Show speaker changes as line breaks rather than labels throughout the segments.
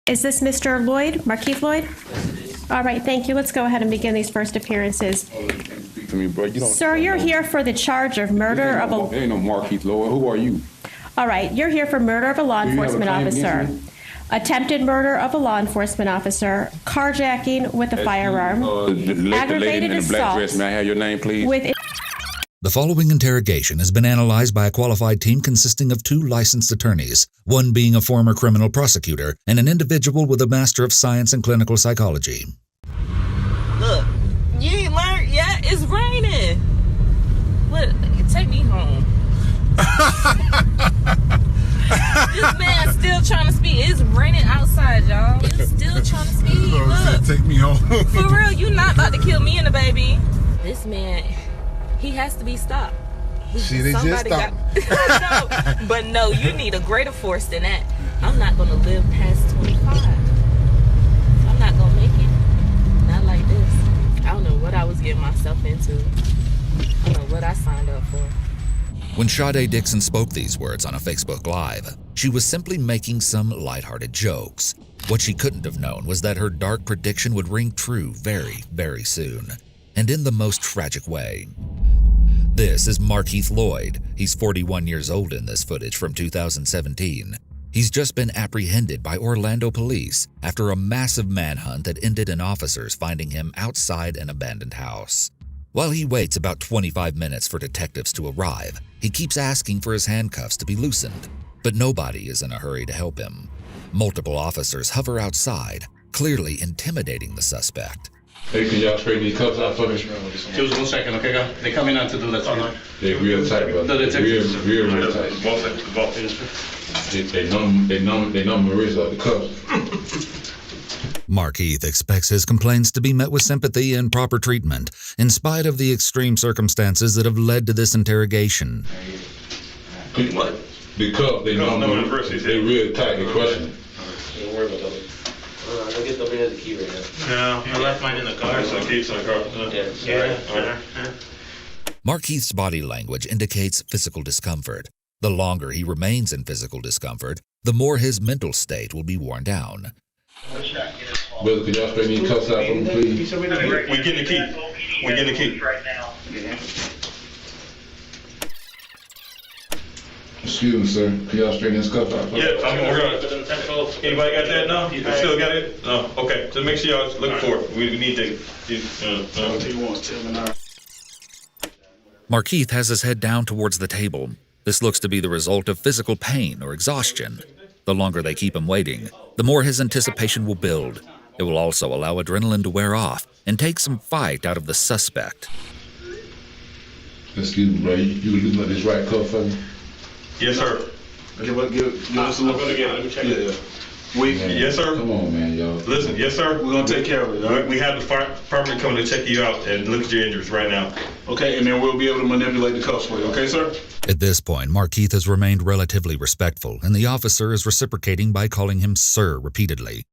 Is this Mr. Loyd, Markeith Loyd? All right, thank you. Let's go ahead and begin these first appearances.
To me, bro.
Sir, you're here for the charge of murder of a...
There ain't no Markeith Loyd. Who are you?
All right, you're here for murder of a law enforcement officer, attempted murder of a law enforcement officer, carjacking with a firearm, aggravated assault.
May I have your name, please?
With
The following interrogation has been analyzed by a qualified team consisting of 2 licensed attorneys, one being a former criminal prosecutor and an individual with a Master of Science in Clinical Psychology.
Look, you ain't learned yet? It's raining. What? Take me home. This man's still trying to speed. It's raining outside, y'all. You still trying to speed. Look.
Take me home.
For real, you not about to kill me and the baby. This man, he has to be stopped.
See, they just stopped.
No, but no, you need a greater force than that. I'm not going to live past 25. I'm not going to make it. Not like this. I don't know what I was getting myself into. I don't know what I signed up for.
When Sade Dixon spoke these words on a Facebook Live, she was simply making some lighthearted jokes. What she couldn't have known was that her dark prediction would ring true very, very soon, and in the most tragic way. This is Markeith Loyd. He's 41 years old in this footage from 2017. He's just been apprehended by Orlando police after a massive manhunt that ended in officers finding him outside an abandoned house. While he waits about 25 minutes for detectives to arrive, he keeps asking for his handcuffs to be loosened, but nobody is in a hurry to help him. Multiple officers hover outside, clearly intimidating the suspect.
Hey, can y'all straighten these cuffs out for me?
Just 1 second, okay, guys? They coming out to do that.
They're real tight, brother.
No, they're
real tight. They numb my wrist up the cuffs.
Markeith expects his complaints to be met with sympathy and proper treatment, in spite of the extreme circumstances that have led to this interrogation.
What?
The cuffs, they numb my wrist. They're real tight, they're crushing.
Don't worry about that. I'll get the man the key right now. No, I left mine in the car. So keeps in the car. Yeah.
Markeith's body language indicates physical discomfort. The longer he remains in physical discomfort, the more his mental state will be worn down.
Brother, could y'all straighten these cuffs out for me, please?
We getting the key. We getting the key. Right now.
Excuse me, sir. Can y'all straighten this cuff out for me?
Yeah, we're gonna. Anybody got that now? You still got it? No. Okay. So make sure y'all look for it. We need to.
Markeith has his head down towards the table. This looks to be the result of physical pain or exhaustion. The longer they keep him waiting, the more his anticipation will build. It will also allow adrenaline to wear off and take some fight out of the suspect.
Excuse me, bro. You can loosen up this right cuff for me?
Yes, sir.
Okay, well, give us a look.
I'm gonna get it. Let me check it.
Yes,
sir.
Come on, man, y'all.
Listen, yes, sir.
We're gonna take care of it, all right?
We have the fire department coming to check you out and look at your injuries right now.
Okay, and then we'll be able to manipulate the cuffs for you, okay, sir?
At this point, Markeith has remained relatively respectful, and the officer is reciprocating by calling him sir repeatedly.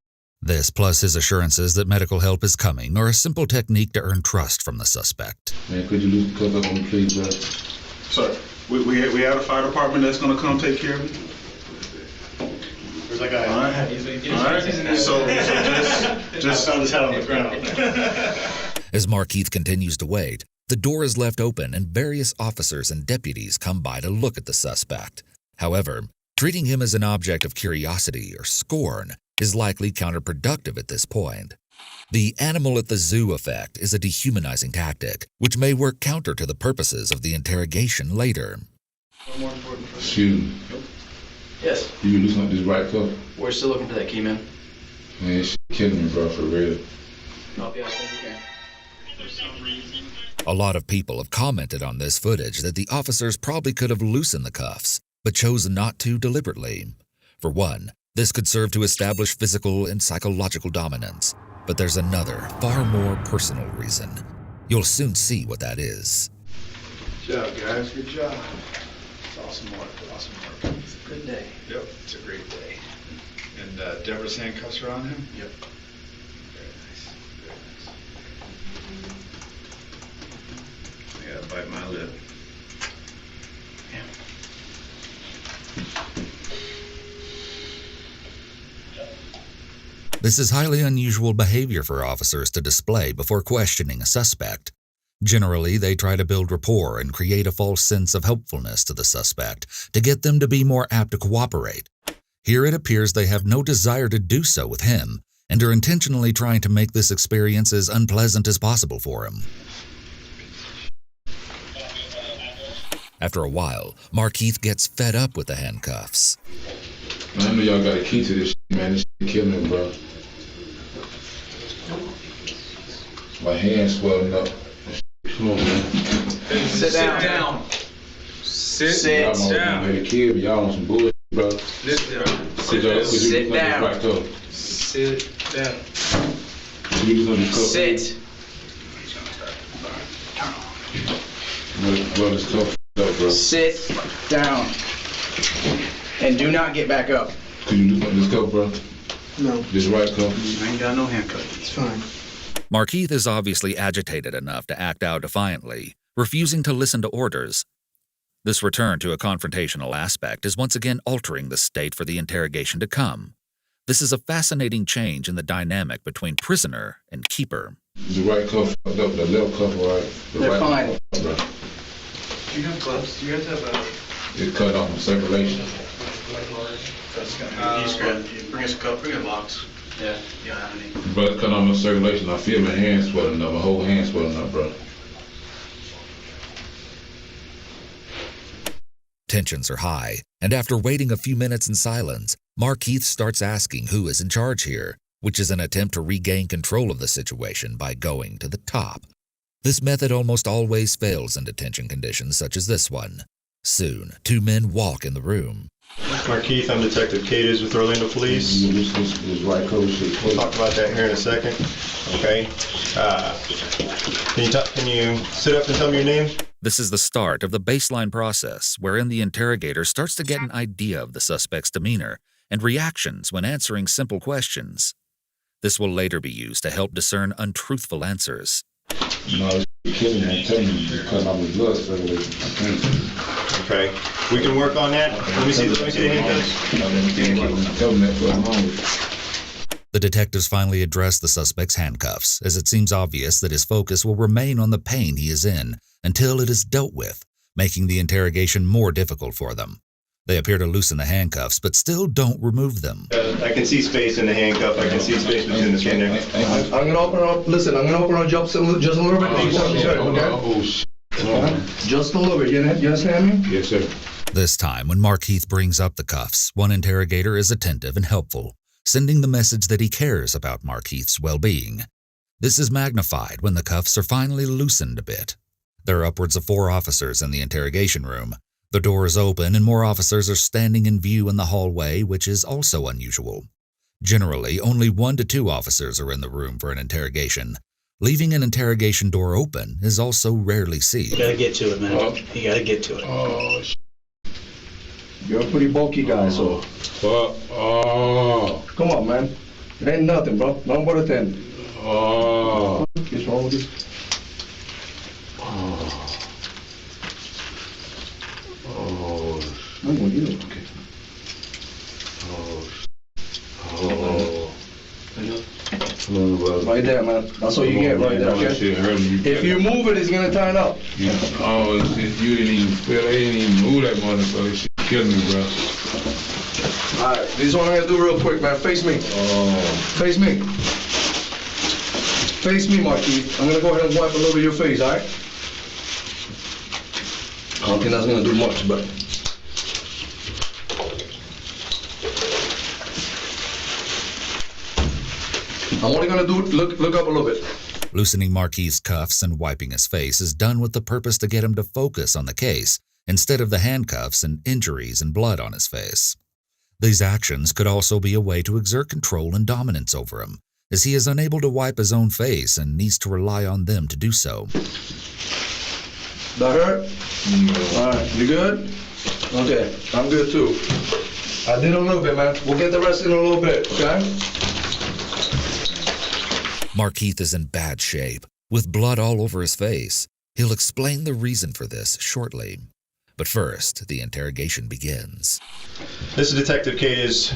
This, plus his assurances that medical help is coming, are a simple technique to earn trust from the suspect.
Man, could you loosen the cuff up on me, please, brother?
Sir, we have a fire department that's gonna come take care of it.
Where's that guy?
All right. So just
found his head on the ground.
As Markeith continues to wait, the door is left open and various officers and deputies come by to look at the suspect. However, treating him as an object of curiosity or scorn is likely counterproductive at this point. The animal at the zoo effect is a dehumanizing tactic, which may work counter to the purposes of the interrogation later.
Excuse me.
Yes.
You loosen up this right cuff?
We're still looking for that key, man.
Man, this shit killing me, bro, for real.
Help you out as you can.
A lot of people have commented on this footage that the officers probably could have loosened the cuffs, but chose not to deliberately. For one, this could serve to establish physical and psychological dominance, but there's another, far more personal reason. You'll soon see what that is.
Good job, guys. Good job.
It's awesome work. Awesome work. It's a good day.
Yep, it's a great day. And Deborah's handcuffs are on him?
Yep.
Very nice. Very nice. I gotta bite my lip.
Yeah.
This is highly unusual behavior for officers to display before questioning a suspect. Generally, they try to build rapport and create a false sense of helpfulness to the suspect to get them to be more apt to cooperate. Here it appears they have no desire to do so with him and are intentionally trying to make this experience as unpleasant as possible for him. After a while, Markeith gets fed up with the handcuffs.
I know y'all got a key to this shit, man. This shit killing me, bro. My hand's swelling up. Come on, man.
Sit down. Sit
Y'all
down.
want to kill me. Y'all on some bullshit, bro.
Sit down.
Sit down.
Sit down.
Sit. Bro, this cuff up, bro.
Sit down. And do not get back up.
Can you do something with this cuff, bro?
No.
This right cuff?
I ain't got no handcuffs. It's fine.
Markeith is obviously agitated enough to act out defiantly, refusing to listen to orders. This return to a confrontational aspect is once again altering the state for the interrogation to come. This is a fascinating change in the dynamic between prisoner and keeper.
The right cuff fucked up, the left cuff right.
They're fine.
Bro.
Do you have gloves? Do you guys have a...
It cut off the circulation.
Bring us a cup. Bring a box. Yeah. You don't have any.
Bro, it cut off my circulation. I feel my hand swelling up, my whole hand swelling up, bro.
Tensions are high, and after waiting a few minutes in silence, Markeith starts asking who is in charge here, which is an attempt to regain control of the situation by going to the top. This method almost always fails in detention conditions such as this one. Soon, two men walk in the room.
Markeith, I'm Detective Cadiz with Orlando Police.
This right coat shit.
We'll talk about that here in a second. Okay. Can you sit up and tell me your name?
This is the start of the baseline process, wherein the interrogator starts to get an idea of the suspect's demeanor and reactions when answering simple questions. This will later be used to help discern untruthful answers.
No, it's killing me. I'm telling you, it's cutting off my blood circulation. I can't.
Okay. We can work on that. Let me see the handcuffs.
The detectives finally address the suspect's handcuffs, as it seems obvious that his focus will remain on the pain he is in until it is dealt with, making the interrogation more difficult for them. They appear to loosen the handcuffs, but still don't remove them.
I can see space in the handcuff. I can see space between the skin there.
I'm gonna open up. Listen, I'm gonna open up just a little bit. Just a little bit. You understand me?
Yes, sir.
This time, when Markeith brings up the cuffs, one interrogator is attentive and helpful, sending the message that he cares about Markeith's well-being. This is magnified when the cuffs are finally loosened a bit. There are upwards of 4 officers in the interrogation room. The door is open and more officers are standing in view in the hallway, which is also unusual. Generally, only 1 to 2 officers are in the room for an interrogation. Leaving an interrogation door open is also rarely seen.
You gotta get to it, man. You gotta get to it.
Oh,
You're a pretty bulky guy, so. Come on, man. It ain't nothing, bro. Nothing but a 10. What's wrong with this? I'm with you. Right there, man. That's all you get right there, okay? If you move it, it's gonna turn up.
Oh, you didn't even feel it. They didn't even move that motherfucker. Shit killing me, bro.
Alright, this one I gotta do real quick, man. Face me. Face me. Face me, Markeith. I'm gonna go ahead and wipe a little bit of your face, alright? I don't think that's gonna do much, but. I'm only gonna do look up a little bit.
Loosening Markeith's cuffs and wiping his face is done with the purpose to get him to focus on the case instead of the handcuffs and injuries and blood on his face. These actions could also be a way to exert control and dominance over him, as he is unable to wipe his own face and needs to rely on them to do so.
That hurt? Alright, you good? Okay, I'm good too. I did a little bit, man. We'll get the rest in a little bit, okay?
Markeith is in bad shape, with blood all over his face. He'll explain the reason for this shortly. But first, the interrogation begins.
This is Detective Case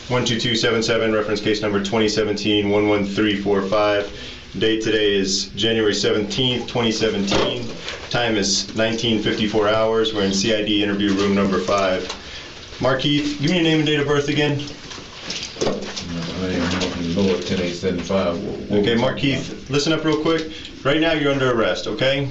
12277, reference case number 2017-11345. Date today is January 17th, 2017. Time is 19:54 hours. We're in CID interview room number 5. Markeith, give me your name and date of birth again.
I am Markeith Loyd, 10/8/75.
Okay, Markeith, listen up real quick. Right now you're under arrest, okay?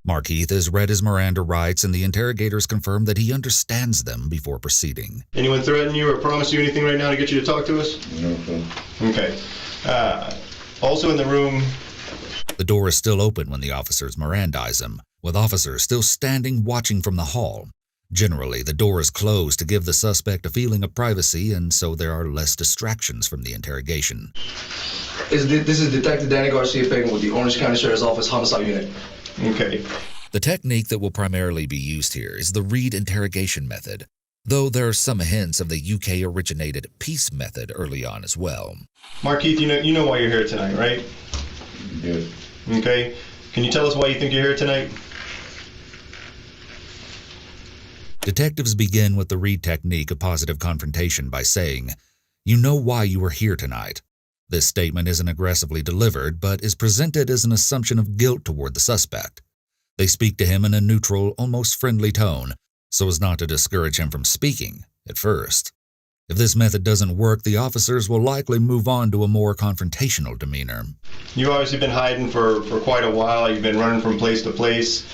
Markeith has read his Miranda rights, and the interrogators confirm that he understands them before proceeding.
Anyone threaten you or promise you anything right now to get you to talk to us?
No, sir.
Okay. Also in the room...
The door is still open when the officers Mirandize him, with officers still standing watching from the hall. Generally, the door is closed to give the suspect a feeling of privacy, and so there are less distractions from the interrogation.
This is Detective Danny Garcia Fagan with the Orange County Sheriff's Office Homicide Unit.
Okay.
The technique that will primarily be used here is the Reed interrogation method, though there are some hints of the UK-originated peace method early on as well.
Markeith, you know why you're here tonight, right?
Yes.
Okay. Can you tell us why you think you're here tonight?
Detectives begin with the Reed technique of positive confrontation by saying, "You know why you are here tonight." This statement isn't aggressively delivered, but is presented as an assumption of guilt toward the suspect. They speak to him in a neutral, almost friendly tone, so as not to discourage him from speaking at first. If this method doesn't work, the officers will likely move on to a more confrontational demeanor.
You've obviously been hiding for quite a while. You've been running from place to place.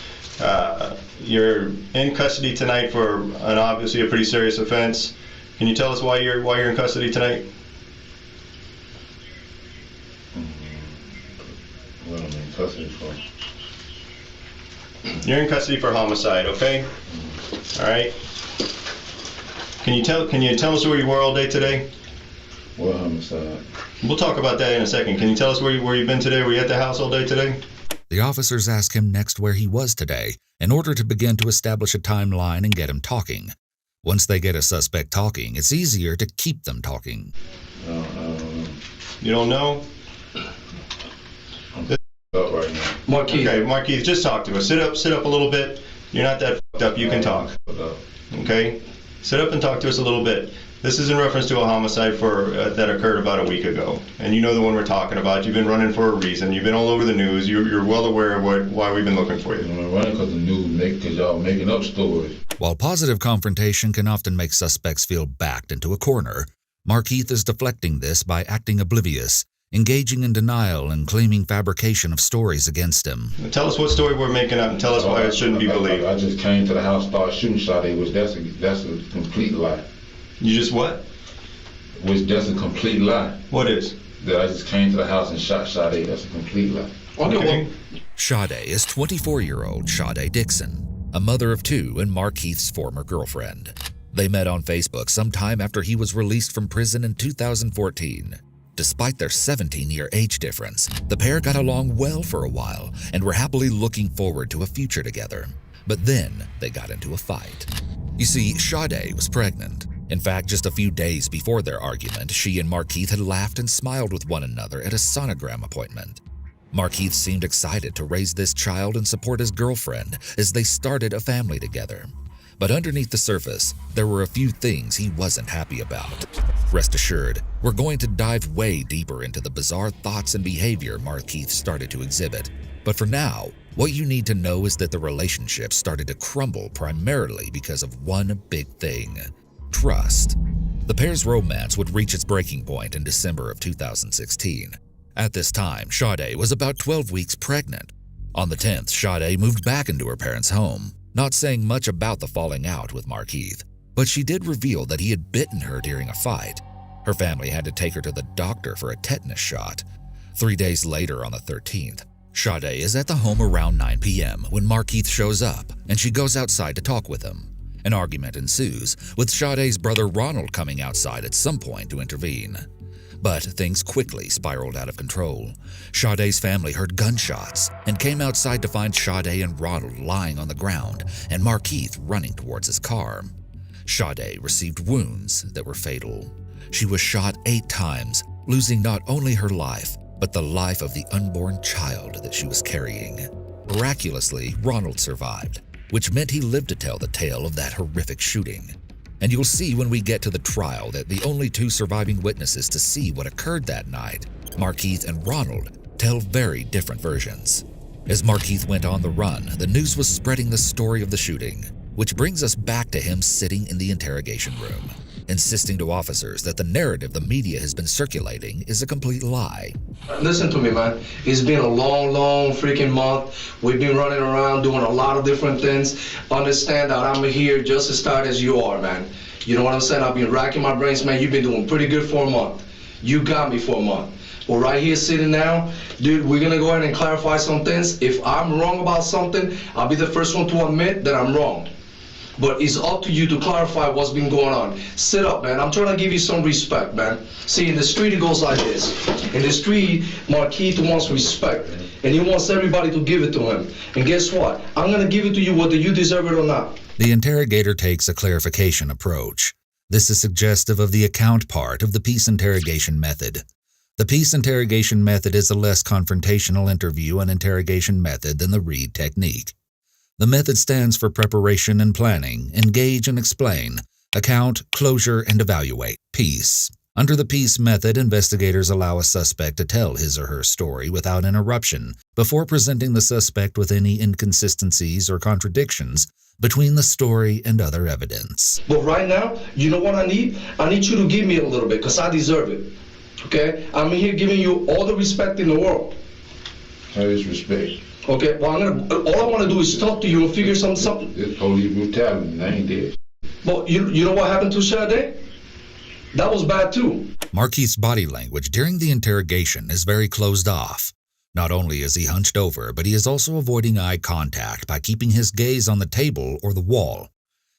You're in custody tonight for obviously a pretty serious offense. Can you tell us why you're in custody tonight?
What am I in custody for?
You're in custody for homicide, okay? All right. Can you tell us where you were all day today?
What homicide?
We'll talk about that in a second. Can you tell us where you've been today? Were you at the house all day today?
The officers ask him next where he was today in order to begin to establish a timeline and get him talking. Once they get a suspect talking, it's easier to keep them talking.
I don't know.
You don't know?
Up right now.
Markeith.
Okay, Markeith, just talk to us. Sit up a little bit. You're not that fucked up. You can talk. Okay? Sit up and talk to us a little bit. This is in reference to a homicide that occurred about a week ago. And you know the one we're talking about. You've been running for a reason. You've been all over the news. You're well aware of why we've been looking for you.
I'm running because the news because y'all making up stories.
While positive confrontation can often make suspects feel backed into a corner, Markeith is deflecting this by acting oblivious, engaging in denial and claiming fabrication of stories against him.
Tell us what story we're making up and tell us why it shouldn't be believed.
I just came to the house, started shooting Sade, which that's a complete lie.
You just what?
Which that's a complete lie.
What is?
That I just came to the house and shot Sade. That's a complete lie.
Okay.
Sade is 24-year-old Sade Dixon, a mother of 2 and Markeith's former girlfriend. They met on Facebook sometime after he was released from prison in 2014. Despite their 17-year age difference, the pair got along well for a while and were happily looking forward to a future together. But then they got into a fight. You see, Sade was pregnant. In fact, just a few days before their argument, she and Markeith had laughed and smiled with one another at a sonogram appointment. Markeith seemed excited to raise this child and support his girlfriend as they started a family together. But underneath the surface, there were a few things he wasn't happy about. Rest assured, we're going to dive way deeper into the bizarre thoughts and behavior Markeith started to exhibit. But for now, what you need to know is that the relationship started to crumble primarily because of one big thing: trust. The pair's romance would reach its breaking point in December of 2016. At this time, Sade was about 12 weeks pregnant. On the 10th, Sade moved back into her parents' home, not saying much about the falling out with Markeith, but she did reveal that he had bitten her during a fight. Her family had to take her to the doctor for a tetanus shot. 3 days later, on the 13th, Sade is at the home around 9 p.m. when Markeith shows up, and she goes outside to talk with him. An argument ensues, with Sade's brother Ronald coming outside at some point to intervene. But things quickly spiraled out of control. Sade's family heard gunshots and came outside to find Sade and Ronald lying on the ground and Markeith running towards his car. Sade received wounds that were fatal. She was shot 8 times, losing not only her life, but the life of the unborn child that she was carrying. Miraculously, Ronald survived. which meant he lived to tell the tale of that horrific shooting. And you'll see when we get to the trial that the only two surviving witnesses to see what occurred that night, Markeith and Ronald, tell very different versions. As Markeith went on the run, the news was spreading the story of the shooting, which brings us back to him sitting in the interrogation room, insisting to officers that the narrative the media has been circulating is a complete lie.
Listen to me, man. It's been a long freaking month. We've been running around doing a lot of different things. Understand that I'm here just as tired as you are, man. You know what I'm saying? I've been racking my brains, man. You've been doing pretty good for a month. You got me for a month. Well, right here sitting now, dude, we're gonna go ahead and clarify some things. If I'm wrong about something, I'll be the first one to admit that I'm wrong. But it's up to you to clarify what's been going on. Sit up, man. I'm trying to give you some respect, man. See, in the street, it goes like this. In the street, Markeith wants respect, and he wants everybody to give it to him. And guess what? I'm going to give it to you whether you deserve it or not.
The interrogator takes a clarification approach. This is suggestive of the account part of the peace interrogation method. The peace interrogation method is a less confrontational interview and interrogation method than the Reid technique. The method stands for preparation and planning, engage and explain, account, closure, and evaluate, peace. Under the peace method, investigators allow a suspect to tell his or her story without interruption before presenting the suspect with any inconsistencies or contradictions between the story and other evidence.
But right now, you know what I need? I need you to give me a little bit, because I deserve it. Okay? I'm here giving you all the respect in the world.
How is respect?
Okay, well, all I want to do is talk to you and figure something.
It's police brutality, and I ain't dead.
But you know what happened to Sade? That was bad too.
Markeith's body language during the interrogation is very closed off. Not only is he hunched over, but he is also avoiding eye contact by keeping his gaze on the table or the wall.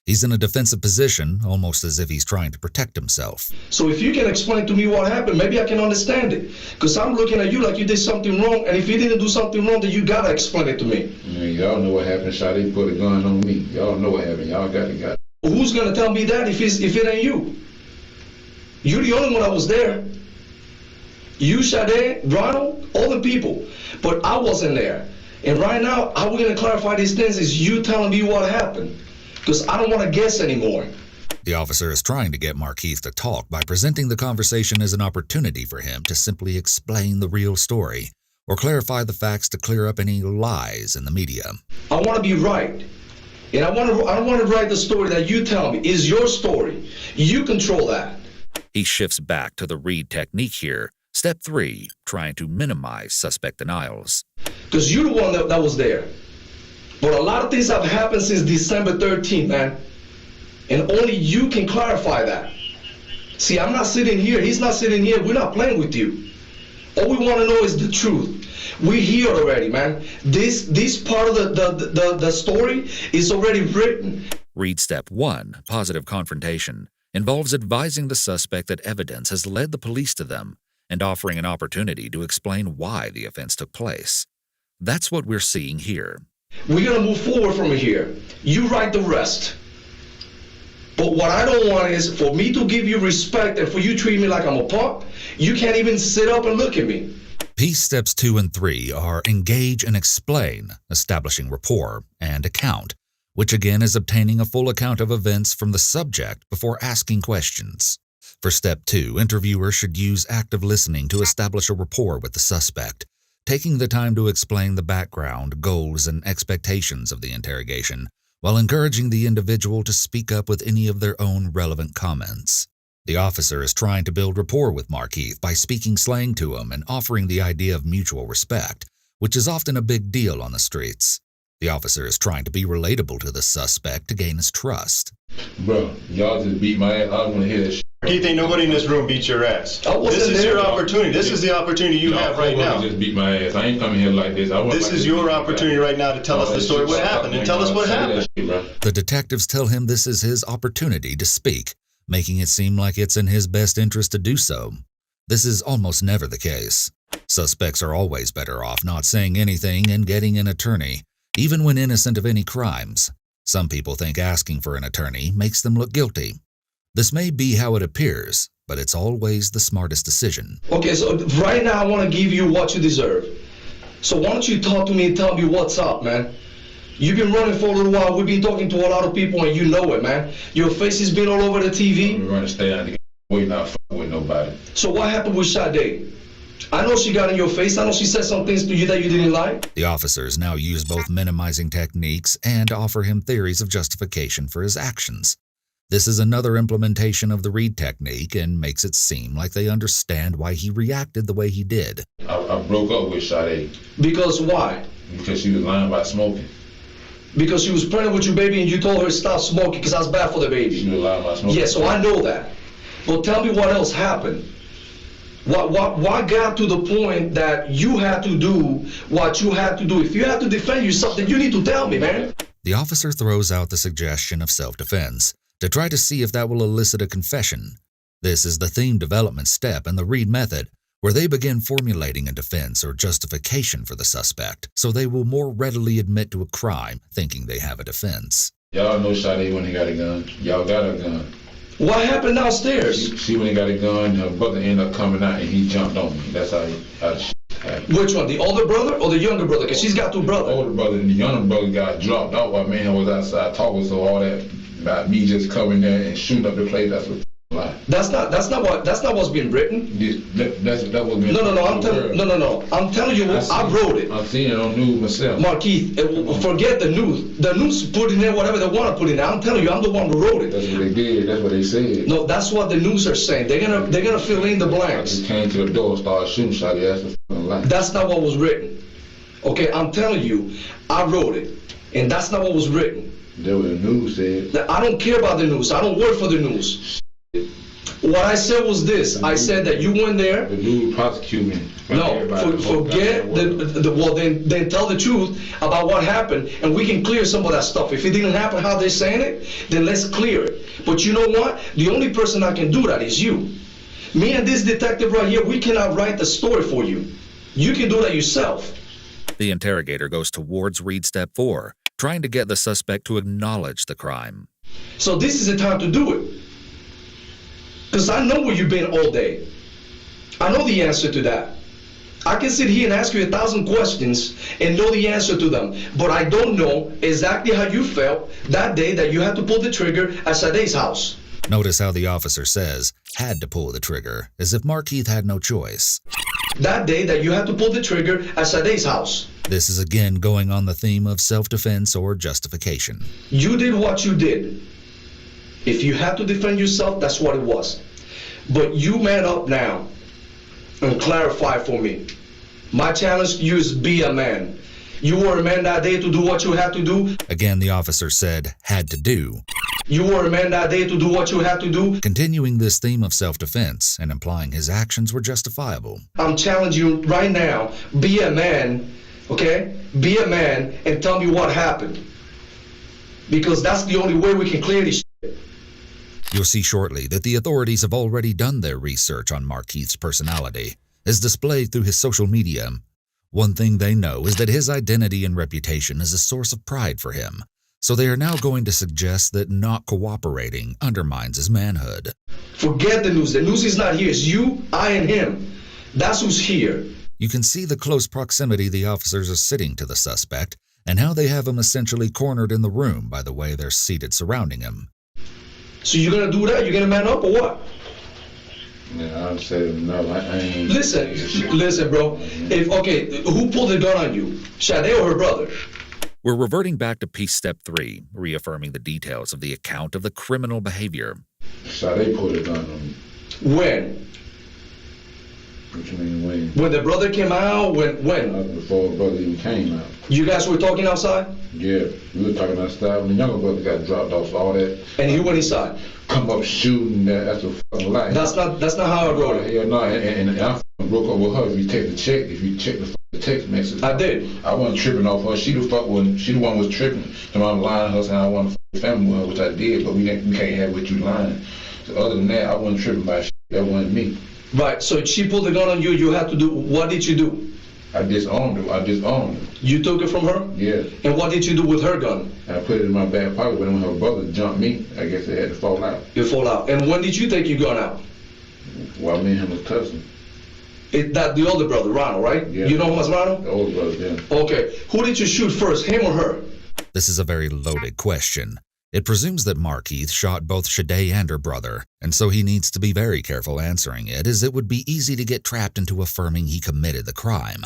He's in a defensive position, almost as if he's trying to protect himself.
So if you can explain to me what happened, maybe I can understand it. Because I'm looking at you like you did something wrong, and if you didn't do something wrong, then you gotta explain it to me.
Man, y'all know what happened. Sade put a gun on me. Y'all know what happened. Y'all got it.
Who's gonna tell me that if it ain't you? You're the only one that was there. You, Sade, Ronald, all the people. But I wasn't there. And right now, how we're gonna clarify these things is you telling me what happened. Because I don't want to guess anymore.
The officer is trying to get Markeith to talk by presenting the conversation as an opportunity for him to simply explain the real story or clarify the facts to clear up any lies in the media.
I want to be right. And I don't want to write the story that you tell me is your story. You control that.
He shifts back to the Reid technique here. Step 3, trying to minimize suspect denials.
Because you're the one that was there. But a lot of things have happened since December 13th, man. And only you can clarify that. See, I'm not sitting here. He's not sitting here. We're not playing with you. All we want to know is the truth. We're here already, man. This part of the story is already written.
Reid step 1, positive confrontation, involves advising the suspect that evidence has led the police to them and offering an opportunity to explain why the offense took place. That's what we're seeing here.
We're going to move forward from here. You write the rest. But what I don't want is for me to give you respect and for you to treat me like I'm a punk. You can't even sit up and look at me.
Peace steps 2 and 3 are engage and explain, establishing rapport, and account, which again is obtaining a full account of events from the subject before asking questions. For step 2, interviewers should use active listening to establish a rapport with the suspect, taking the time to explain the background, goals, and expectations of the interrogation, while encouraging the individual to speak up with any of their own relevant comments. The officer is trying to build rapport with Markeith by speaking slang to him and offering the idea of mutual respect, which is often a big deal on the streets. The officer is trying to be relatable to the suspect to gain his trust.
Bro, y'all just beat my ass. I don't want to hear that shit.
Keith, ain't nobody in this room beat your ass. This is your opportunity. This is the opportunity you have right now.
Just beat my ass. I ain't coming here like this.
This is your opportunity right now to tell us the story, what happened, and tell us what happened.
The detectives tell him this is his opportunity to speak, making it seem like it's in his best interest to do so. This is almost never the case. Suspects are always better off not saying anything and getting an attorney, even when innocent of any crimes. Some people think asking for an attorney makes them look guilty. This may be how it appears, but it's always the smartest decision.
Okay, so right now I want to give you what you deserve. So why don't you talk to me and tell me what's up, man? You've been running for a little while. We've been talking to a lot of people, and you know it, man. Your face has been all over the TV.
We're gonna stay out to get away, not fucking with nobody.
So what happened with Sade? I know she got in your face. I know she said some things to you that you didn't like.
The officers now use both minimizing techniques and offer him theories of justification for his actions. This is another implementation of the Reed technique and makes it seem like they understand why he reacted the way he did.
I broke up with Sade.
Because why?
Because she was lying about smoking.
Because she was pregnant with your baby and you told her to stop smoking because that's bad for the baby.
She was lying about smoking.
Yeah, so I know that. But tell me what else happened. Why got to the point that you had to do what you had to do? If you had to defend yourself, then you need to tell me, man.
The officer throws out the suggestion of self-defense to try to see if that will elicit a confession. This is the theme development step in the Reed method, where they begin formulating a defense or justification for the suspect, so they will more readily admit to a crime thinking they have a defense.
Y'all know Sade when he got a gun. Y'all got a gun.
What happened downstairs?
She when he got a gun, her brother ended up coming out and he jumped on me. That's how the happened.
Which one, the older brother or the younger brother? Because she's got two brothers.
The older brother and the younger brother got dropped out while man was outside talking, so all that about me just coming there and shooting up the place, that's what lie. That's not what's been written. That's what's been
No. I'm telling you what I wrote it.
I've seen it on news myself.
Markeith, forget the news. The news put in there whatever they want to put in there. I'm telling you, I'm the one who wrote it.
That's what they did. That's what they said.
No, that's what the news are saying. They're gonna fill in the blanks.
I just came to the door and started shooting Shotty. That's a fucking lie.
That's not what was written. Okay, I'm telling you, I wrote it, and that's not what was written.
That's what the news said.
I don't care about the news. I don't work for the news. What I said was this. I said that you went there.
The news prosecuted me.
No, forget well, then tell the truth about what happened, and we can clear some of that stuff. If it didn't happen how they're saying it, then let's clear it. But you know what? The only person that can do that is you. Me and this detective right here, we cannot write the story for you. You can do that yourself.
The interrogator goes towards Reed step 4, trying to get the suspect to acknowledge the crime.
So this is the time to do it. Because I know where you've been all day. I know the answer to that. I can sit here and ask you 1,000 questions and know the answer to them, but I don't know exactly how you felt that day that you had to pull the trigger at Sade's house.
Notice how the officer says, had to pull the trigger, as if Markeith had no choice.
That day that you had to pull the trigger at Sade's house.
This is again going on the theme of self-defense or justification.
You did what you did. If you had to defend yourself, that's what it was. But you man up now and clarify for me. My challenge to you is be a man. You were a man that day to do what you had to do. Again, the officer said, had to do. You were a man that day to do what you had to do. Continuing this theme of self-defense and implying his actions were justifiable. I'm challenging you right now, be a man, okay? Be a man and tell me what happened. Because that's the only way we can clear this shit. You'll see shortly that the authorities have already done their research on Markeith's personality, as displayed through his social media. One thing they know is that his identity and reputation is a source of pride for him, so they are now going to suggest that not cooperating undermines his manhood. Forget the news. The news is not here. It's you, I, and him. That's who's here. You can see the close proximity the officers are sitting to the suspect and how they have him essentially cornered in the room by the way they're seated surrounding him. So you're going to do that? You're going to man up or what?
Yeah, I'd say no. I ain't.
Listen, bro. Who pulled the gun on you? Sade or her brother?
We're reverting back to piece step 3, reaffirming the details of the account of the criminal behavior.
Sade pulled the gun on me.
When?
What you mean when?
When the brother came out? When?
Before the brother even came out.
You guys were talking outside?
Yeah, we were talking outside when the younger brother got dropped off, all that.
And he went inside?
Come up shooting, that's a fucking lie.
That's not how I wrote it.
Yeah, no, and I broke up with her. If you take the check, if you check the text message.
I did.
I wasn't tripping off her. She the one was tripping. So I'm lying her saying I want to family with her, which I did, but we can't have what you lying. So other than that, I wasn't tripping by shit. That wasn't me.
Right, so she pulled the gun on you, you had to do, what did you do?
I disowned her.
You took it from her?
Yeah.
And what did you do with her gun?
I put it in my back pocket, but when her brother jumped me, I guess it had to fall out.
It fall out. And when did you take your gun out?
While me and him was cussing.
The older brother, Ronald, right?
Yeah.
You know him as Ronald?
The older brother, yeah.
Okay. Who did you shoot first, him or her?
This is a very loaded question. It presumes that Markeith shot both Shade and her brother, and so he needs to be very careful answering it, as it would be easy to get trapped into affirming he committed the crime.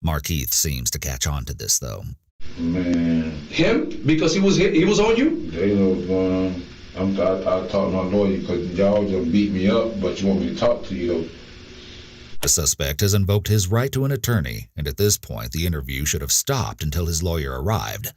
Markeith seems to catch on to this, though.
Man.
Him? Because he was on you?
They know what's going on. I talked to my lawyer because y'all just beat me up, but you want me to talk to you, though.
The suspect has invoked his right to an attorney, and at this point the interview should have stopped until his lawyer arrived.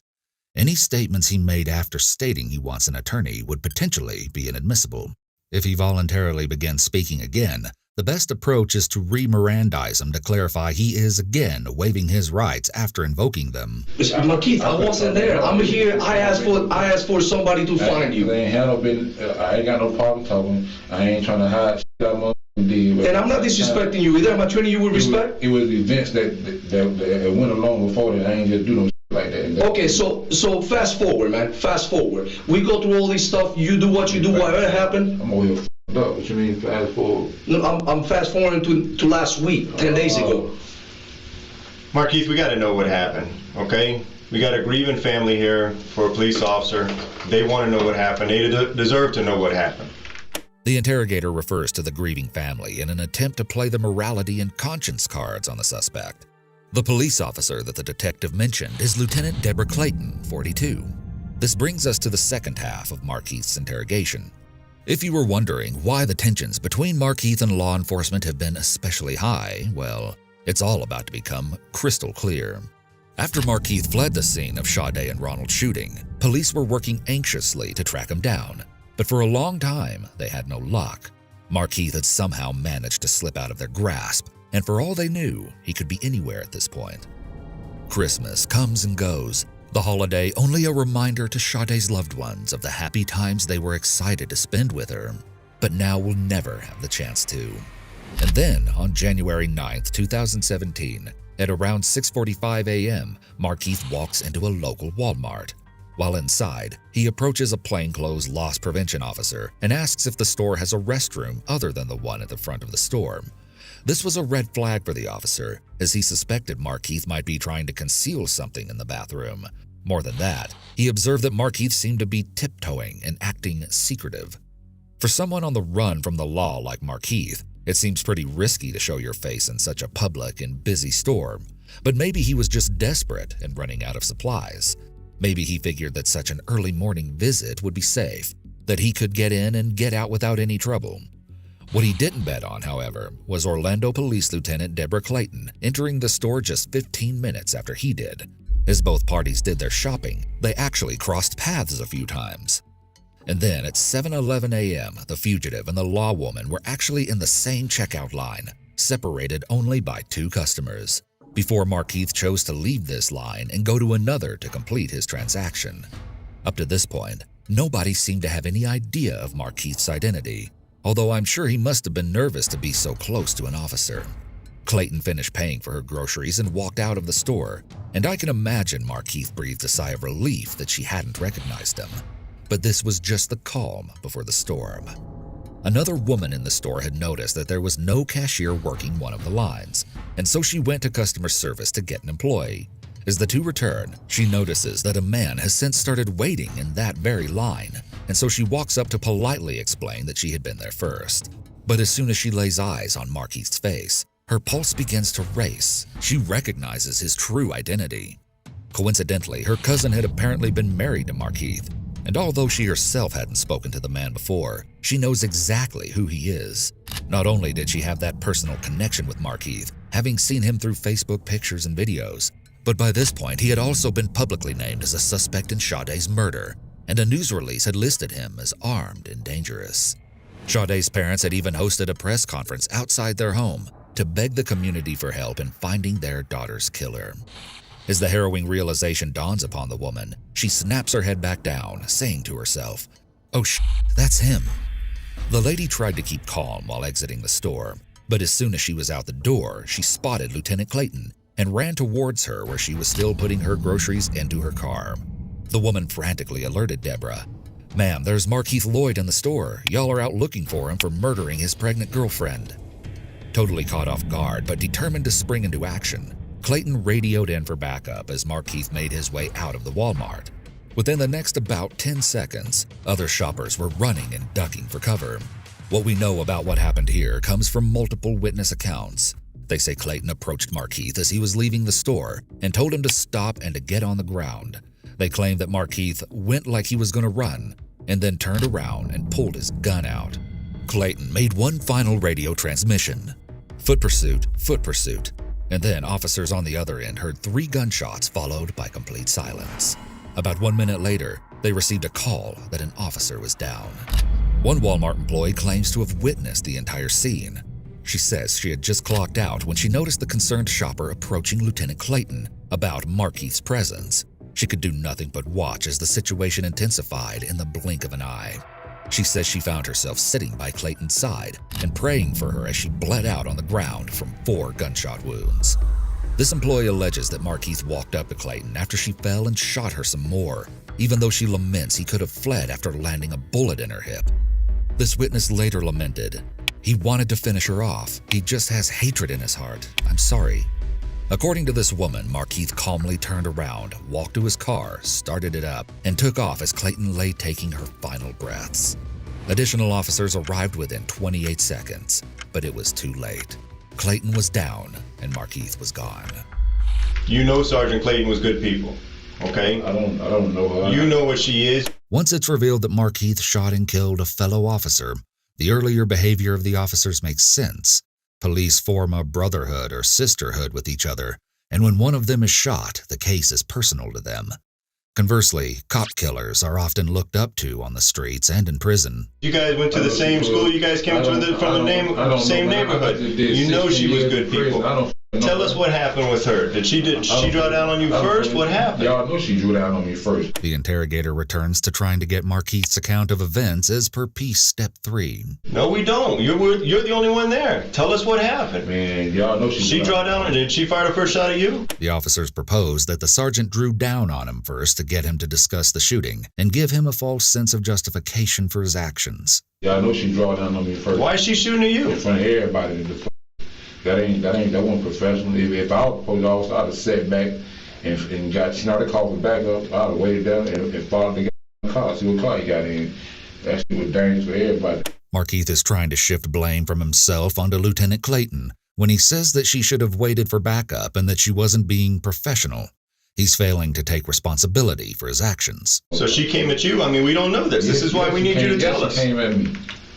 Any statements he made after stating he wants an attorney would potentially be inadmissible. If he voluntarily begins speaking again, the best approach is to re-Mirandize him to clarify he is again waiving his rights after invoking them.
Markeith, I wasn't there. I'm here. I asked for somebody to find you.
They ain't had no business. I ain't got no problem talking. I ain't trying to hide shit out my did.
And I'm not disrespecting you either. Am I treating you with respect?
It was events that went along before that. I ain't just do no shit like that.
Okay, so fast forward, man. Fast forward. We go through all this stuff. You do what you do. Whatever happened.
I'm over here f***ed up. What you mean fast forward?
No, I'm fast forwarding to last week, 10 days ago.
Markeith, we got to know what happened, okay? We got a grieving family here for a police officer. They want to know what happened. They deserve to know what happened.
The interrogator refers to the grieving family in an attempt to play the morality and conscience cards on the suspect. The police officer that the detective mentioned is Lieutenant Deborah Clayton, 42. This brings us to the second half of Markeith's interrogation. If you were wondering why the tensions between Markeith and law enforcement have been especially high, well, it's all about to become crystal clear. After Markeith fled the scene of Shade and Ronald's shooting, police were working anxiously to track him down. But for a long time, they had no luck. Markeith had somehow managed to slip out of their grasp, and for all they knew, he could be anywhere at this point. Christmas comes and goes, the holiday only a reminder to Shade's loved ones of the happy times they were excited to spend with her, but now will never have the chance to. And then, on January 9th, 2017, at around 6:45 a.m., Markeith walks into a local Walmart. While inside, he approaches a plainclothes loss prevention officer and asks if the store has a restroom other than the one at the front of the store. This was a red flag for the officer, as he suspected Markeith might be trying to conceal something in the bathroom. More than that, he observed that Markeith seemed to be tiptoeing and acting secretive. For someone on the run from the law like Markeith, it seems pretty risky to show your face in such a public and busy store, but maybe he was just desperate and running out of supplies. Maybe he figured that such an early morning visit would be safe, that he could get in and get out without any trouble. What he didn't bet on, however, was Orlando Police Lieutenant Deborah Clayton entering the store just 15 minutes after he did. As both parties did their shopping, they actually crossed paths a few times. And then at 7:11 a.m., the fugitive and the law woman were actually in the same checkout line, separated only by 2 customers, before Markeith chose to leave this line and go to another to complete his transaction. Up to this point, nobody seemed to have any idea of Markeith's identity, although I'm sure he must have been nervous to be so close to an officer. Clayton finished paying for her groceries and walked out of the store, and I can imagine Markeith breathed a sigh of relief that she hadn't recognized him. But this was just the calm before the storm. Another woman in the store had noticed that there was no cashier working one of the lines, and so she went to customer service to get an employee. As the two return, she notices that a man has since started waiting in that very line, and so she walks up to politely explain that she had been there first. But as soon as she lays eyes on Markeith's face, her pulse begins to race. She recognizes his true identity. Coincidentally, her cousin had apparently been married to Markeith, and although she herself hadn't spoken to the man before, she knows exactly who he is. Not only did she have that personal connection with Markeith, having seen him through Facebook pictures and videos, but by this point he had also been publicly named as a suspect in Shade's murder, and a news release had listed him as armed and dangerous. Shade's parents had even hosted a press conference outside their home to beg the community for help in finding their daughter's killer. As the harrowing realization dawns upon the woman, she snaps her head back down, saying to herself, "Oh that's him." The lady tried to keep calm while exiting the store, but as soon as she was out the door, she spotted Lieutenant Clayton and ran towards her where she was still putting her groceries into her car. The woman frantically alerted Deborah. "Ma'am, there's Markeith Loyd in the store. Y'all are out looking for him for murdering his pregnant girlfriend." Totally caught off guard, but determined to spring into action, Clayton radioed in for backup as Markeith made his way out of the Walmart. Within the next about 10 seconds, other shoppers were running and ducking for cover. What we know about what happened here comes from multiple witness accounts. They say Clayton approached Markeith as he was leaving the store and told him to stop and to get on the ground. They claim that Markeith went like he was going to run and then turned around and pulled his gun out. Clayton made one final radio transmission. Foot pursuit, and then officers on the other end heard 3 gunshots followed by complete silence. About 1 minute later, they received a call that an officer was down. One Walmart employee claims to have witnessed the entire scene. She says she had just clocked out when she noticed the concerned shopper approaching Lieutenant Clayton about Markeith's presence. She could do nothing but watch as the situation intensified in the blink of an eye. She says she found herself sitting by Clayton's side and praying for her as she bled out on the ground from 4 gunshot wounds. This employee alleges that Markeith walked up to Clayton after she fell and shot her some more, even though she laments he could have fled after landing a bullet in her hip. This witness later lamented, "He wanted to finish her off. He just has hatred in his heart. I'm sorry." According to this woman, Markeith calmly turned around, walked to his car, started it up, and took off as Clayton lay taking her final breaths. Additional officers arrived within 28 seconds, but it was too late. Clayton was down and Markeith was gone.
You know Sergeant Clayton was good people, okay?
I don't know her.
You know what she is.
Once it's revealed that Markeith shot and killed a fellow officer, the earlier behavior of the officers makes sense. Police form a brotherhood or sisterhood with each other, and when one of them is shot, the case is personal to them. Conversely, cop killers are often looked up to on the streets and in prison.
You guys went to the same school. You guys came from the same neighborhood. You know she was good people. Tell us what happened with her. Did she draw down on you first? What happened?
Y'all know she drew down on me first.
The interrogator returns to trying to get Markeith's account of events as per piece step 3.
No, we don't. You're the only one there. Tell us what happened.
Man, y'all know
she draw down, and did she fire the first shot at you?
The officers propose that the sergeant drew down on him first to get him to discuss the shooting and give him a false sense of justification for his actions.
Y'all know she draw down on me first.
Why is she shooting at you?
In front of everybody. That wasn't professional. If I was police officer, I'd have sat back and got, she started calling back up. I'd have waited down and followed the guy in the car, see what car he got in. That shit was dangerous for everybody.
Markeith is trying to shift blame from himself onto Lieutenant Clayton when he says that she should have waited for backup and that she wasn't being professional. He's failing to take responsibility for his actions.
So she came at you? I mean, we don't know this. This is why we need you to tell us.
She came at me.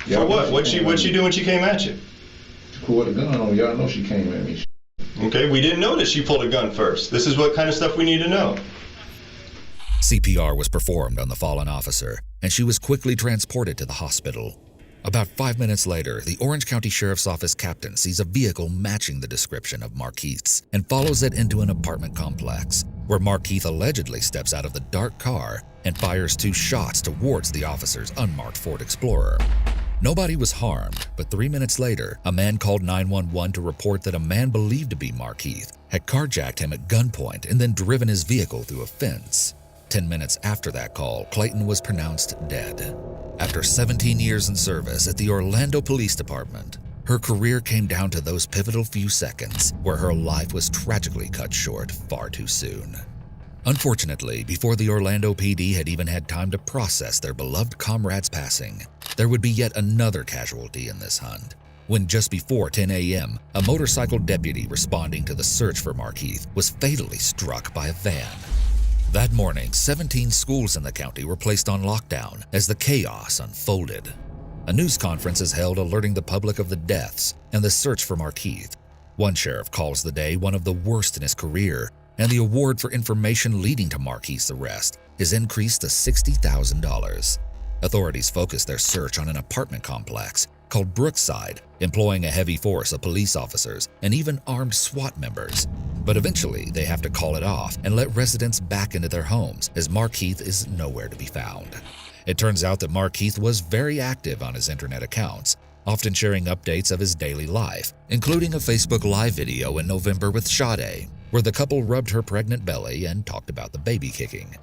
For what? What'd she do when she came at you?
Pulled a gun on me. Y'all know she came at me.
Okay, we didn't know that she pulled a gun first. This is what kind of stuff we need to know.
CPR was performed on the fallen officer, and she was quickly transported to the hospital. About 5 minutes later, the Orange County Sheriff's Office captain sees a vehicle matching the description of Markeith's and follows it into an apartment complex, where Markeith allegedly steps out of the dark car and fires 2 shots towards the officer's unmarked Ford Explorer. Nobody was harmed, but 3 minutes later, a man called 911 to report that a man believed to be Markeith had carjacked him at gunpoint and then driven his vehicle through a fence. 10 minutes after that call, Clayton was pronounced dead. After 17 years in service at the Orlando Police Department, her career came down to those pivotal few seconds where her life was tragically cut short far too soon. Unfortunately, before the Orlando PD had even had time to process their beloved comrade's passing, there would be yet another casualty in this hunt. When just before 10 a.m., a motorcycle deputy responding to the search for Markeith was fatally struck by a van. That morning, 17 schools in the county were placed on lockdown as the chaos unfolded. A news conference is held alerting the public of the deaths and the search for Markeith. One sheriff calls the day one of the worst in his career, and the award for information leading to Markeith's arrest is increased to $60,000. Authorities focus their search on an apartment complex called Brookside, employing a heavy force of police officers and even armed SWAT members. But eventually, they have to call it off and let residents back into their homes as Markeith is nowhere to be found. It turns out that Markeith was very active on his internet accounts, often sharing updates of his daily life, including a Facebook Live video in November with Sade, where the couple rubbed her pregnant belly and talked about the baby kicking.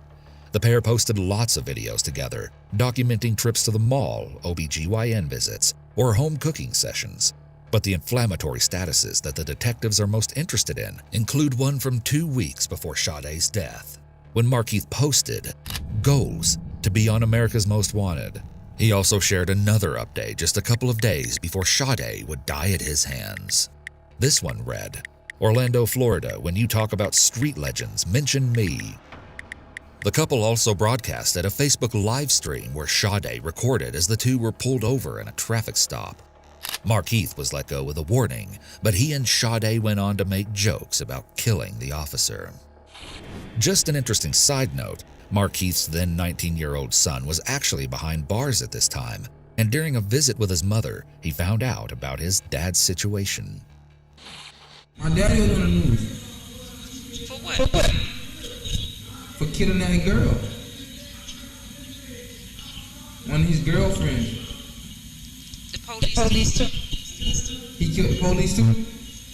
The pair posted lots of videos together, documenting trips to the mall, OBGYN visits, or home cooking sessions. But the inflammatory statuses that the detectives are most interested in include one from 2 weeks before Sade's death. when Markeith posted, "Goals to be on America's Most Wanted." He also shared another update just a couple of days before Sade would die at his hands. This one read, "Orlando, Florida, when you talk about street legends, mention me." The couple also broadcasted a Facebook live stream where Sade recorded as the two were pulled over in a traffic stop. Markeith was let go with a warning, but he and Sade went on to make jokes about killing the officer. Just an interesting side note, Markeith's then 19-year-old son was actually behind bars at this time, and during a visit with his mother, he found out about his dad's situation.
My daddy was on the news.
For what?
For killing that girl. One of his girlfriends.
The police too?
He killed the police too?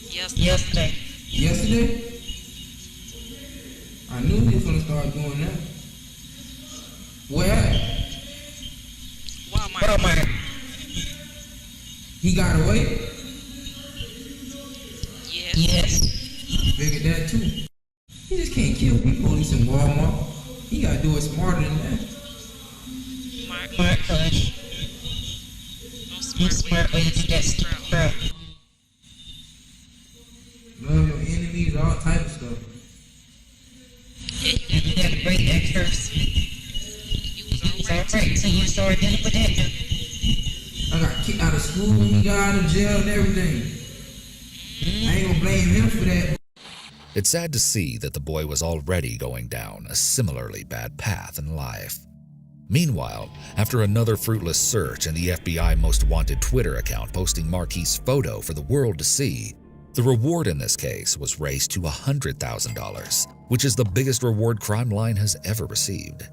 Yesterday.
Yesterday? I knew he was gonna start doing that. Where?
Walmart.
He got away?
Yes.
Figured that too. He just can't kill people police in Walmart. He gotta do it smarter than that.
Smart push. No smart way to get that strap.
Love your enemies, all type of stuff.
Yeah, you had to break that curse. You was alright till you started dealing with that.
I got kicked out of school when he got out of jail and everything. I ain't gonna blame him for that.
It's sad to see that the boy was already going down a similarly bad path in life. Meanwhile, after another fruitless search and the FBI Most Wanted Twitter account posting Markeith's photo for the world to see, the reward in this case was raised to $100,000, which is the biggest reward Crime Line has ever received.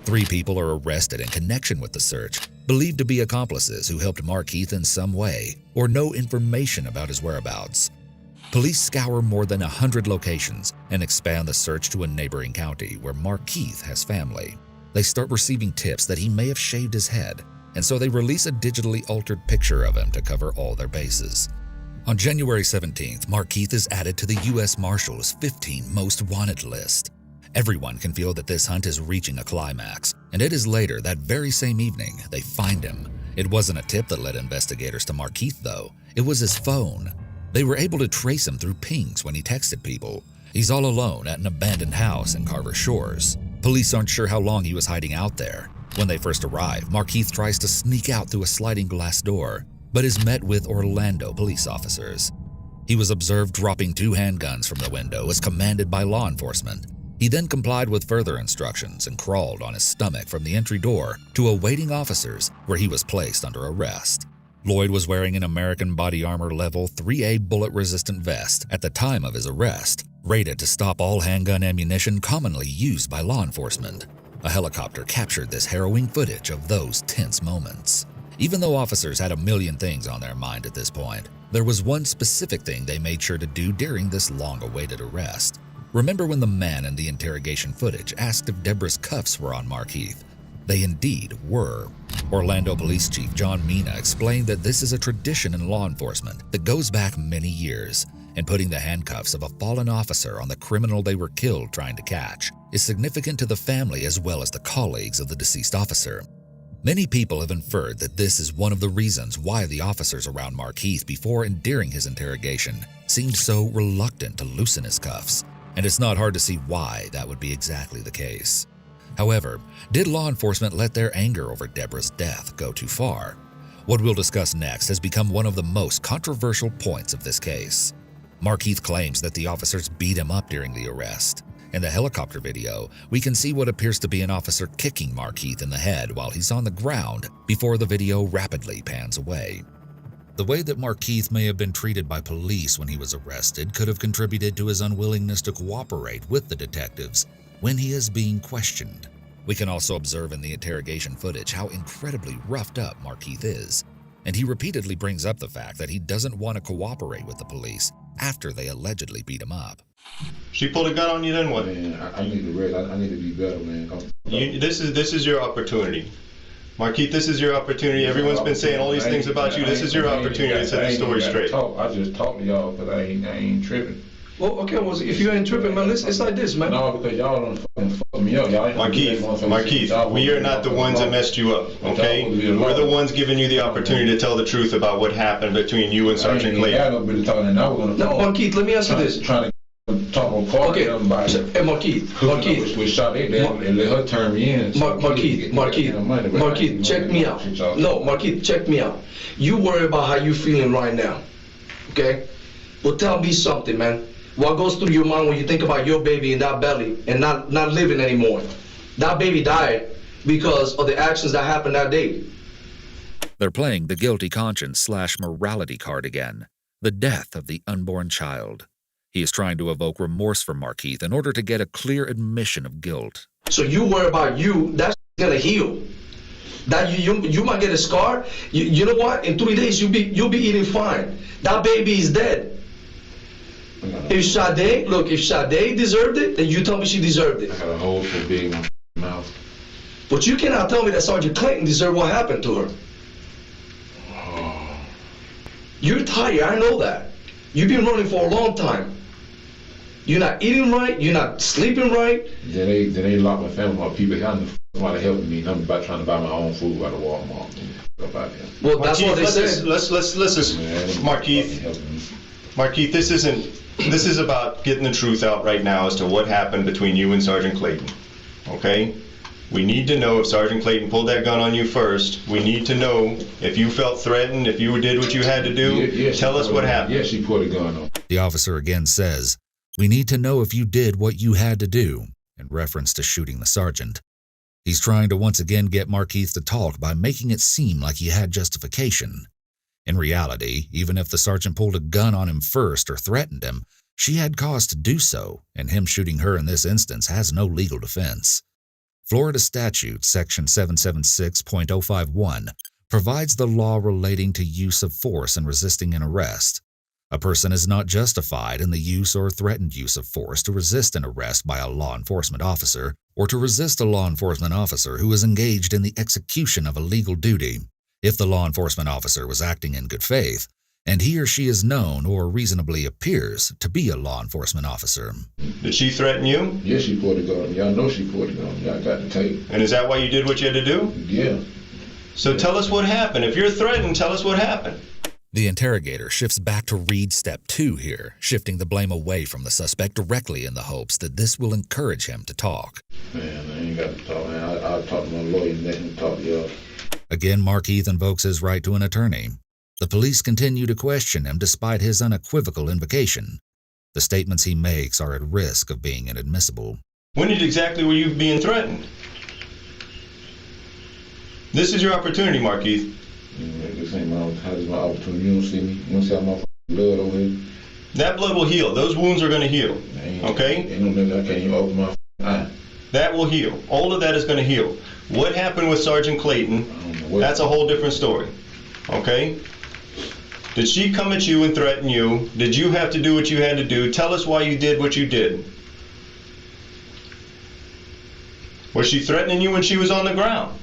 3 people are arrested in connection with the search, believed to be accomplices who helped Markeith in some way or know information about his whereabouts. Police scour more than 100 locations and expand the search to a neighboring county where Markeith has family. They start receiving tips that he may have shaved his head, and so they release a digitally altered picture of him to cover all their bases. On January 17th, Markeith is added to the U.S. Marshals' 15 Most Wanted list. Everyone can feel that this hunt is reaching a climax, and it is later that very same evening they find him. It wasn't a tip that led investigators to Markeith, though. It was his phone. They were able to trace him through pings when he texted people. He's all alone at an abandoned house in Carver Shores. Police aren't sure how long he was hiding out there. When they first arrive, Markeith tries to sneak out through a sliding glass door, but is met with Orlando police officers. He was observed dropping 2 handguns from the window as commanded by law enforcement. He then complied with further instructions and crawled on his stomach from the entry door to awaiting officers, where he was placed under arrest. Loyd was wearing an American Body Armor Level 3A bullet-resistant vest at the time of his arrest, rated to stop all handgun ammunition commonly used by law enforcement. A helicopter captured this harrowing footage of those tense moments. Even though officers had a million things on their mind at this point, there was one specific thing they made sure to do during this long-awaited arrest. Remember when the man in the interrogation footage asked if Deborah's cuffs were on Markeith? They indeed were. Orlando Police Chief John Mina explained that this is a tradition in law enforcement that goes back many years, and putting the handcuffs of a fallen officer on the criminal they were killed trying to catch is significant to the family as well as the colleagues of the deceased officer. Many people have inferred that this is one of the reasons why the officers around Markeith before and during his interrogation seemed so reluctant to loosen his cuffs, and it's not hard to see why that would be exactly the case. However, did law enforcement let their anger over Deborah's death go too far? What we'll discuss next has become one of the most controversial points of this case. Markeith claims that the officers beat him up during the arrest. In the helicopter video, we can see what appears to be an officer kicking Markeith in the head while he's on the ground before the video rapidly pans away. The way that Markeith may have been treated by police when he was arrested could have contributed to his unwillingness to cooperate with the detectives when he is being questioned. We can also observe in the interrogation footage how incredibly roughed up Markeith is, and he repeatedly brings up the fact that he doesn't want to cooperate with the police after they allegedly beat him up.
She pulled a gun on you, then what?
Man, I need to rest. I need to be better, man.
This is your opportunity. Markeith, this is your opportunity. Everyone's been saying all these things about you. This is your opportunity to set the story straight.
I just talk to y'all because I ain't tripping.
Well, okay, well, if you ain't tripping, man, it's like this, man.
No, because y'all done fucking fuck me up. Y'all ain't
Markeith, we are not the ones that messed you up, okay? We're the ones giving you the opportunity to tell the truth about what happened between you and Sergeant Clayton.
No, Markeith, let me ask you this.
Trying to talk on call
okay,
hey,
Markeith.
We shot it down and let her turn me in.
Markeith, check me out. No, Markeith, check me out. You worry about how you feeling right now, okay? Well, tell me something, man. What goes through your mind when you think about your baby in that belly and not living anymore? That baby died because of the actions that happened that day.
They're playing the guilty conscience / morality card again, the death of the unborn child. He is trying to evoke remorse from Markeith in order to get a clear admission of guilt.
So you worry about you, that's gonna heal. That you might get a scar. You know what? In 3 days you'll be eating fine. That baby is dead. If Sade deserved it, then you tell me she deserved it.
I got a hole so big in my mouth.
But you cannot tell me that Sergeant Clayton deserved what happened to her.
Oh.
You're tired, I know that. You've been running for a long time. You're not eating right, you're not sleeping right.
Then they lock my family up. People got somebody helping me. I'm about trying to buy my own food out of Walmart.
Well, that's what they said.
Let's listen, Markeith, this is about getting the truth out right now as to what happened between you and Sergeant Clayton, okay? We need to know if Sergeant Clayton pulled that gun on you first. We need to know if you felt threatened, if you did what you had to do.
Yeah,
tell us what happened.
Yeah, she put a gun on.
The officer again says, "We need to know if you did what you had to do," in reference to shooting the sergeant. He's trying to once again get Markeith to talk by making it seem like he had justification. In reality, even if the sergeant pulled a gun on him first or threatened him, she had cause to do so, and him shooting her in this instance has no legal defense. Florida statute section 776.051 provides the law relating to use of force in resisting an arrest. A person is not justified in the use or threatened use of force to resist an arrest by a law enforcement officer or to resist a law enforcement officer who is engaged in the execution of a legal duty if the law enforcement officer was acting in good faith and he or she is known or reasonably appears to be a law enforcement officer.
Did she threaten you?
Yeah, she put a gun on. Y'all know she put a gun on. Y'all got the tape.
And is that why you did what you had to do?
Yeah.
So tell us what happened. If you're threatened, tell us what happened.
The interrogator shifts back to read step 2 here, shifting the blame away from the suspect directly in the hopes that this will encourage him to talk.
Man, I ain't got to talk, man. I'll talk to my lawyer and let him talk to y'all.
Again, Markeith invokes his right to an attorney. The police continue to question him despite his unequivocal invocation. The statements he makes are at risk of being inadmissible.
When exactly were you being threatened? This is your opportunity, Markeith.
This ain't my opportunity. You don't see me. You don't see how my blood over here.
That blood will heal. Those wounds are going to heal. Okay?
Ain't no nigga, I can't even open my eye.
That will heal. All of that is going to heal. What happened with Sergeant Clayton, that's a whole different story. Okay? Did she come at you and threaten you? Did you have to do what you had to do? Tell us why you did what you did. Was she threatening you when she was on the ground?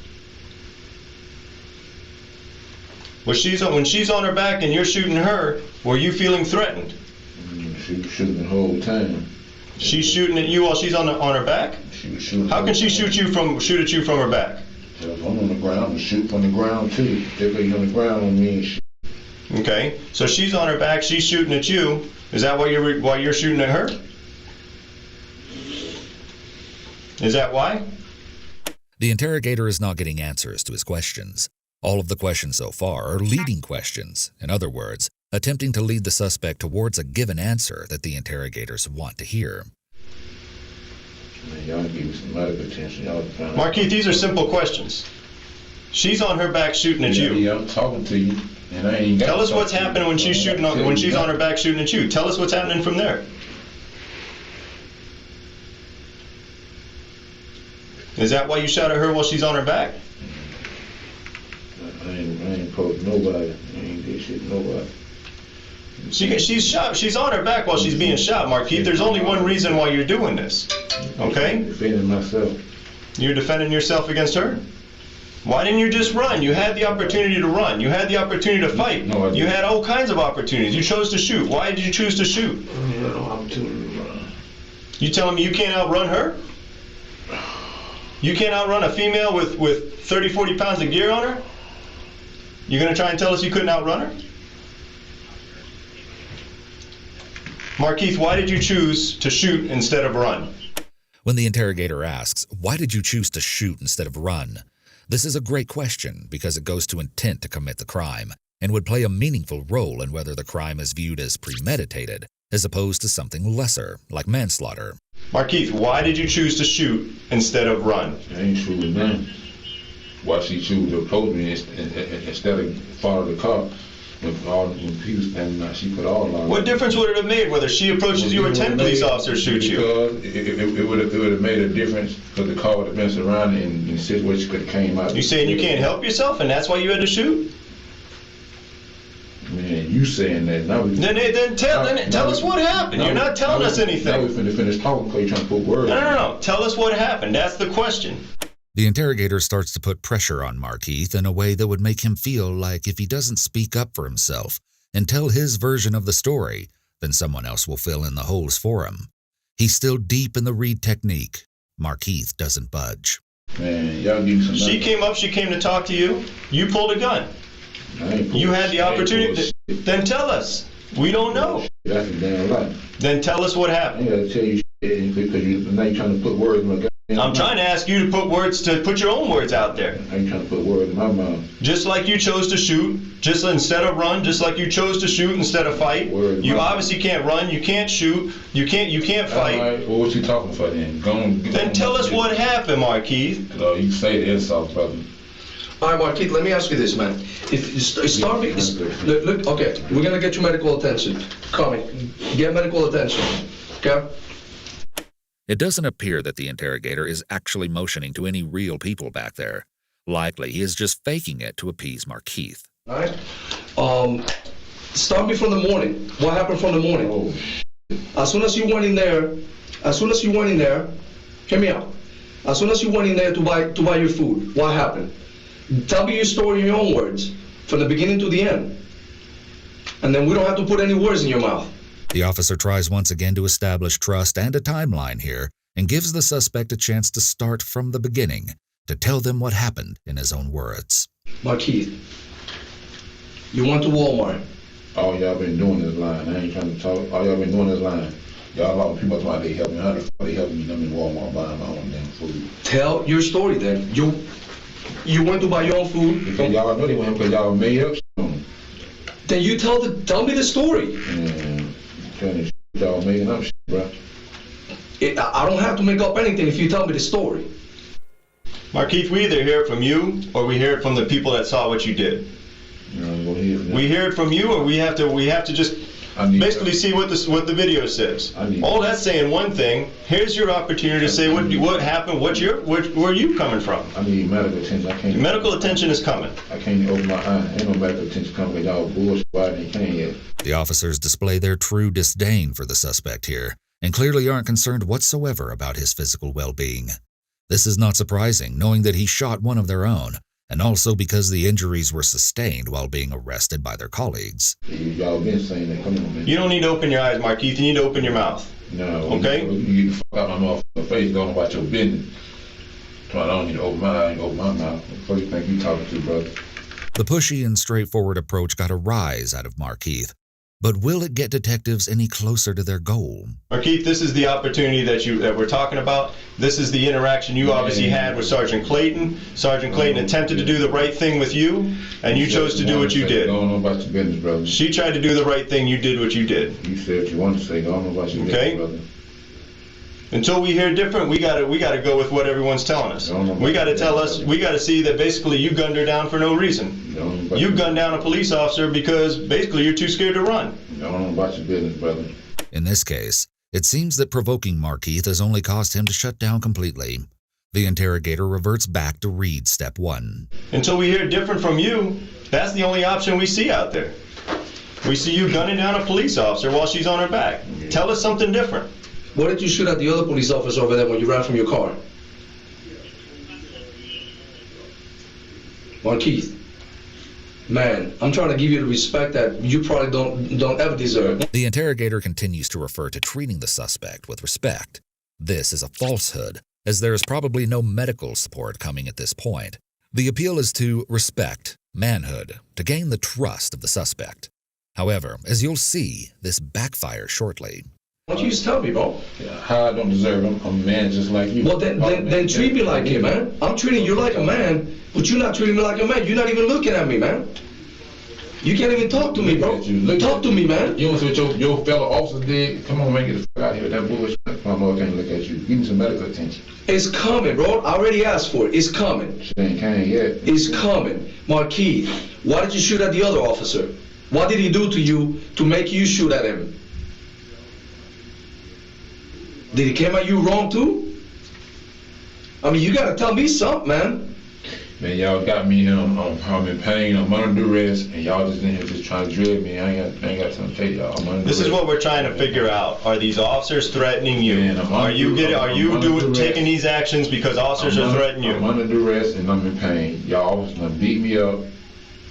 When she's on her back and you're shooting her, were you feeling threatened?
She was shooting the whole time.
She's shooting at you while she's on her back?
She was shooting.
How can she shoot at you from her back?
I'm on the ground and shoot from the ground too. They put you on the ground on me and shoot.
Okay, so she's on her back, she's shooting at you. Is that why you're shooting at her? Is that why?
The interrogator is not getting answers to his questions. All of the questions so far are leading questions. In other words, attempting to lead the suspect towards a given answer that the interrogators want to hear.
Man, y'all give me some medical attention.
Markeith, these are simple questions. She's on her back shooting at you.
Yeah, I'm talking to you. And I ain't got
Tell us what's happening when she's on her back shooting at you. Tell us what's happening from there. Is that why you shot at her while she's on her back?
I ain't poked nobody. I ain't did shit to nobody.
She's shot. She's on her back while she's being shot, Markeith. There's only one reason why you're doing this. Okay?
I'm defending myself.
You're defending yourself against her? Why didn't you just run? You had the opportunity to run. You had the opportunity to fight.
No, I didn't.
You had all kinds of opportunities. You chose to shoot. Why did you choose to shoot?
I had no opportunity to run.
You telling me you can't outrun her? You can't outrun a female with 30, 40 pounds of gear on her? You're going to try and tell us you couldn't outrun her? Markeith, why did you choose to shoot instead of run?
When the interrogator asks, why did you choose to shoot instead of run? This is a great question because it goes to intent to commit the crime and would play a meaningful role in whether the crime is viewed as premeditated as opposed to something lesser, like manslaughter.
Markeith, why did you choose to shoot instead of run?
I ain't shooting nothing. Why she choose to approach me instead of follow the car? When people standing out, she put all on.
What difference would it have made whether she approaches you or 10 police officers shoot you?
Because it would have made a difference because the car would have been surrounded and the situation could have came out.
You saying you can't help yourself and that's why you had to shoot?
Man, you saying that. Now
then tell us what happened. You're not telling us anything.
Now we're finna finish talking because you're trying to put words.
No. Tell us what happened. That's the question.
The interrogator starts to put pressure on Markeith in a way that would make him feel like if he doesn't speak up for himself and tell his version of the story, then someone else will fill in the holes for him. He's still deep in the read technique. Markeith doesn't budge.
Man, y'all give me some.
She came to talk to you. You pulled a gun. You had the opportunity. Then tell us. We don't know.
That's a damn lie.
Then tell us what happened.
I gotta tell you because now you're trying to put words in my goddamn
I'm trying to ask you to put your own words out there.
I ain't trying to put words in my mouth.
Just like you chose to shoot, just instead of run, just like you chose to shoot instead of fight. You obviously can't run, you can't shoot, you can't fight.
All right, well, what you talking for then?
Then tell us what happened, Markeith.
You say the insult, brother.
All right, Markeith, let me ask you this, man. Look, okay, we're gonna get you medical attention. Call me. Get medical attention, okay?
It doesn't appear that the interrogator is actually motioning to any real people back there. Likely, he is just faking it to appease Markeith.
All right. Start me from the morning. What happened from the morning? As soon as you went in there, hear me out. As soon as you went in there to buy your food, what happened? Tell me your story in your own words, from the beginning to the end. And then we don't have to put any words in your mouth.
The officer tries once again to establish trust and a timeline here and gives the suspect a chance to start from the beginning, to tell them what happened in his own words.
Markeith, you went to Walmart.
All y'all been doing is lying. I ain't trying to talk. All y'all been doing is lying. Y'all a lot of people talking about they help me. How the fuck they helping me? I'm in Walmart buying my own damn food.
Tell your story then. You went to buy your own food?
Because y'all know they went because y'all made up something.
Then you tell me the story.
Y'all making up shit, bro.
I don't have to make up anything if you tell me the story.
Markeith, we either hear it from you or we hear it from the people that saw what you did. We hear it from you, or we have to just basically see what the video says. All that's saying one thing. Here's your opportunity to say what happened. Where are you coming from?
I need medical attention.
Medical attention is coming.
I can't open my eye. Ain't no medical attention coming because y'all bullshit. Why they can't yet?
The officers display their true disdain for the suspect here and clearly aren't concerned whatsoever about his physical well-being. This is not surprising, knowing that he shot one of their own, and also because the injuries were sustained while being arrested by their colleagues.
Y'all been saying that. Come on, man.
You don't need to open your eyes, Markeith. You need to open your mouth.
No.
Okay?
You get the fuck out my motherfucking face. Going about your business. I don't need to open my eye. I ain't open my mouth. What do you think you talking to, brother?
The pushy and straightforward approach got a rise out of Markeith. But will it get detectives any closer to their goal?
Markeith, this is the opportunity that we're talking about. This is the interaction you obviously had with Sergeant Clayton. Sergeant Clayton attempted to do the right thing with you, and you chose to do what you did.
Go on about your business, brother.
She tried to do the right thing. You did what you did.
You said what you want to say. Go on about your business, brother.
Until we hear different, we gotta go with what everyone's telling us. We gotta see that basically you gunned her down for no reason. You gunned down a police officer because basically you're too scared to run.
Don't know about your business, brother.
In this case, it seems that provoking Markeith has only caused him to shut down completely. The interrogator reverts back to read step 1.
Until we hear different from you, that's the only option we see out there. We see you gunning down a police officer while she's on her back. Tell us something different.
What did you shoot at the other police officer over there when you ran from your car? Markeith, man, I'm trying to give you the respect that you probably don't ever deserve.
The interrogator continues to refer to treating the suspect with respect. This is a falsehood, as there is probably no medical support coming at this point. The appeal is to respect, manhood, to gain the trust of the suspect. However, as you'll see, this backfires shortly.
Why don't you just tell me, bro?
How I don't deserve him. I'm a man just like you.
Well, then treat me like it, man. I'm treating you like a man, but you're not treating me like a man. You're not even looking at me, man. You can't even talk to me, bro. Talk to me, man.
You know what your fellow officers did? Come on, man, get the fuck out of here. That bullshit. My mother can't look at you. Give me some medical attention.
It's coming, bro. I already asked for it. It's coming.
She ain't came yet.
It's coming. Markeith, why did you shoot at the other officer? What did he do to you to make you shoot at him? Did he come at you wrong too? I mean, you gotta tell me something, man.
Man, y'all got me here. I'm in pain. I'm under duress, and y'all just in here just trying to drill me. I ain't got something to tell y'all. I'm under
This
duress.
is what we're trying to figure out. Are these officers threatening you?
Man,
are you taking these actions because officers are threatening you?
I'm under duress and I'm in pain. Y'all officers done beat me up.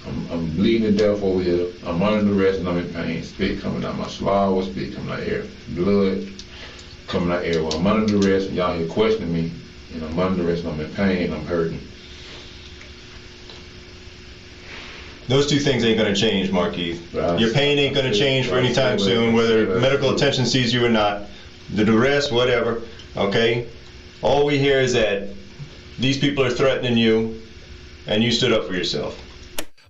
I'm bleeding to death over here. I'm under duress and I'm in pain. Spit coming out my swallow, spit coming out air, blood coming out air. Well, I'm under duress and y'all here questioning me, and I'm under duress and I'm in pain and I'm hurting.
Those two things ain't going to change, Markeith. Your pain ain't going to change for any time soon, whether medical attention sees you or not. The duress, whatever, okay? All we hear is that these people are threatening you, and you stood up for yourself.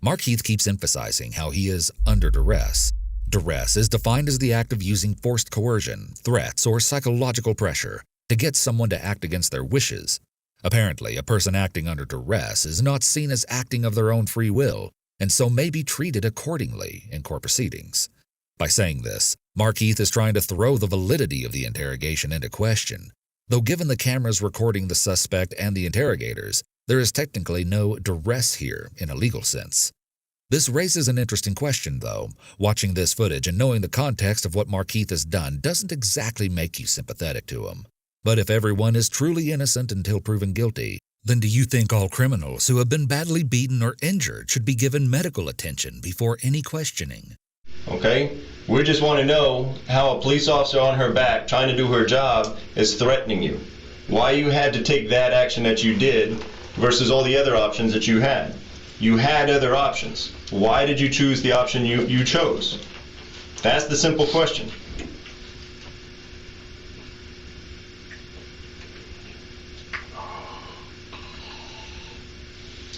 Markeith keeps emphasizing how he is under duress. Duress is defined as the act of using forced coercion, threats, or psychological pressure to get someone to act against their wishes. Apparently, a person acting under duress is not seen as acting of their own free will, and so may be treated accordingly in court proceedings. By saying this, Markeith is trying to throw the validity of the interrogation into question. Though given the cameras recording the suspect and the interrogators, there is technically no duress here in a legal sense. This raises an interesting question, though. Watching this footage and knowing the context of what Markeith has done doesn't exactly make you sympathetic to him. But if everyone is truly innocent until proven guilty, then do you think all criminals who have been badly beaten or injured should be given medical attention before any questioning?
Okay? We just want to know how a police officer on her back trying to do her job is threatening you. Why you had to take that action that you did versus all the other options that you had. You had other options. Why did you choose the option you chose? That's the simple question.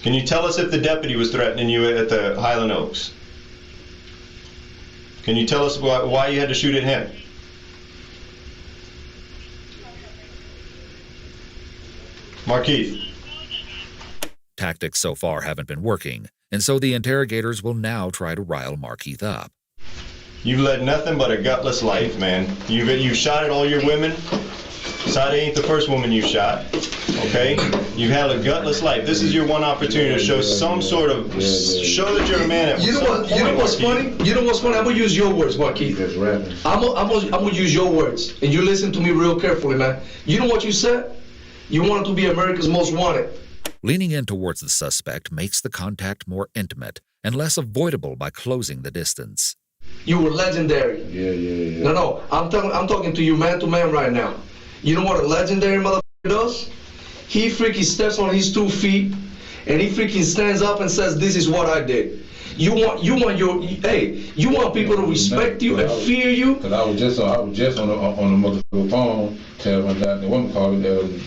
Can you tell us if the deputy was threatening you at the Highland Oaks? Can you tell us why you had to shoot at him? Markeith.
Tactics so far haven't been working, and so the interrogators will now try to rile Markeith up.
You've led nothing but a gutless life, man. You've shot at all your women. Sade ain't the first woman you shot, okay? You've had a gutless life. This is your one opportunity to show some sort of, show that you're a man.
You know what's funny? You know what's funny? I'm gonna use your words, Markeith. I'm gonna use your words, and you listen to me real carefully, man. You know what you said? You wanted to be America's Most Wanted.
Leaning in towards the suspect makes the contact more intimate and less avoidable by closing the distance.
You were legendary.
Yeah.
No, I'm talking to you man to man right now. You know what a legendary motherfucker does? He freaking steps on his 2 feet and he freaking stands up and says, "This is what I did." You want people to respect you and fear you.
Cause I was just on the motherfucking phone telling the woman called that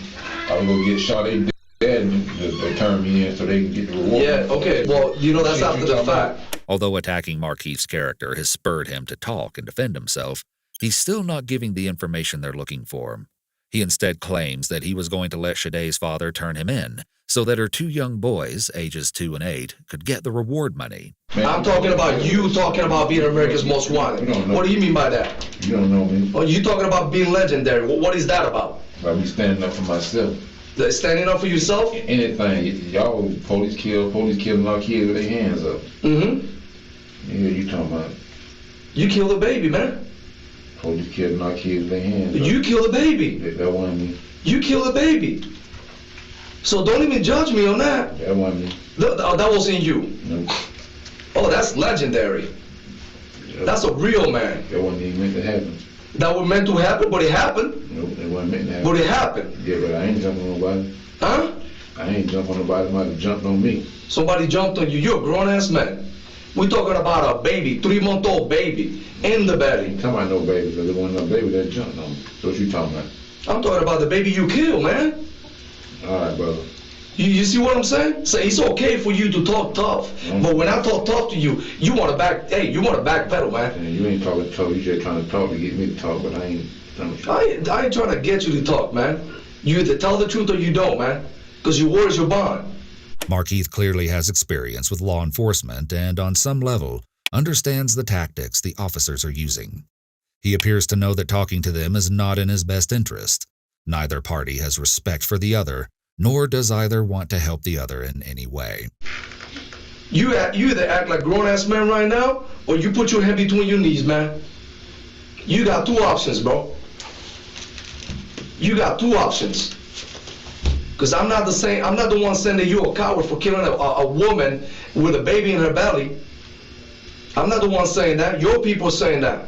I was gonna get shot. They dead and they turn me in so they can get the reward.
Yeah, okay. Well, you know that's after the fact.
Although attacking Markeith's character has spurred him to talk and defend himself, he's still not giving the information they're looking for. He instead claims that he was going to let Sade's father turn him in so that her 2 young boys, ages 2 and 8, could get the reward money.
I'm talking about you talking about being America's Most Wanted. What do you mean by that?
You don't know me.
Oh, you talking about being legendary. What is that about?
About me standing up for myself.
Standing up for yourself?
Anything. Y'all police killing our kids with their hands up.
Mm-hmm.
Yeah, you talking about.
You killed a baby, man.
Police killing our kids with their hands up.
You killed a baby.
That wasn't me.
You killed a baby. So don't even judge me on that.
That wasn't me.
That wasn't you.
No.
Oh, that's legendary. That's a real man.
That wasn't even meant to happen.
That was meant to happen, but it happened.
No, it wasn't meant to happen.
But it happened.
Yeah, but I ain't jumping on nobody.
Huh?
I ain't jumping on nobody. Somebody jumped on me.
Somebody jumped on you. You're a grown-ass man. We're talking about a baby, 3-month-old baby, in the belly.
Ain't talking about no baby, because there wasn't no baby that jumped on me. So what you talking about?
I'm talking about the baby you killed, man.
All right, brother.
You see what I'm saying? So it's okay for you to talk tough, but when I talk tough to you, you want to backpedal, man.
And you ain't talking tough. You just trying to talk to get me to talk, but I ain't trying to.
I ain't trying to get you to talk, man. You either tell the truth or you don't, man, because your word is your bond.
Markeith clearly has experience with law enforcement and, on some level, understands the tactics the officers are using. He appears to know that talking to them is not in his best interest. Neither party has respect for the other, nor does either want to help the other in any way.
You either act like grown-ass man right now, or you put your head between your knees, man. You got two options, bro. You got two options. Because I'm not the one sending you a coward for killing a woman with a baby in her belly. I'm not the one saying that. Your people are saying that.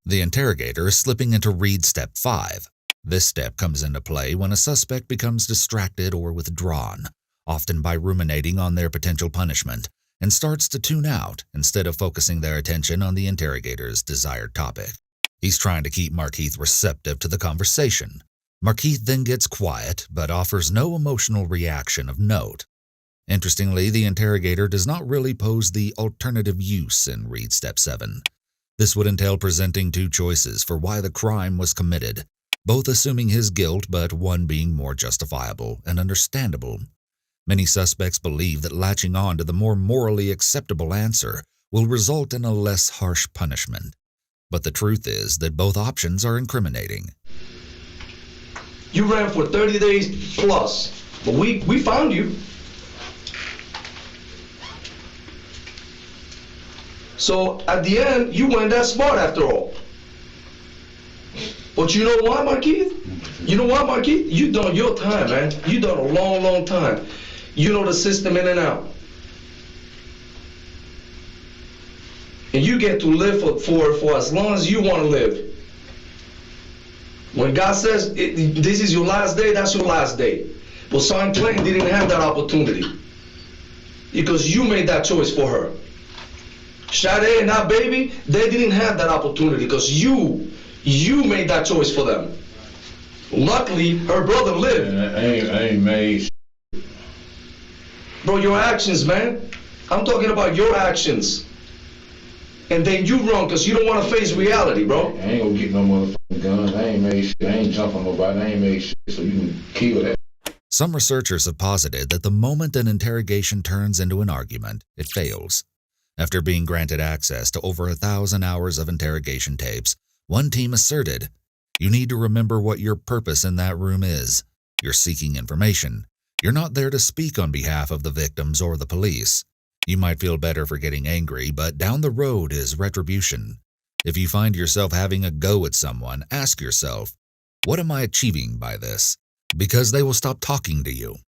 The interrogator is slipping into read step 5. This step comes into play when a suspect becomes distracted or withdrawn, often by ruminating on their potential punishment, and starts to tune out instead of focusing their attention on the interrogator's desired topic. He's trying to keep Markeith receptive to the conversation. Markeith then gets quiet, but offers no emotional reaction of note. Interestingly, the interrogator does not really pose the alternative use in read step 7. This would entail presenting two choices for why the crime was committed, both assuming his guilt, but one being more justifiable and understandable. Many suspects believe that latching on to the more morally acceptable answer will result in a less harsh punishment. But the truth is that both options are incriminating.
You ran for 30 days plus, but we found you. So at the end, you weren't that smart after all. But you know what, Markeith? You know what, Markeith? You done your time, man. You done a long, long time. You know the system in and out. And you get to live for as long as you want to live. When God says this is your last day, that's your last day. But Sergeant Clayton didn't have that opportunity because you made that choice for her. Sade and that baby, they didn't have that opportunity because you made that choice for them. Luckily, her brother lived.
I ain't made.
Bro, your actions, man. I'm talking about your actions. And then you run because you don't want to face reality, bro.
I ain't gonna get no motherfucking guns. I ain't made shit. I ain't jumping nobody. I ain't made shit so you can kill that.
Some researchers have posited that the moment an interrogation turns into an argument, it fails. After being granted access to over 1,000 hours of interrogation tapes, one team asserted, "You need to remember what your purpose in that room is. You're seeking information. You're not there to speak on behalf of the victims or the police. You might feel better for getting angry, but down the road is retribution. If you find yourself having a go at someone, ask yourself, what am I achieving by this? Because they will stop talking to you."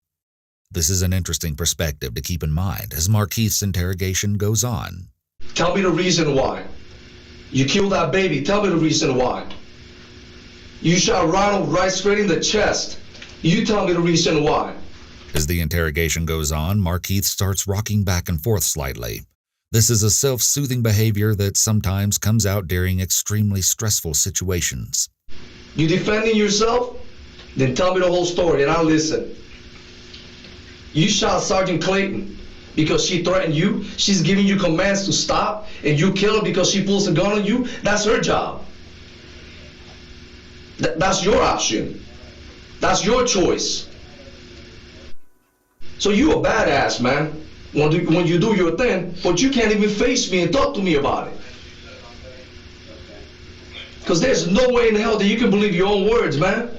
This is an interesting perspective to keep in mind as Markeith's interrogation goes on.
Tell me the reason why. You killed that baby. Tell me the reason why. You shot Ronald right straight in the chest. You tell me the reason why.
As the interrogation goes on, Markeith starts rocking back and forth slightly. This is a self-soothing behavior that sometimes comes out during extremely stressful situations.
You defending yourself? Then tell me the whole story and I'll listen. You shot Sergeant Clayton because she threatened you. She's giving you commands to stop and you kill her because she pulls a gun on you. That's her job. That's your option. That's your choice. So you a badass, man, when you do your thing, but you can't even face me and talk to me about it. Because there's no way in hell that you can believe your own words, man.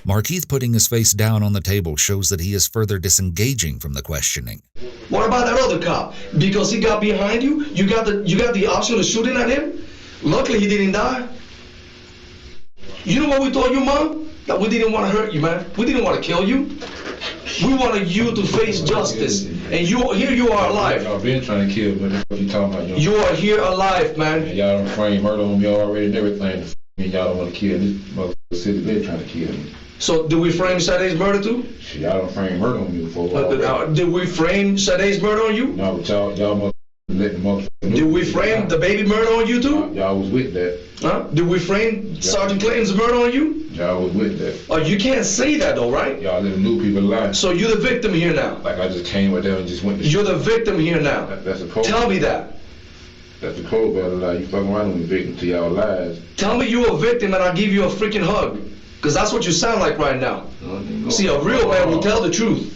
Markeith putting his face down on the table shows that he is further disengaging from the questioning.
What about that other cop? Because he got behind you, you got the option of shooting at him? Luckily he didn't die. You know what we told you, Mom? That we didn't want to hurt you, man. We didn't want to kill you. We wanted you to face justice, and here you are alive.
Y'all been trying to kill me. What you talking about?
You are here alive, man.
And y'all done framed murder on me already and everything. And y'all don't want to kill me. This motherfucker city been trying to kill me.
So did we frame Sade's murder too?
Shit, y'all done framed murder on me before.
Did we frame Sade's murder on you?
No, but y'all motherfuckers let the motherfucker know.
Did we frame the baby murder on you too?
Y'all was with that.
Huh? Did we frame Sergeant Clayton's murder on you?
Y'all was with that.
Oh, you can't say that though, right?
Y'all let new people lie.
So you're the victim here now.
Like I just came right there and just went to
You're the victim here now.
That's a cold.
Tell me that.
That's a cold battle lie. You fucking around with the victim to y'all lies.
Tell me you're a victim and I'll give you a freaking hug. Because that's what you sound like right now. See, a real man will tell the truth.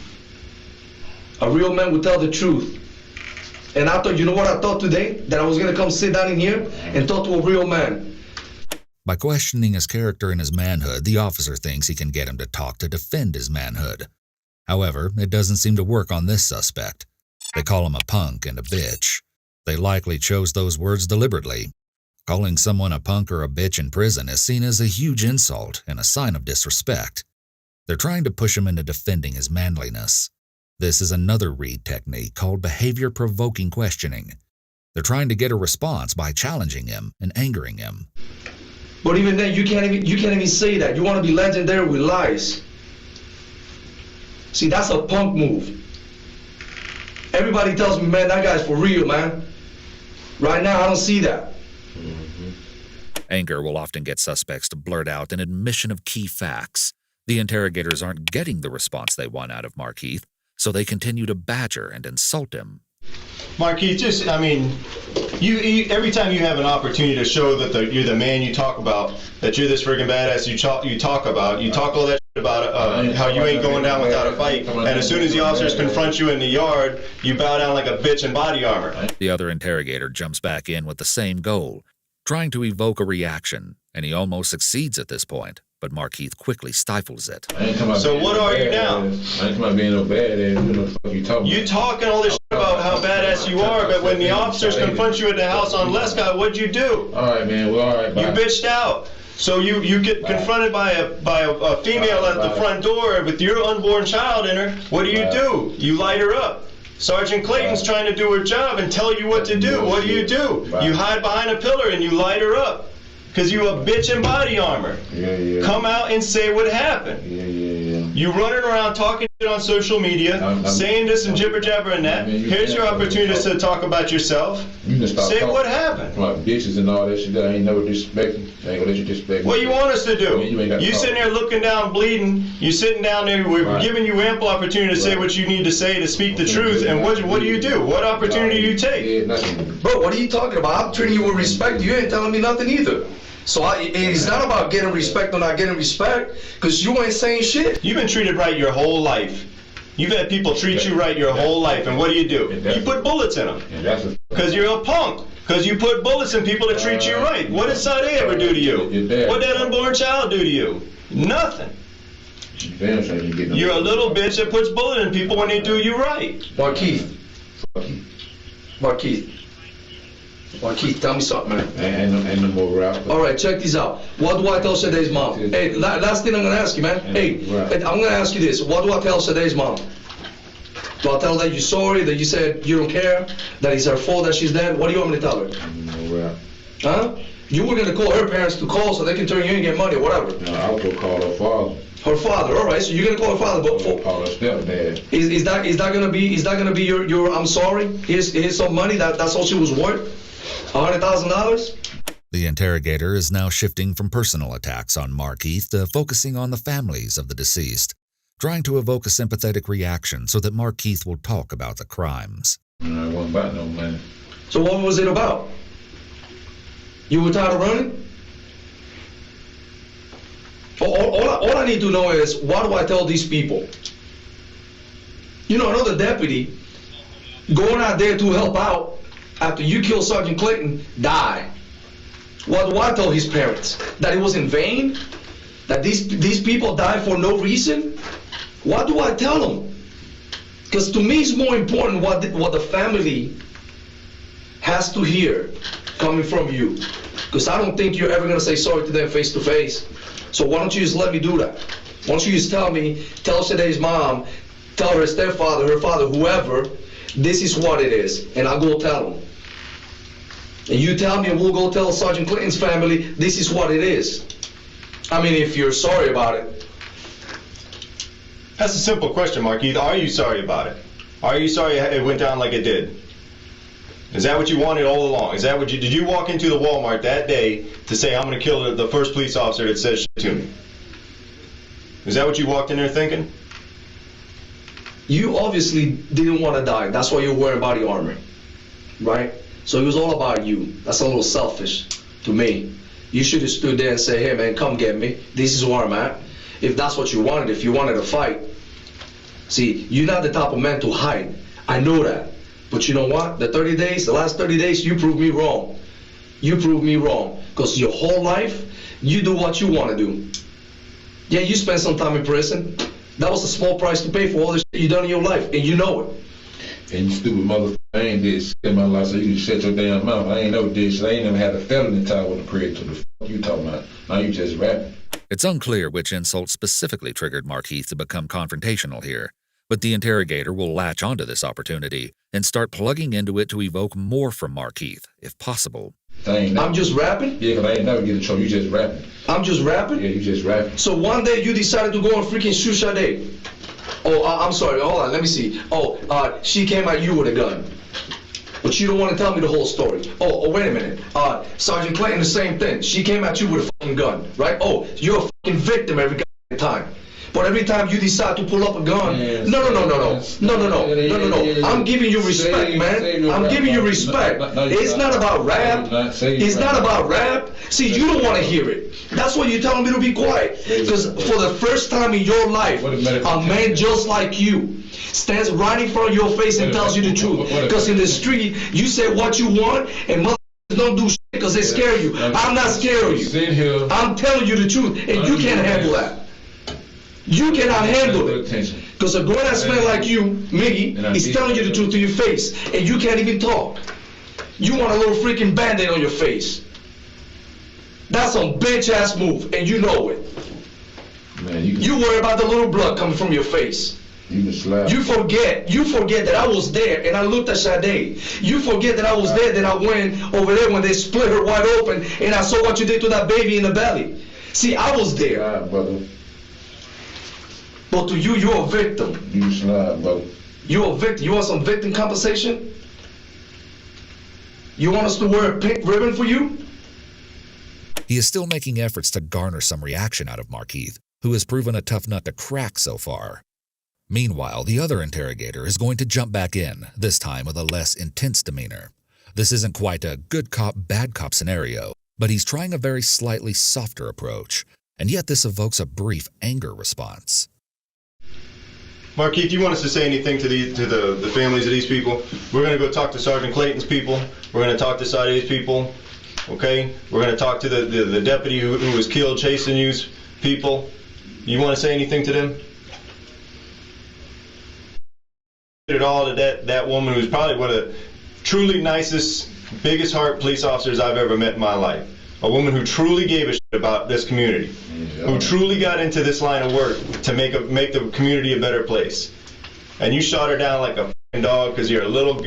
A real man will tell the truth. And I thought, you know what I thought today? That I was going to come sit down in here and talk to a real man.
By questioning his character and his manhood, the officer thinks he can get him to talk to defend his manhood. However, it doesn't seem to work on this suspect. They call him a punk and a bitch. They likely chose those words deliberately. Calling someone a punk or a bitch in prison is seen as a huge insult and a sign of disrespect. They're trying to push him into defending his manliness. This is another Reed technique called behavior-provoking questioning. They're trying to get a response by challenging him and angering him.
But even then, you can't even say that. You want to be legendary with lies. See, that's a punk move. Everybody tells me, man, that guy's for real, man. Right now, I don't see that.
Anger will often get suspects to blurt out an admission of key facts. The interrogators aren't getting the response they want out of Markeith, so they continue to badger and insult him.
Markeith, you every time you have an opportunity to show that you're the man you talk about, that you're this friggin' badass you talk all that shit about how you ain't going down without a fight, and as soon as the officers confront you in the yard, you bow down like a bitch in body armor.
The other interrogator jumps back in with the same goal, trying to evoke a reaction, and he almost succeeds at this point, but Markeith quickly stifles it.
So what are you now?
I ain't talking about being no badass. You know what the fuck you talking about.
You talking all this shit about how badass you are, but when the officers confront you at the house on Lescott, what'd you do?
All right, man. Well, all right, bye.
You bitched out. So you get confronted by a female at the front door with your unborn child in her. What do? You light her up. Sergeant Clayton's trying to do her job and tell you what to do. What do? You hide behind a pillar and you light her up. Because you a bitch in body armor.
Yeah.
Come out and say what happened.
Yeah.
You running around talking shit on social media, saying this and jibber jabber and that. Here's your opportunity to talk about yourself. Say what happened.
Like bitches and all that shit that I ain't never disrespecting. I ain't gonna let you disrespect me.
What you want us to do? You sitting there looking down, bleeding. You sitting down there. We're giving you ample opportunity to say what you need to say to speak the truth. And what do you do? What opportunity do you take?
Bro, what are you talking about? I'm treating you with respect. You ain't telling me nothing either. So it's not about getting respect or not getting respect, because you ain't saying shit.
You've been treated right your whole life. You've had people treat you right your whole life, and what do? You put bullets in them. Because you're a punk. Because you put bullets in people to treat you right. What did Sade ever do to you? What did that unborn child do to you? Nothing. You're a little bitch that puts bullets in people when they do you right.
Markeith, tell me something, man.
Ain't no more rap.
All right, check these out. What do I tell Sade's mom? Hey, last thing I'm going to ask you, man. I'm going to ask you this. What do I tell Sade's mom? Do I tell her that you're sorry, that you said you don't care, that it's her fault that she's dead? What do you want me to tell her?
No rap.
Huh? You were going to call her parents to call so they can turn you in and get money or whatever.
No, I was going to call her father.
Her father, all right. So you're going to call her father, but
call her stepdad.
Is that going to be your I'm sorry? Here's some money. That's all she was worth. $100,000?
The interrogator is now shifting from personal attacks on Markeith to focusing on the families of the deceased, trying to evoke a sympathetic reaction so that Markeith will talk about the crimes.
I wasn't about no money.
So what was it about? You were tired of running? All I need to know is, what do I tell these people? You know, another deputy going out there to help out after you kill Sergeant Clayton, die. What do I tell his parents? That it was in vain? That these people died for no reason? What do I tell them? Because to me it's more important what the family has to hear coming from you. Because I don't think you're ever going to say sorry to them face to face. So why don't you just let me do that? Why don't you just tell Sade's mom tell her stepfather, her father, whoever, this is what it is, and I'll go tell them. And you tell me, and we'll go tell Sergeant Clinton's family, this is what it is. I mean, if you're sorry about it.
That's a simple question, Markeith. Are you sorry about it? Are you sorry it went down like it did? Is that what you wanted all along? Is that what did you walk into the Walmart that day to say, I'm going to kill the first police officer that says shit to me? Is that what you walked in there thinking?
You obviously didn't want to die. That's why you're wearing body armor, right? So it was all about you. That's a little selfish to me. You should have stood there and said, hey man, come get me. This is where I'm at. If that's what you wanted, if you wanted to fight. See, you're not the type of man to hide. I know that. But you know what? The last 30 days, you proved me wrong. You proved me wrong. Because your whole life, you do what you want to do. Yeah, you spent some time in prison. That was a small price to pay for all the shit you done in your life, and you know it.
And you stupid motherfucker, I ain't did shit in my life, so you can shut your damn mouth. I ain't never did shit. I ain't never had a felony tie with a predator. The fuck you talking about? Now you just rapping.
It's unclear which insult specifically triggered Markeith to become confrontational here, but the interrogator will latch onto this opportunity and start plugging into it to evoke more from Markeith, if possible.
I'm just rapping?
Yeah, because I ain't never get in trouble. You just rapping.
I'm just rapping?
Yeah, you just rapping.
So one day you decided to go and freaking shoot Sade. Oh, I'm sorry. Hold on. Let me see. Oh, she came at you with a gun. But you don't want to tell me the whole story. Oh, wait a minute. Sergeant Clinton, the same thing. She came at you with a fucking gun, right? Oh, you're a fucking victim every time. But every time you decide to pull up a gun, no. I'm giving you respect, man. I'm giving you respect. It's not about rap. It's not about rap. See, you don't want to hear it. That's why you're telling me to be quiet. Because for the first time in your life, a man just like you stands right in front of your face and tells you the truth. Because in the street, you say what you want, and motherfuckers don't do shit because they scare you. I'm not scared of you. I'm telling you the truth, and you can't handle that. You cannot handle it. Because a grown-ass man like you, Miggy, is telling you the truth to your face, and you can't even talk. You want a little freaking Band-Aid on your face. That's some bitch-ass move, and you know it. Man, you worry about the little blood coming from your face. You forget that I was there and I looked at Sade. You forget that I was there, that I went over there when they split her wide open and I saw what you did to that baby in the belly. See, I was there.
All right, brother.
But to you, you're a victim.
You slide, brother.
You're a victim. You want some victim compensation? You want us to wear a pink ribbon for you?
He is still making efforts to garner some reaction out of Markeith, who has proven a tough nut to crack so far. Meanwhile, the other interrogator is going to jump back in, this time with a less intense demeanor. This isn't quite a good cop, bad cop scenario, but he's trying a very slightly softer approach, and yet this evokes a brief anger response.
Markeith, do you want us to say anything to the families of these people? We're going to go talk to Sergeant Clayton's people. We're going to talk to Sade's people. Okay? We're going to talk to the deputy who was killed chasing you's people. You want to say anything to them? At all to that woman who's probably one of the truly nicest, biggest heart police officers I've ever met in my life. A woman who truly gave a shit about this community, who truly got into this line of work to make the community a better place. And you shot her down like a f***ing dog because you're a little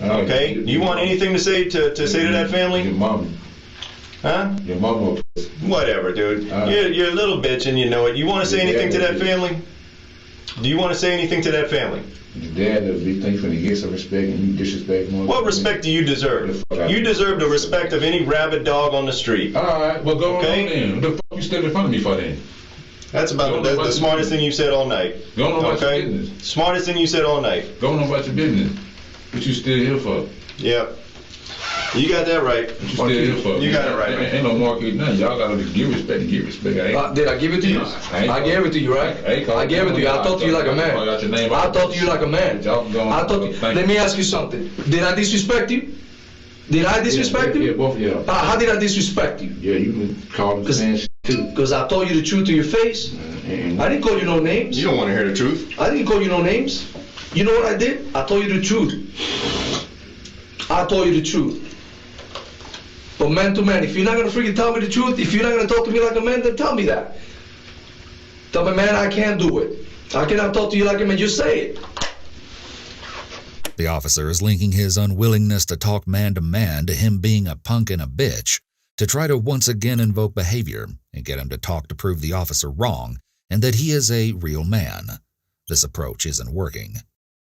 okay? Do you want anything to say to that family?
Your mama.
Huh?
Your mama.
Whatever, dude. You're a little bitch and you know it. You want to say anything to that family? Do you want to say anything to that family?
Your dad does big things when he gets some respect and you disrespect him.
What respect do you deserve? You deserve the respect of any rabid dog on the street.
All right, well go on then. What the fuck you still in front of me for then?
That's about the smartest thing you've said all night.
Go on about your business.
Smartest thing you said all night.
Go on about your business. What you still here for?
Yep. You got that right.
What you still here for?
You got it right.
Ain't no Markeith nothing. Y'all gotta give respect and give respect.
Did I give it to you? I gave it to you, right? I gave it to you. I talked to you like a man. I talked to you like a man. Let me ask you something. Did I disrespect you? Did I disrespect you?
Yeah, both of y'all.
How did I disrespect you?
Yeah, you can call me saying shit too.
Because I told you the truth to your face. I didn't call you no names.
You don't want to hear the truth.
I didn't call you no names. You know what I did? I told you the truth. I told you the truth. But man to man, if you're not going to freaking tell me the truth, if you're not going to talk to me like a man, then tell me that. Tell me, man, I can't do it. I cannot talk to you like him and you say it.
The officer is linking his unwillingness to talk man to man to him being a punk and a bitch to try to once again invoke behavior and get him to talk to prove the officer wrong and that he is a real man. This approach isn't working.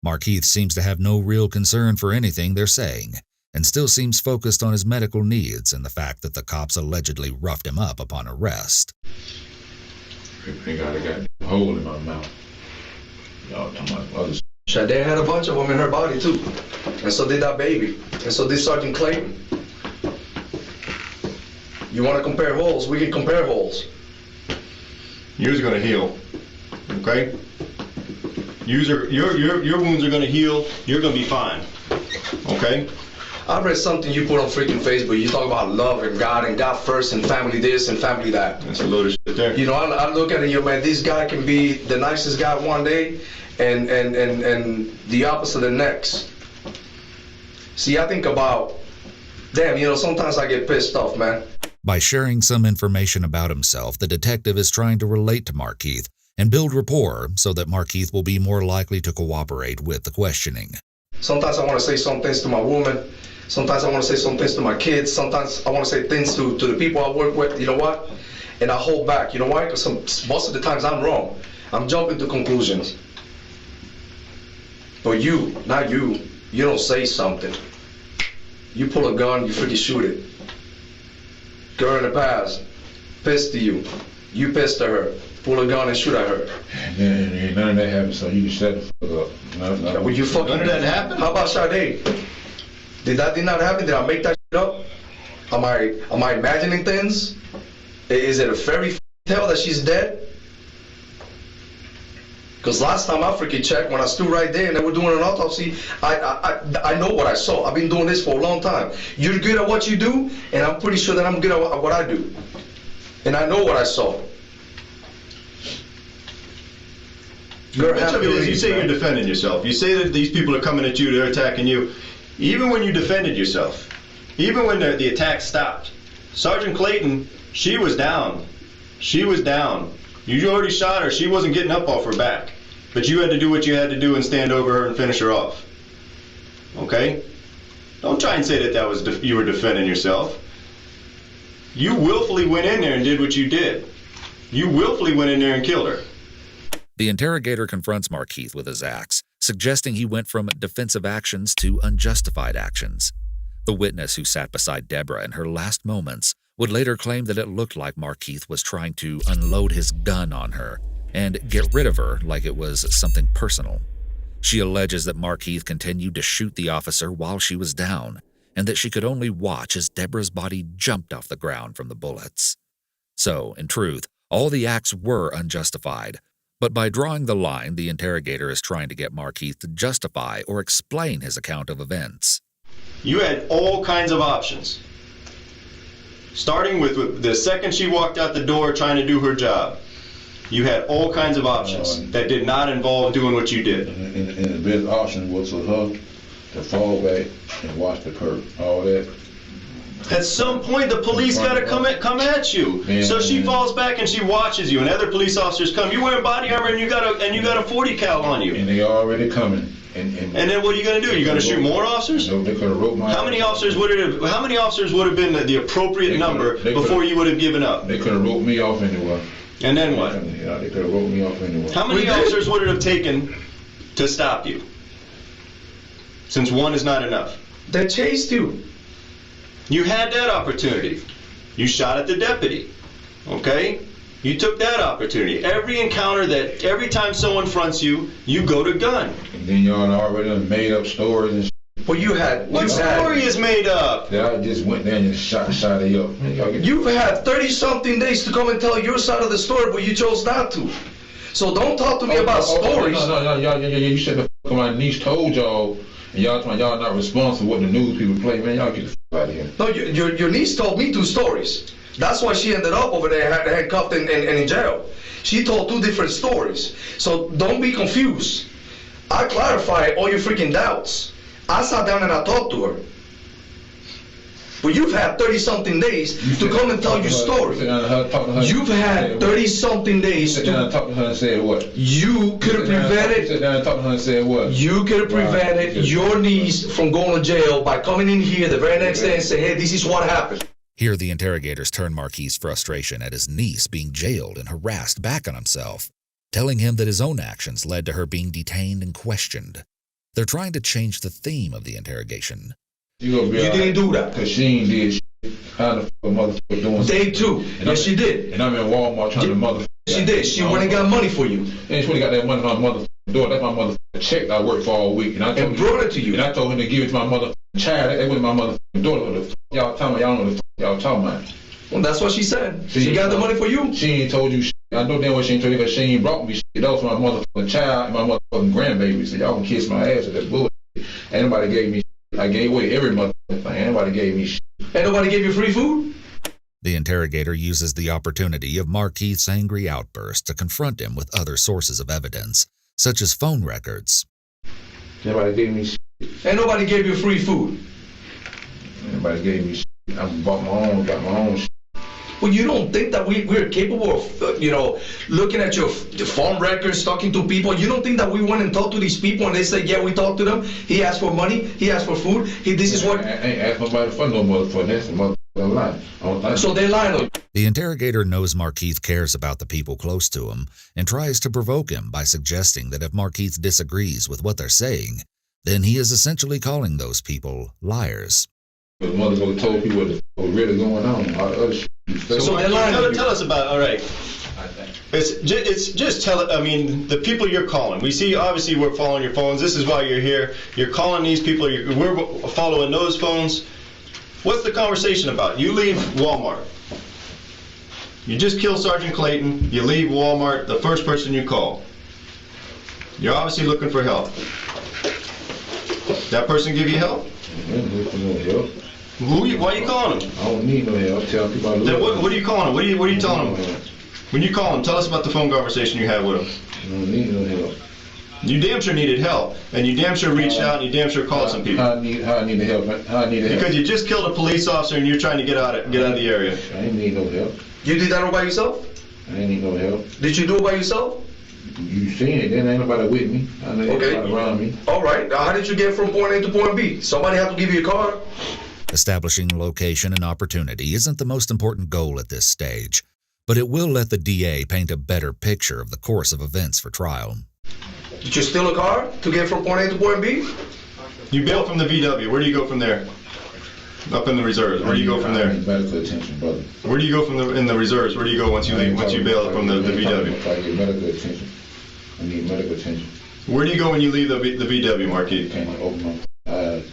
Markeith seems to have no real concern for anything they're saying and still seems focused on his medical needs and the fact that the cops allegedly roughed him up upon arrest.
I got a hole in my mouth. Y'all talking about others.
Sade had a bunch of them in her body too. And so did that baby. And so did Sergeant Clayton. You want to compare holes? We can compare holes.
Yours are going to heal, okay? Your wounds are going to heal. You're going to be fine, okay?
I read something you put on freaking Facebook. You talk about love and God first and family this and family that.
That's a load of shit there.
You know, I look at it, you man, this guy can be the nicest guy one day and the opposite the next. See, I think about, damn, you know, sometimes I get pissed off, man.
By sharing some information about himself, the detective is trying to relate to Markeith and build rapport so that Markeith will be more likely to cooperate with the questioning.
Sometimes I want to say some things to my woman. Sometimes I want to say some things to my kids. Sometimes I want to say things to the people I work with. You know what? And I hold back. You know why? Because most of the times I'm wrong. I'm jumping to conclusions. But you, not you, you don't say something. You pull a gun, you freaking shoot it. Girl in the past, pissed to you. You pissed at her. Pull a gun and shoot at her.
Yeah, none of that happened, so you can shut the fuck up.
Would you fucking...
None of that happened?
How about Sade? Did not happen? Did I make that shit up? Am I imagining things? Is it a fairy tale that she's dead? Because last time I freaking checked, when I stood right there and they were doing an autopsy, I know what I saw. I've been doing this for a long time. You're good at what you do, and I'm pretty sure that I'm good at what I do. And I know what I saw.
You say you're defending yourself. You say that these people are coming at you, they're attacking you. Even when you defended yourself, even when the attack stopped, Sergeant Clayton, she was down. She was down. You already shot her. She wasn't getting up off her back. But you had to do what you had to do and stand over her and finish her off. Okay? Don't try and say that was you were defending yourself. You willfully went in there and did what you did. You willfully went in there and killed her.
The interrogator confronts Markeith with his axe, suggesting he went from defensive actions to unjustified actions. The witness who sat beside Deborah in her last moments would later claim that it looked like Markeith was trying to unload his gun on her and get rid of her like it was something personal. She alleges that Markeith continued to shoot the officer while she was down, and that she could only watch as Deborah's body jumped off the ground from the bullets. So, in truth, all the acts were unjustified, but by drawing the line, the interrogator is trying to get Markeith to justify or explain his account of events.
You had all kinds of options. Starting with the second she walked out the door trying to do her job, you had all kinds of options that did not involve doing what you did.
And the best option was for her to fall back and watch the curtain, all that.
At some point, the police got to come at you.
Man,
so she falls back and she watches you, and other police officers come. You're wearing body armor and you got a 40 cal on you.
And they already coming. And
then what are you going to do? You're going to shoot more officers?
No, they could have wrote my.
How many officers would have been the appropriate number before you would have given up?
They could have wrote me off anyway.
And then what?
Yeah, they could have wrote me off anyway.
How many officers would it have taken to stop you? Since one is not enough.
They chased you.
You had that opportunity. You shot at the deputy. Okay? You took that opportunity. Every time someone fronts you, you go to gun.
And then y'all already made up stories and shit.
Well, you had...
What story is made up?
That I just went there and just shot it up.
You've had 30-something days to come and tell your side of the story, but you chose not to. So don't talk to me about stories.
No, you said the fuck my niece told y'all, and y'all not responsible for what the news people play. Man, y'all get the fuck out of here.
No, your niece told me 2 stories. That's why she ended up over there handcuffed and in jail. She told 2 different stories. So don't be confused. I clarified all your freaking doubts. I sat down and I talked to her. But you've had 30-something days to come and tell your story. You've had 30-something days
to talk to her and say what?
You could have prevented.
Sit down and talk to her and say what?
You could have prevented your niece from going to jail by coming in here the very next day and say, hey, this is what happened.
Here the interrogators turn Markeith's frustration at his niece being jailed and harassed back on himself, telling him that his own actions led to her being detained and questioned. They're trying to change the theme of the interrogation.
You didn't do that.
Because she ain't did shit. How the fuck motherfucker doing
They too. Yes, she did.
And I'm in Walmart trying to motherfucker.
She did. She went and got money for you.
And she went and got that money from my motherfucking door. That's my motherfucking check I worked for all week. And
brought it to you.
And I told him to give it to my motherfucking child. That wasn't my motherfucking daughter. What the fuck y'all talking about? Y'all know what the fuck y'all talking about.
Well, that's what she said. She got the money for you.
She ain't told you shit. I know damn well she ain't told you because she ain't brought me shit. That was for my motherfucking child and my motherfucking grandbaby. So y'all can kiss my ass with that bullshit. Ain't nobody gave me shit. I gave away every motherfucking thing. Ain't nobody gave me shit.
Ain't nobody gave you free food?
The interrogator uses the opportunity of Markeith's angry outburst to confront him with other sources of evidence, such as phone records.
Nobody gave me shit.
Ain't nobody gave you free food?
Nobody gave me shit. I bought my own, got my own shit.
Well, you don't think that we're capable of, looking at your phone records, talking to people? You don't think that we went and talked to these people and they said, yeah, we talked to them. He asked for money. He asked for food. This is what.
I ain't asked nobody for no motherfucker. That's a motherfucking lie.
So they lied on you.
The interrogator knows Markeith cares about the people close to him and tries to provoke him by suggesting that if Markeith disagrees with what they're saying, then he is essentially calling those people liars.
The motherfucker told people what the fuck was really going on. All the other shit.
So tell us about, all right. It's just the people you're calling. We see, obviously, we're following your phones. This is why you're here. You're calling these people. We're following those phones. What's the conversation about? You leave Walmart. You just kill Sergeant Clayton. You leave Walmart, the first person you call. You're obviously looking for help. That person give you help? Why are you calling him?
I don't need no help. Tell people I love
them. What are you calling him? What are you telling him? When you call him, tell us about the phone conversation you had with him.
I don't need no help.
You damn sure needed help, and you damn sure reached out, and you damn sure called some people.
How I need the help?
Because you just killed a police officer, and you're trying to get out of the area.
I ain't need no help.
You did that all by yourself?
I ain't need no help.
Did you do it by yourself?
You seen it. Then ain't nobody with me. I know nobody around me.
All right. Now, how did you get from point A to point B? Somebody have to give you a car.
Establishing location and opportunity isn't the most important goal at this stage, but it will let the DA paint a better picture of the course of events for trial.
Did you steal a car to get from point A to point B?
You bailed from the VW. Where do you go from there? Up in the reserves. Where do you go from there?
Medical attention, brother.
Where do you go from in the reserves? Where do you go once you leave? Once you bail from the VW?
If I get medical attention, I need medical attention.
Where do you go when you leave the VW, Markeith?
Can't open my eyes.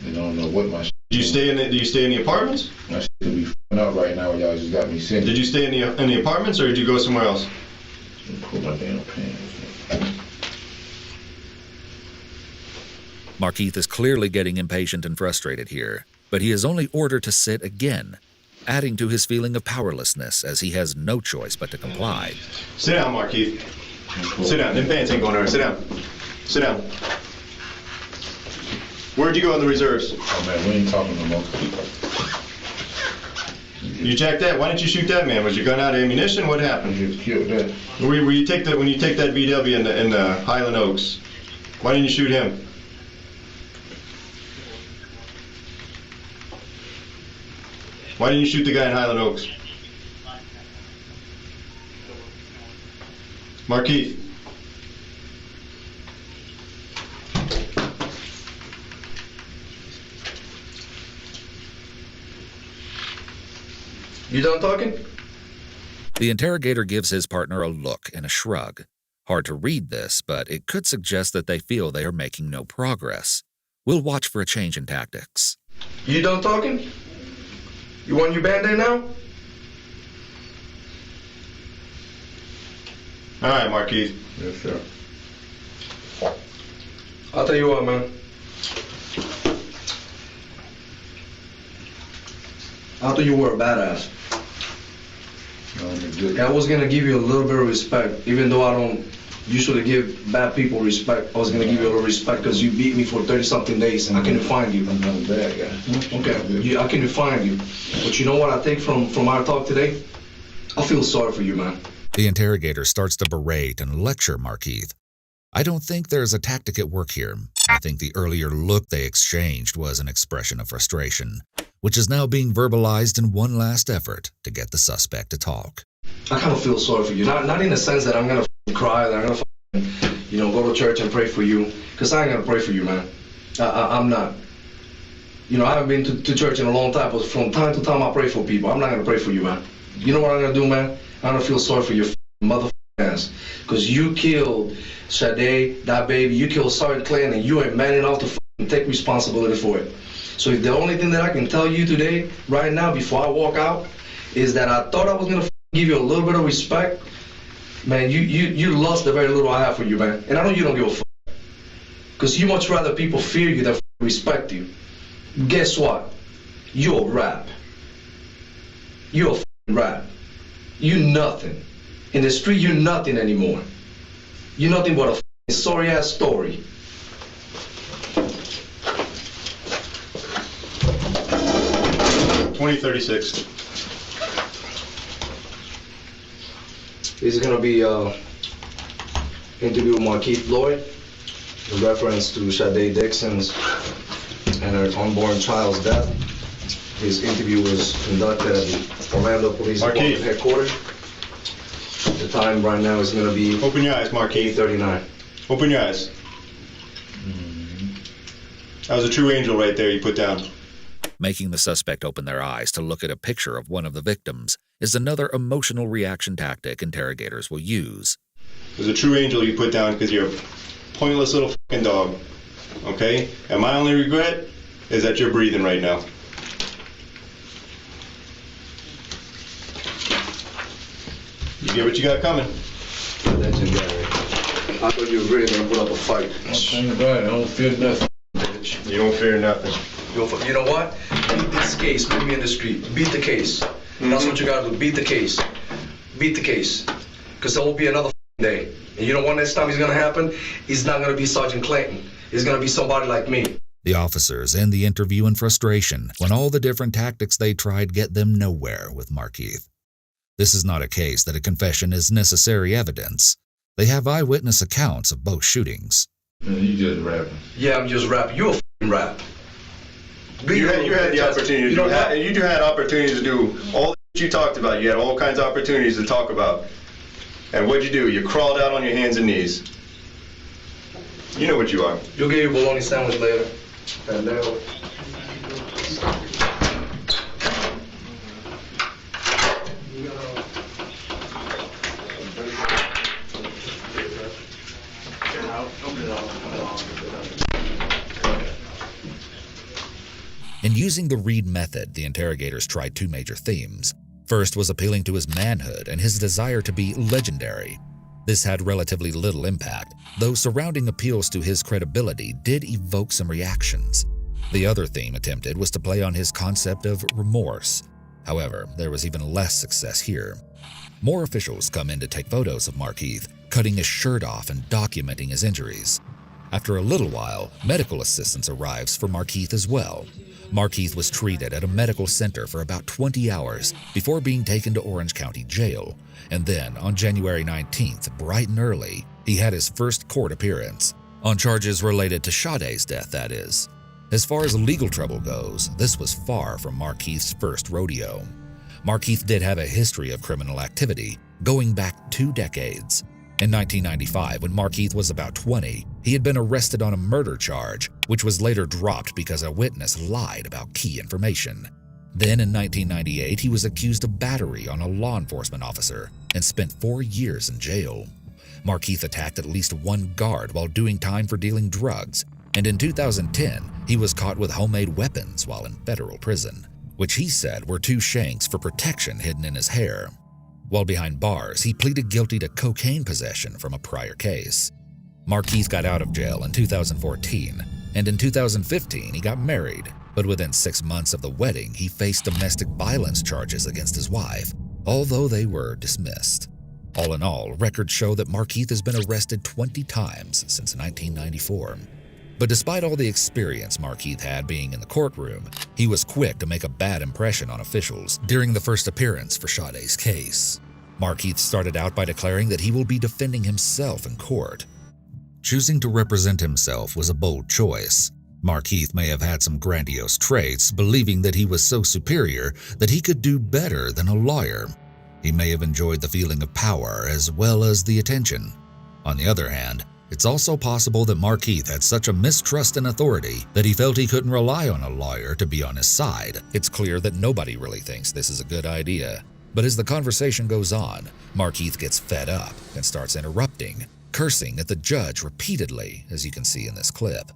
I don't know what my.
Do you stay in the apartments?
My shit could be f***ing up right now. Y'all just got me sent.
Did you stay in the apartments, or did you go somewhere else?
Pull my damn pants.
Markeith is clearly getting impatient and frustrated here, but he is only ordered to sit again, adding to his feeling of powerlessness as he has no choice but to comply.
Sit down, Markeith. Sit down. Them pants ain't going nowhere. Sit down. Sit down. Where'd you go in the reserves?
Oh man, we ain't talking no more.
You jacked that? Why didn't you shoot that man? Was your gun out of ammunition? What happened?
You just killed that.
When you take that VW in the Highland Oaks, why didn't you shoot him? Why didn't you shoot the guy in Highland Oaks? Markeith.
You done talking?
The interrogator gives his partner a look and a shrug. Hard to read this, but it could suggest that they feel they are making no progress. We'll watch for a change in tactics.
You done talking? You want your Band-Aid now?
All right, Markeith.
Yes, sir.
I'll tell you what, man. I thought you were a badass. I was gonna give you a little bit of respect, even though I don't Usually give bad people respect. I was gonna give you a little respect because you beat me for 30-something days and I couldn't find you.
I'm not a bad guy.
Okay, I couldn't find you. But you know what I take from our talk today? I feel sorry for you, man.
The interrogator starts to berate and lecture Markeith. I don't think there's a tactic at work here. I think the earlier look they exchanged was an expression of frustration, which is now being verbalized in one last effort to get the suspect to talk.
I kind of feel sorry for you. Not in the sense that I'm gonna cry, that I'm gonna go to church and pray for you, because I ain't gonna pray for you, man. I'm not. I haven't been to church in a long time, but from time to time I pray for people. I'm not gonna pray for you, man. You know what I'm gonna do, man? I'm gonna feel sorry for your motherfucking ass, because you killed Sade, that baby. You killed Sergeant Clayton, and you ain't man enough to take responsibility for it. So if the only thing that I can tell you today, right now, before I walk out, is that I thought I was gonna give you a little bit of respect, man. You lost the very little I have for you, man. And I know you don't give a fuck, because you much rather people fear you than respect you. Guess what? You're a rap. You're a rap. You nothing. In the street, you're nothing anymore. You're nothing but a sorry ass story.
$20.36.
This is gonna be interview with Markeith Loyd in reference to Sade Dixon's and her unborn child's death. His interview was conducted at the Orlando Police Department headquarters. The time right now is gonna be...
Open your eyes, Markeith.
8:39.
Open your eyes. That was a true angel right there you put down.
Making the suspect open their eyes to look at a picture of one of the victims is another emotional reaction tactic interrogators will use.
It was a true angel you put down because you're a pointless little fucking dog, okay? And my only regret is that you're breathing right now. You get what you got coming.
Legendary. I thought you were really gonna put up a fight.
I don't fear nothing.
You don't fear nothing.
You know what? Beat this case. Meet me in the street. Beat the case. That's what you gotta do. Beat the case. Beat the case. Because there will be another day. And you know what next time is gonna happen? It's not gonna be Sergeant Clayton. It's gonna be somebody like me.
The officers end the interview in frustration when all the different tactics they tried get them nowhere with Markeith. This is not a case that a confession is necessary evidence. They have eyewitness accounts of both shootings.
You just rapping.
Yeah, I'm just rapping. You a f***ing rap.
You had the opportunity to do that. You had opportunities to do all that you talked about. You had all kinds of opportunities to talk about. And what'd you do? You crawled out on your hands and knees. You know what you are.
You'll get your bologna sandwich later. And now.
In using the Reed method, the interrogators tried two major themes. First was appealing to his manhood and his desire to be legendary. This had relatively little impact, though surrounding appeals to his credibility did evoke some reactions. The other theme attempted was to play on his concept of remorse. However, there was even less success here. More officials come in to take photos of Markeith, cutting his shirt off and documenting his injuries. After a little while, medical assistance arrives for Markeith as well. Markeith was treated at a medical center for about 20 hours before being taken to Orange County Jail. And then, on January 19th, bright and early, he had his first court appearance. On charges related to Sade's death, that is. As far as legal trouble goes, this was far from Markeith's first rodeo. Markeith did have a history of criminal activity, going back 2 decades. In 1995, when Markeith was about 20, he had been arrested on a murder charge, which was later dropped because a witness lied about key information. Then in 1998, he was accused of battery on a law enforcement officer and spent 4 years in jail. Markeith attacked at least one guard while doing time for dealing drugs, and in 2010, he was caught with homemade weapons while in federal prison, which he said were 2 shanks for protection hidden in his hair. While behind bars, he pleaded guilty to cocaine possession from a prior case. Markeith got out of jail in 2014, and in 2015 he got married, but within 6 months of the wedding he faced domestic violence charges against his wife, although they were dismissed. All in all, records show that Markeith has been arrested 20 times since 1994. But despite all the experience Markeith had being in the courtroom, he was quick to make a bad impression on officials during the first appearance for Sade's case. Markeith started out by declaring that he will be defending himself in court. Choosing to represent himself was a bold choice. Markeith may have had some grandiose traits, believing that he was so superior that he could do better than a lawyer. He may have enjoyed the feeling of power as well as the attention. On the other hand, it's also possible that Markeith had such a mistrust in authority that he felt he couldn't rely on a lawyer to be on his side. It's clear that nobody really thinks this is a good idea. But as the conversation goes on, Markeith gets fed up and starts interrupting, cursing at the judge repeatedly, as you can see in this clip.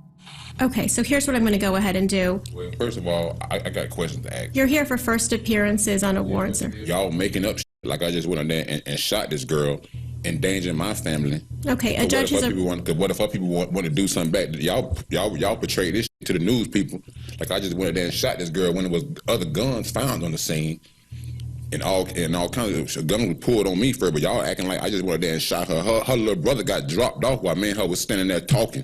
Okay, so here's what I'm going to go ahead and do.
Well, first of all, I got questions to ask.
You're here for first appearances on a warrant, sir.
Y'all making up like I just went in there and shot this girl, endangering my family.
Okay, a judge is
what if other people want to do something back? Y'all portray this to the news people like I just went in there and shot this girl when there was other guns found on the scene. And all kinds of guns were pulled on me first, but y'all acting like I just went in there and shot her. Her little brother got dropped off while me and her was standing there talking.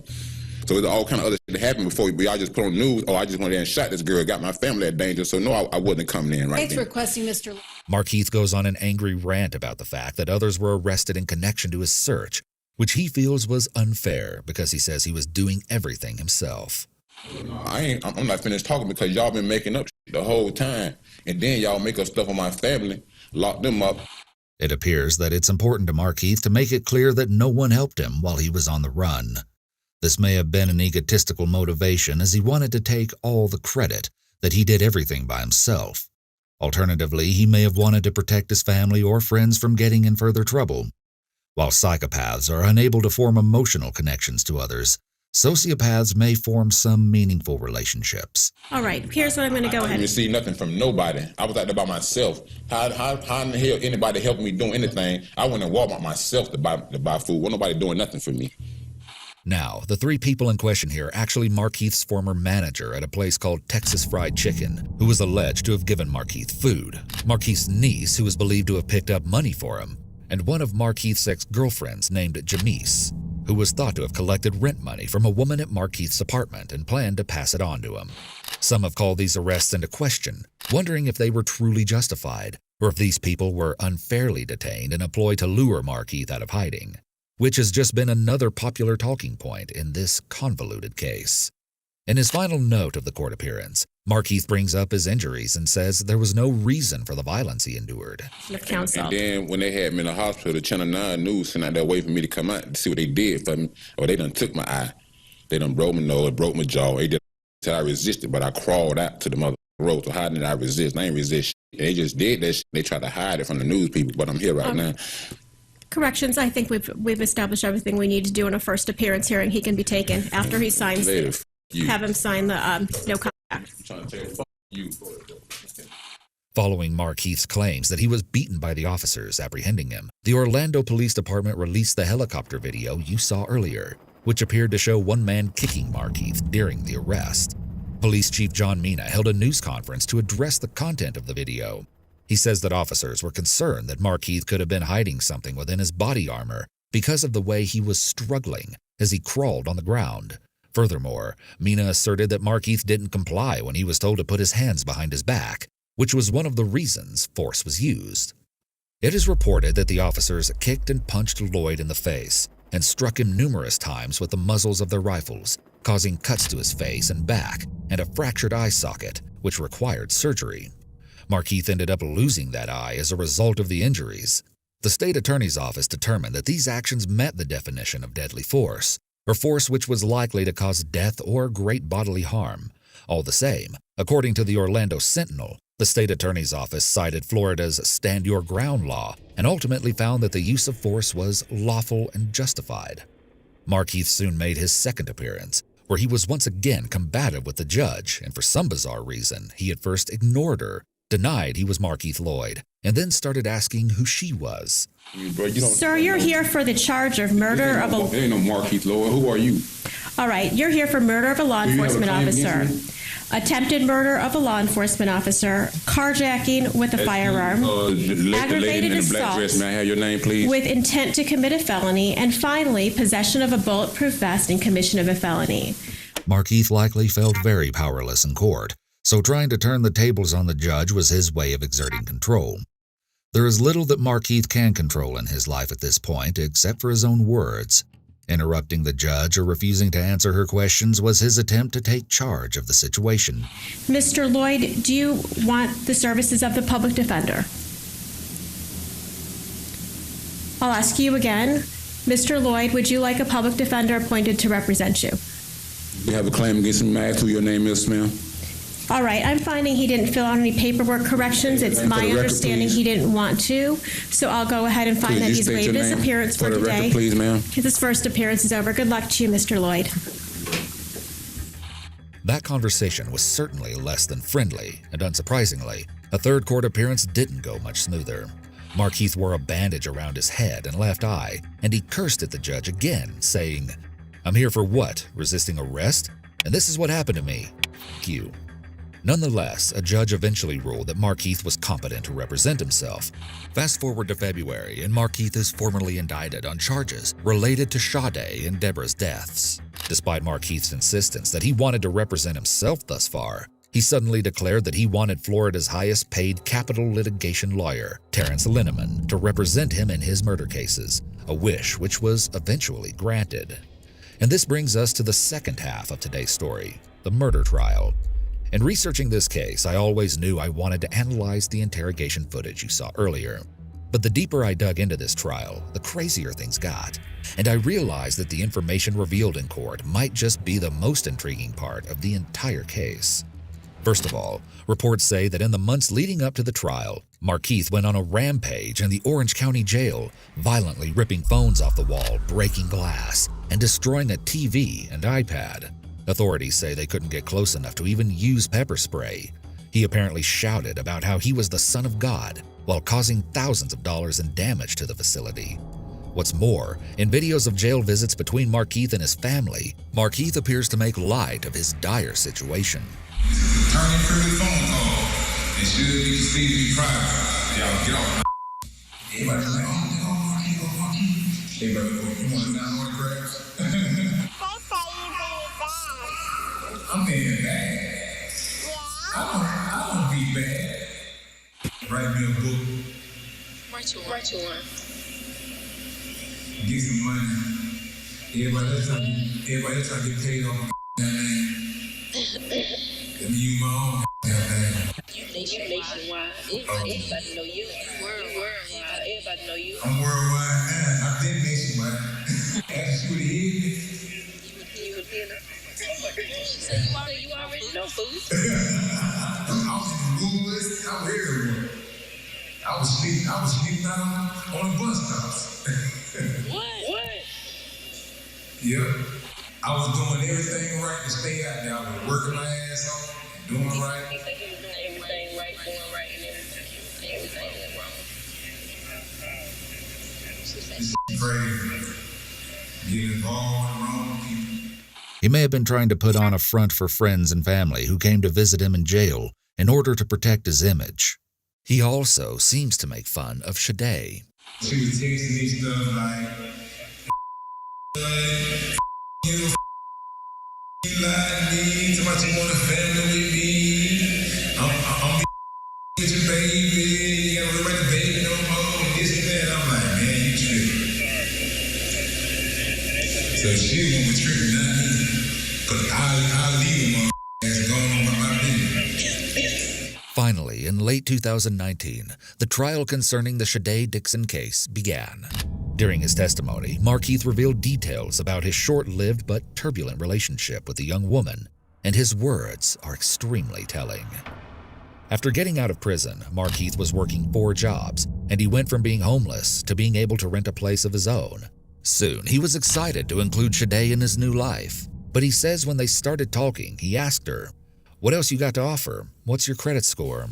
So there's all kind of other shit that happened before y'all just put on the news. Oh, I just went there and shot this girl, got my family at danger. So no, I wasn't coming in right
Thanks
then.
for requesting, Mr.
Markeith goes on an angry rant about the fact that others were arrested in connection to his search, which he feels was unfair because he says he was doing everything himself.
I'm not finished talking because y'all been making up shit the whole time. And then y'all make up stuff on my family, lock them up.
It appears that it's important to Markeith to make it clear that no one helped him while he was on the run. This may have been an egotistical motivation as he wanted to take all the credit, that he did everything by himself. Alternatively, he may have wanted to protect his family or friends from getting in further trouble. While psychopaths are unable to form emotional connections to others, sociopaths may form some meaningful relationships.
All right, here's what I'm going to go ahead.
I didn't receive nothing from nobody. I was out there by myself. How in the hell anybody helping me doing anything? I went to Walmart myself to buy food. Wasn't nobody doing nothing for me.
Now, the three people in question here are actually Markeith's former manager at a place called Texas Fried Chicken, who was alleged to have given Markeith food, Markeith's niece, who was believed to have picked up money for him, and one of Markeith's ex-girlfriends named Jamise, who was thought to have collected rent money from a woman at Markeith's apartment and planned to pass it on to him. Some have called these arrests into question, wondering if they were truly justified, or if these people were unfairly detained in a ploy to lure Markeith out of hiding, which has just been another popular talking point in this convoluted case. In his final note of the court appearance, Markeith brings up his injuries and says there was no reason for the violence he endured.
And then when they had me in the hospital, the Channel 9 News sent out there waiting for me to come out to see what they did for me. Or they done took my eye. They done broke my nose, broke my jaw. They did until I resisted, but I crawled out to the mother road. So how did I resist? I ain't resist shit. They just did that shit. They tried to hide it from the news people, but I'm here right now.
Corrections, I think we've established everything we need to do in a first appearance hearing. He can be taken after he signs. Have him sign the no contact.
Following Markeith's claims that he was beaten by the officers apprehending him, the Orlando Police Department released the helicopter video you saw earlier, which appeared to show one man kicking Markeith during the arrest. Police Chief John Mina held a news conference to address the content of the video. He says that officers were concerned that Markeith could have been hiding something within his body armor because of the way he was struggling as he crawled on the ground. Furthermore, Mina asserted that Markeith didn't comply when he was told to put his hands behind his back, which was one of the reasons force was used. It is reported that the officers kicked and punched Loyd in the face and struck him numerous times with the muzzles of their rifles, causing cuts to his face and back and a fractured eye socket, which required surgery. Markeith ended up losing that eye as a result of the injuries. The state attorney's office determined that these actions met the definition of deadly force, or force which was likely to cause death or great bodily harm. All the same, according to the Orlando Sentinel, the state attorney's office cited Florida's Stand Your Ground law and ultimately found that the use of force was lawful and justified. Markeith soon made his second appearance, where he was once again combative with the judge, and for some bizarre reason, he at first ignored her, denied he was Markeith Loyd, and then started asking who she was.
Sir, you're here for the charge of murder of a...
There ain't no Markeith Loyd. Who are you?
All right, you're here for murder of a law enforcement officer. attempted murder of a law enforcement officer, carjacking with a firearm, aggravated assault
may I have your name, please?
with intent to commit a felony, and finally, possession of a bulletproof vest and commission of a felony.
Markeith likely felt very powerless in court, so trying to turn the tables on the judge was his way of exerting control. There is little that Markeith can control in his life at this point except for his own words. Interrupting the judge or refusing to answer her questions was his attempt to take charge of the situation.
Mr. Loyd, do you want the services of the public defender? I'll ask you again. Mr. Loyd, would you like a public defender appointed to represent you?
You have a claim against him. May I ask who your name is, ma'am?
All right, I'm finding he didn't fill out any paperwork corrections. It's my understanding he didn't want to, so I'll go ahead and find that he's waived his appearance for today.
Record, please, ma'am.
His first appearance is over. Good luck to you, Mr. Loyd.
That conversation was certainly less than friendly, and unsurprisingly, a third court appearance didn't go much smoother. Markeith wore a bandage around his head and left eye, and he cursed at the judge again, saying, "I'm here for what? Resisting arrest? And this is what happened to me. Q." Nonetheless, a judge eventually ruled that Markeith was competent to represent himself. Fast forward to February, and Markeith is formally indicted on charges related to Sade and Deborah's deaths. Despite Markeith's insistence that he wanted to represent himself thus far, he suddenly declared that he wanted Florida's highest-paid capital litigation lawyer, Terrence Linneman, to represent him in his murder cases, a wish which was eventually granted. And this brings us to the second half of today's story, the murder trial. In researching this case, I always knew I wanted to analyze the interrogation footage you saw earlier. But the deeper I dug into this trial, the crazier things got, and I realized that the information revealed in court might just be the most intriguing part of the entire case. First of all, reports say that in the months leading up to the trial, Markeith went on a rampage in the Orange County Jail, violently ripping phones off the wall, breaking glass, and destroying a TV and iPad. Authorities say they couldn't get close enough to even use pepper spray. He apparently shouted about how he was the Son of God while causing thousands of dollars in damage to the facility. What's more, in videos of jail visits between Markeith and his family, Markeith appears to make light of his dire situation.
Turning for the phone call. And should be conceived to be private. Y'all get off. Everybody's like, Markeith. Hey, brother, you want to down on the crabs? I'm being bad. Yeah. I don't be bad. Write me a book.
Write you one.
Get some money. Everybody else trying to get paid on my name. Let me use my own name.
You nationwide. Everybody know you. Worldwide. Everybody know you.
I'm worldwide now. I've been nationwide. After you would hit me.
You would hit her. She said you already know food.
I was in the woods. I was everywhere. I was sleeping out on the bus stops.
What?
Yep. I was doing everything right to stay out there. I was working my ass off, doing right.
He said he was doing everything right, doing right, and everything went wrong.
This is crazy. Get involved with the wrong people.
He may have been trying to put on a front for friends and family who came to visit him in jail in order to protect his image. He also seems to make fun of Sade.
She was texting me stuff like, you like me, too much you want a family with me. I'm with your baby, you gotta worry about the baby no more, and this and that. I'm like, man, you tripping. So she won't be tripping, not me. Cause I'll leave them as going on with my business.
Finally, in late 2019, the trial concerning the Sade Dixon case began. During his testimony, Markeith revealed details about his short-lived but turbulent relationship with a young woman, and his words are extremely telling. After getting out of prison, Markeith was working 4 jobs, and he went from being homeless to being able to rent a place of his own. Soon, he was excited to include Sade in his new life, but he says when they started talking, he asked her, "What else you got to offer? What's your credit score?"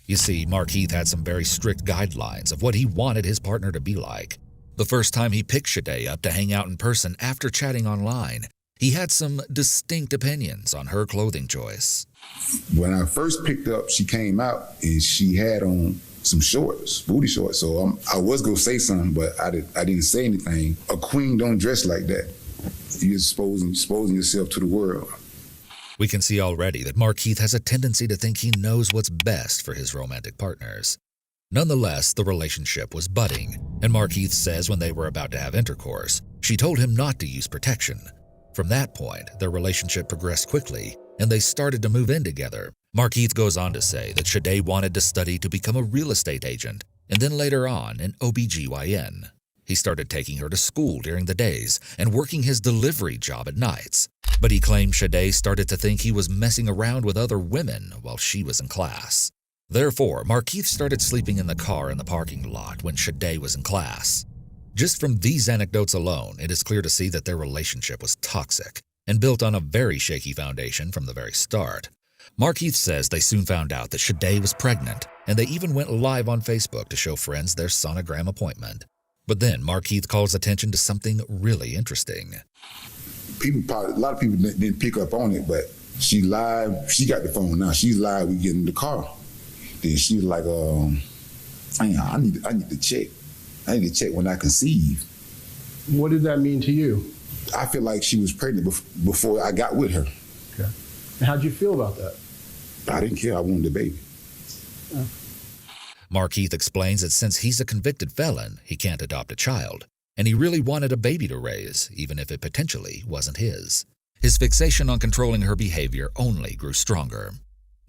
You see, Markeith had some very strict guidelines of what he wanted his partner to be like. The first time he picked Sade up to hang out in person after chatting online, He had some distinct opinions on her clothing choice.
When I first picked up, she came out and she had on some shorts, booty shorts. So I was gonna say something, but I didn't say anything. A queen don't dress like that. You're exposing yourself to the world.
We can see already that Markeith has a tendency to think he knows what's best for his romantic partners. Nonetheless, the relationship was budding, and Markeith says when they were about to have intercourse, she told him not to use protection. From that point, their relationship progressed quickly, and they started to move in together. Markeith goes on to say that Shade wanted to study to become a real estate agent, and then later on an OBGYN. He started taking her to school during the days and working his delivery job at nights. But he claimed Shade started to think he was messing around with other women while she was in class. Therefore, Markeith started sleeping in the car in the parking lot when Shade was in class. Just from these anecdotes alone, it is clear to see that their relationship was toxic and built on a very shaky foundation from the very start. Markeith says they soon found out that Shade was pregnant, and they even went live on Facebook to show friends their sonogram appointment. But then Markeith calls attention to something really interesting.
A lot of people didn't pick up on it, but she live. She got the phone now. She's live. We get in the car. Then she was like, I need to check. I need to check when I conceive.
What did that mean to you?
I feel like she was pregnant before I got with her.
Okay. And how'd you feel about that?
I didn't care. I wanted a baby.
Yeah.
Markeith explains that since he's a convicted felon, he can't adopt a child, and he really wanted a baby to raise, even if it potentially wasn't his. His fixation on controlling her behavior only grew stronger.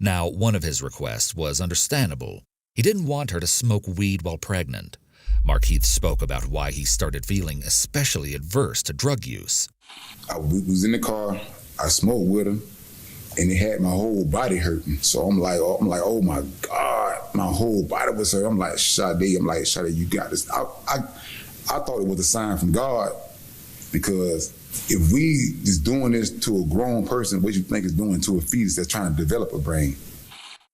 Now, one of his requests was understandable. He didn't want her to smoke weed while pregnant. Markeith spoke about why he started feeling especially adverse to drug use.
I was in the car, I smoked with her, and it had my whole body hurting. So I'm like, oh my God, my whole body was hurting. I'm like, Shade, you got this. I thought it was a sign from God, because if we just doing this to a grown person, what you think is doing to a fetus that's trying to develop a brain?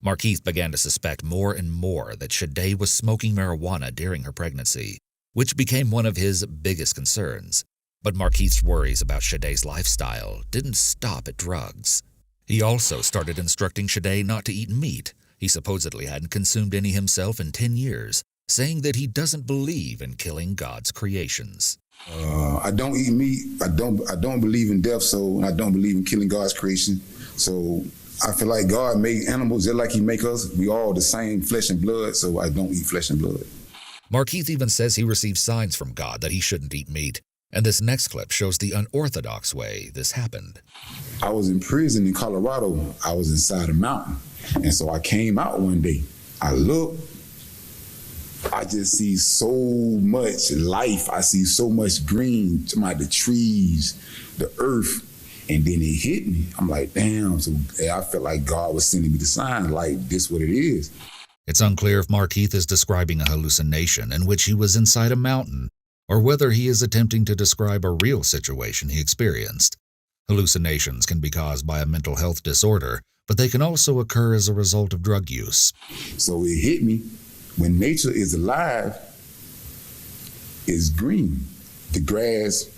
Markeith began to suspect more and more that Shade was smoking marijuana during her pregnancy, which became one of his biggest concerns. But Markeith's worries about Shade's lifestyle didn't stop at drugs. He also started instructing Shade not to eat meat. He supposedly hadn't consumed any himself in 10 years, saying that he doesn't believe in killing God's creations.
I don't eat meat. I don't believe in death, so I don't believe in killing God's creation. So I feel like God made animals just like he make us. We all the same flesh and blood, so I don't eat flesh and blood.
Markeith even says he received signs from God that he shouldn't eat meat, and this next clip shows the unorthodox way this happened.
I was in prison in Colorado. I was inside a mountain, and so I came out one day. I looked. I just see so much life. I see so much green, the trees, the earth, and then it hit me. I'm like, damn. So I felt like God was sending me the sign, like, this what it is.
It's unclear if Markeith is describing a hallucination in which he was inside a mountain, or whether he is attempting to describe a real situation he experienced. Hallucinations can be caused by a mental health disorder, but they can also occur as a result of drug use.
So it hit me. When nature is alive, it's green. The grass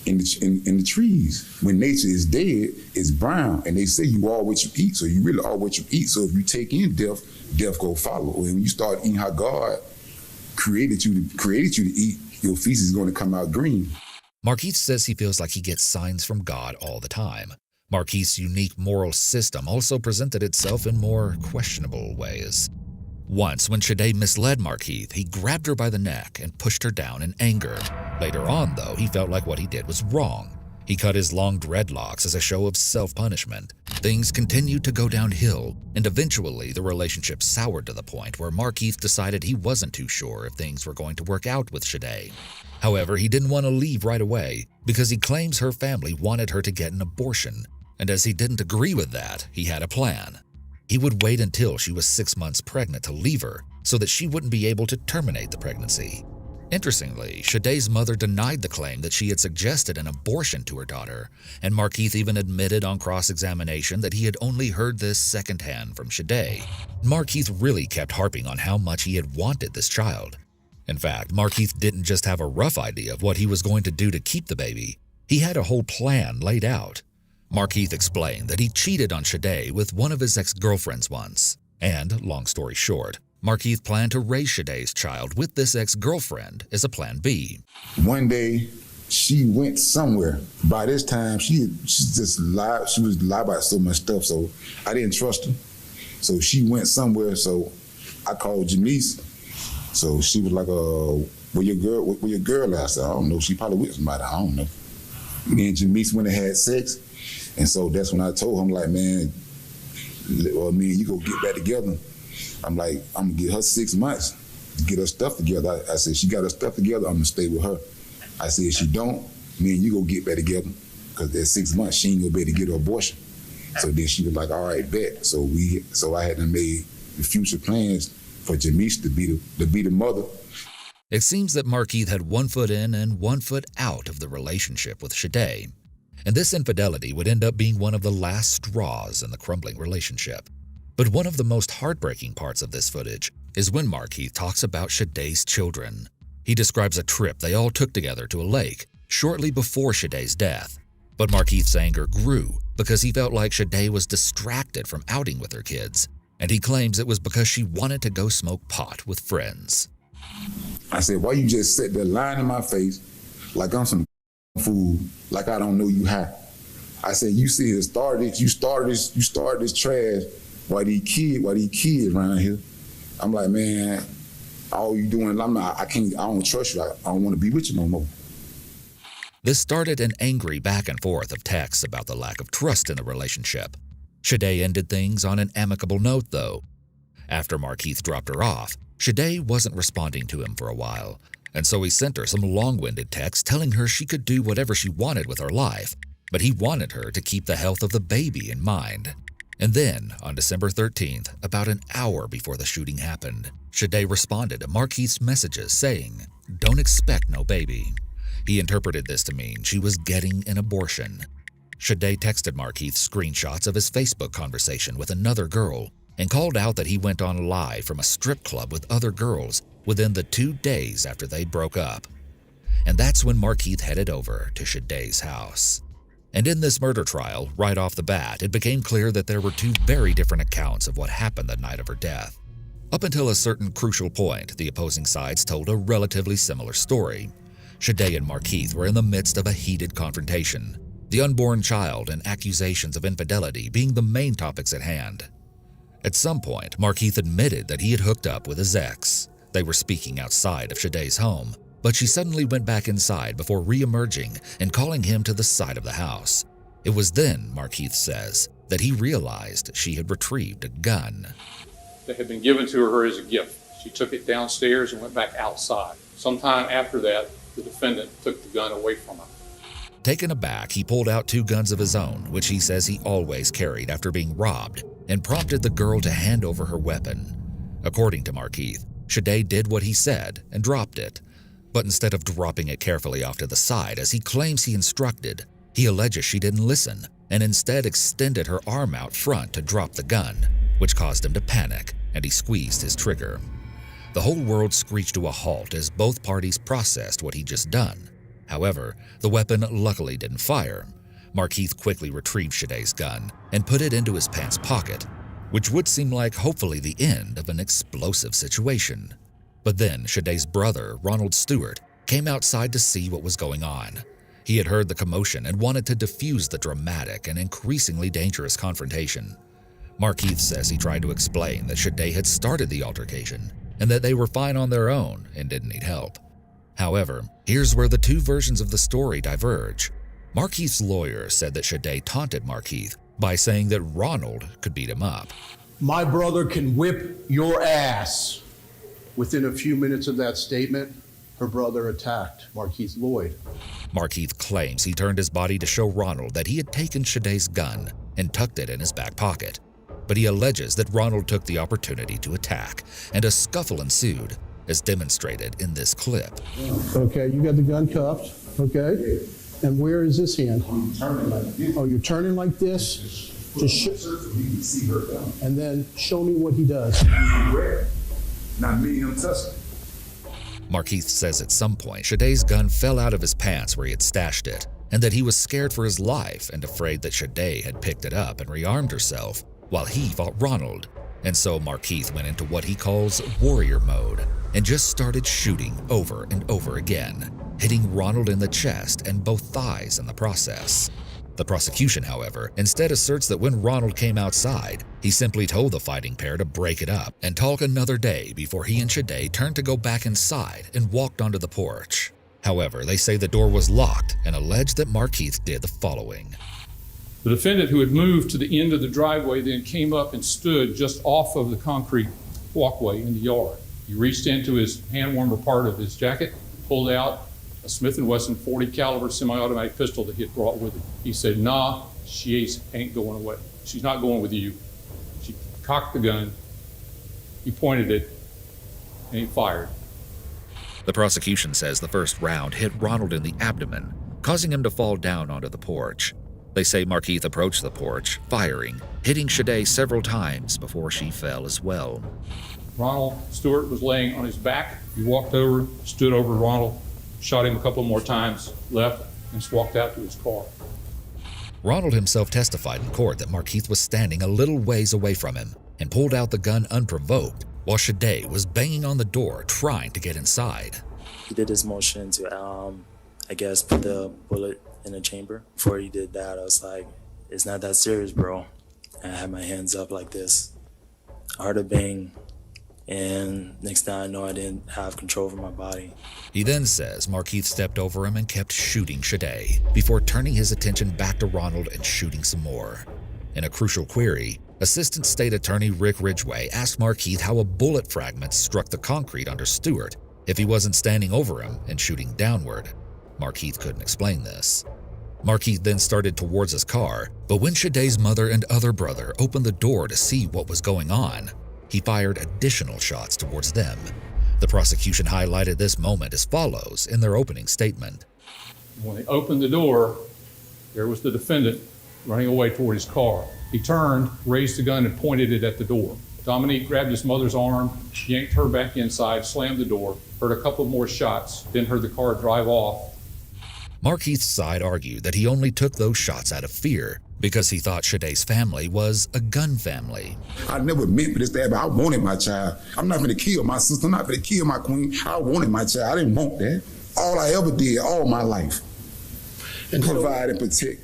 and the trees. When nature is dead, it's brown. And they say you are what you eat, so you really are what you eat. So if you take in death, death go follow. When you start eating how God created you to eat, your feces is going to come out green.
Markeith says he feels like he gets signs from God all the time. Markeith's unique moral system also presented itself in more questionable ways. Once, when Shade misled Markeith, he grabbed her by the neck and pushed her down in anger. Later on, though, he felt like what he did was wrong. He cut his long dreadlocks as a show of self-punishment. Things continued to go downhill, and eventually the relationship soured to the point where Markeith decided he wasn't too sure if things were going to work out with Shade. However, he didn't want to leave right away because he claims her family wanted her to get an abortion, and as he didn't agree with that, he had a plan. He would wait until she was 6 months pregnant to leave her so that she wouldn't be able to terminate the pregnancy. Interestingly, Shade's mother denied the claim that she had suggested an abortion to her daughter, and Markeith even admitted on cross-examination that he had only heard this secondhand from Shade. Markeith really kept harping on how much he had wanted this child. In fact, Markeith didn't just have a rough idea of what he was going to do to keep the baby. He had a whole plan laid out. Markeith explained that he cheated on Shade with one of his ex-girlfriends once. And, long story short, Markeith planned to raise Shade's child with this ex-girlfriend as a plan B.
One day, she went somewhere. By this time, she just lied. She was lied about so much stuff, so I didn't trust her. So she went somewhere, so I called Janice. So she was like, where your girl at? I said, I don't know. She probably with somebody. I don't know. Me and Janice went and had sex. And so that's when I told him, like, man, well, me and you go get back together. I'm like, I'm gonna give her 6 months to get her stuff together. I said, she got her stuff together, I'm gonna stay with her. I said, if she don't, me and you go get back together. Because at 6 months, she ain't gonna be able to get her abortion. So then she was like, all right, bet. So I had to make the future plans for Janice to be the mother.
It seems that Markeith had 1 foot in and 1 foot out of the relationship with Shade. And this infidelity would end up being one of the last straws in the crumbling relationship. But one of the most heartbreaking parts of this footage is when Markeith talks about Shade's children. He describes a trip they all took together to a lake shortly before Shade's death. But Markeith's anger grew because he felt like Shade was distracted from outing with her kids, and he claims it was because she wanted to go smoke pot with friends.
I said, why you just sit there lying in my face like I'm some fool, like I don't know you high? I said, you see, you started this trash. Why these kids around here? I'm like, man, all you doing, I don't trust you. I don't want to be with you no more.
This started an angry back and forth of texts about the lack of trust in the relationship. Shade ended things on an amicable note, though. After Markeith dropped her off, Shade wasn't responding to him for a while, and so he sent her some long-winded texts telling her she could do whatever she wanted with her life, but he wanted her to keep the health of the baby in mind. And then, on December 13th, about an hour before the shooting happened, Shade responded to Markeith's messages saying, "Don't expect no baby." He interpreted this to mean she was getting an abortion. Shade texted Markeith screenshots of his Facebook conversation with another girl and called out that he went on live from a strip club with other girls within the 2 days after they broke up. And that's when Markeith headed over to Shade's house. And in this murder trial, right off the bat, it became clear that there were 2 very different accounts of what happened the night of her death. Up until a certain crucial point, the opposing sides told a relatively similar story. Shade and Markeith were in the midst of a heated confrontation, the unborn child and accusations of infidelity being the main topics at hand. At some point, Markeith admitted that he had hooked up with his ex. They were speaking outside of Shade's home, but she suddenly went back inside before re-emerging and calling him to the side of the house. It was then, Markeith says, that he realized she had retrieved a gun.
That had been given to her as a gift. She took it downstairs and went back outside. Sometime after that, the defendant took the gun away from her.
Taken aback, he pulled out 2 guns of his own, which he says he always carried after being robbed, and prompted the girl to hand over her weapon. According to Markeith, Shade did what he said and dropped it. But instead of dropping it carefully off to the side as he claims he instructed, he alleges she didn't listen and instead extended her arm out front to drop the gun, which caused him to panic, and he squeezed his trigger. The whole world screeched to a halt as both parties processed what he'd just done. However, the weapon luckily didn't fire. Markeith quickly retrieved Shade's gun and put it into his pants pocket, which would seem like hopefully the end of an explosive situation. But then Shade's brother, Ronald Stewart, came outside to see what was going on. He had heard the commotion and wanted to defuse the dramatic and increasingly dangerous confrontation. Markeith says he tried to explain that Shade had started the altercation and that they were fine on their own and didn't need help. However, here's where the 2 versions of the story diverge. Markeith's lawyer said that Shade taunted Markeith by saying that Ronald could beat him up.
My brother can whip your ass. Within a few minutes of that statement, her brother attacked Markeith Loyd.
Markeith claims he turned his body to show Ronald that he had taken Shade's gun and tucked it in his back pocket. But he alleges that Ronald took the opportunity to attack, and a scuffle ensued, as demonstrated in this clip.
Okay, you got the gun cuffed, okay? And where is this hand?
I'm turning like this.
Oh, you're turning like this? And then show me what he does.
Not me, him touching.
Markeith says at some point Shade's gun fell out of his pants where he had stashed it, and that he was scared for his life and afraid that Shade had picked it up and rearmed herself while he fought Ronald. And so Markeith went into what he calls warrior mode and just started shooting over and over again, hitting Ronald in the chest and both thighs in the process. The prosecution, however, instead asserts that when Ronald came outside, he simply told the fighting pair to break it up and talk another day before he and Shade turned to go back inside and walked onto the porch. However, they say the door was locked and allege that Markeith did the following.
The defendant, who had moved to the end of the driveway, then came up and stood just off of the concrete walkway in the yard. He reached into his hand warmer part of his jacket, pulled out a Smith & Wesson .40 caliber semi-automatic pistol that he had brought with him. He said, "Nah, she ain't going away. She's not going with you." She cocked the gun, he pointed it, and he fired.
The prosecution says the first round hit Ronald in the abdomen, causing him to fall down onto the porch. They say Markeith approached the porch, firing, hitting Shade several times before she fell as well.
Ronald Stewart was laying on his back. He walked over, stood over Ronald, shot him a couple more times, left, and just walked out to his car.
Ronald himself testified in court that Markeith was standing a little ways away from him and pulled out the gun unprovoked while Shade was banging on the door trying to get inside.
He did his motion to, I guess, put the bullet in the chamber. Before he did that, I was like, "It's not that serious, bro." And I had my hands up like this. I heard a bang, and next thing I know, I didn't have control over my body.
He then says Markeith stepped over him and kept shooting Shade before turning his attention back to Ronald and shooting some more. In a crucial query, Assistant State Attorney Rick Ridgway asked Markeith how a bullet fragment struck the concrete under Stewart if he wasn't standing over him and shooting downward. Markeith couldn't explain this. Markeith then started towards his car, but when Shade's mother and other brother opened the door to see what was going on, he fired additional shots towards them. The prosecution highlighted this moment as follows in their opening statement.
When they opened the door, there was the defendant running away toward his car. He turned, raised the gun, and pointed it at the door. Dominique grabbed his mother's arm, yanked her back inside, slammed the door, heard a couple more shots, then heard the car drive off.
Markeith's side argued that he only took those shots out of fear because he thought Shade's family was a gun family.
I never meant for this to happen. I wanted my child. I'm not going to kill my sister. I'm not going to kill my queen. I wanted my child. I didn't want that. All I ever did all my life, and provide and protect.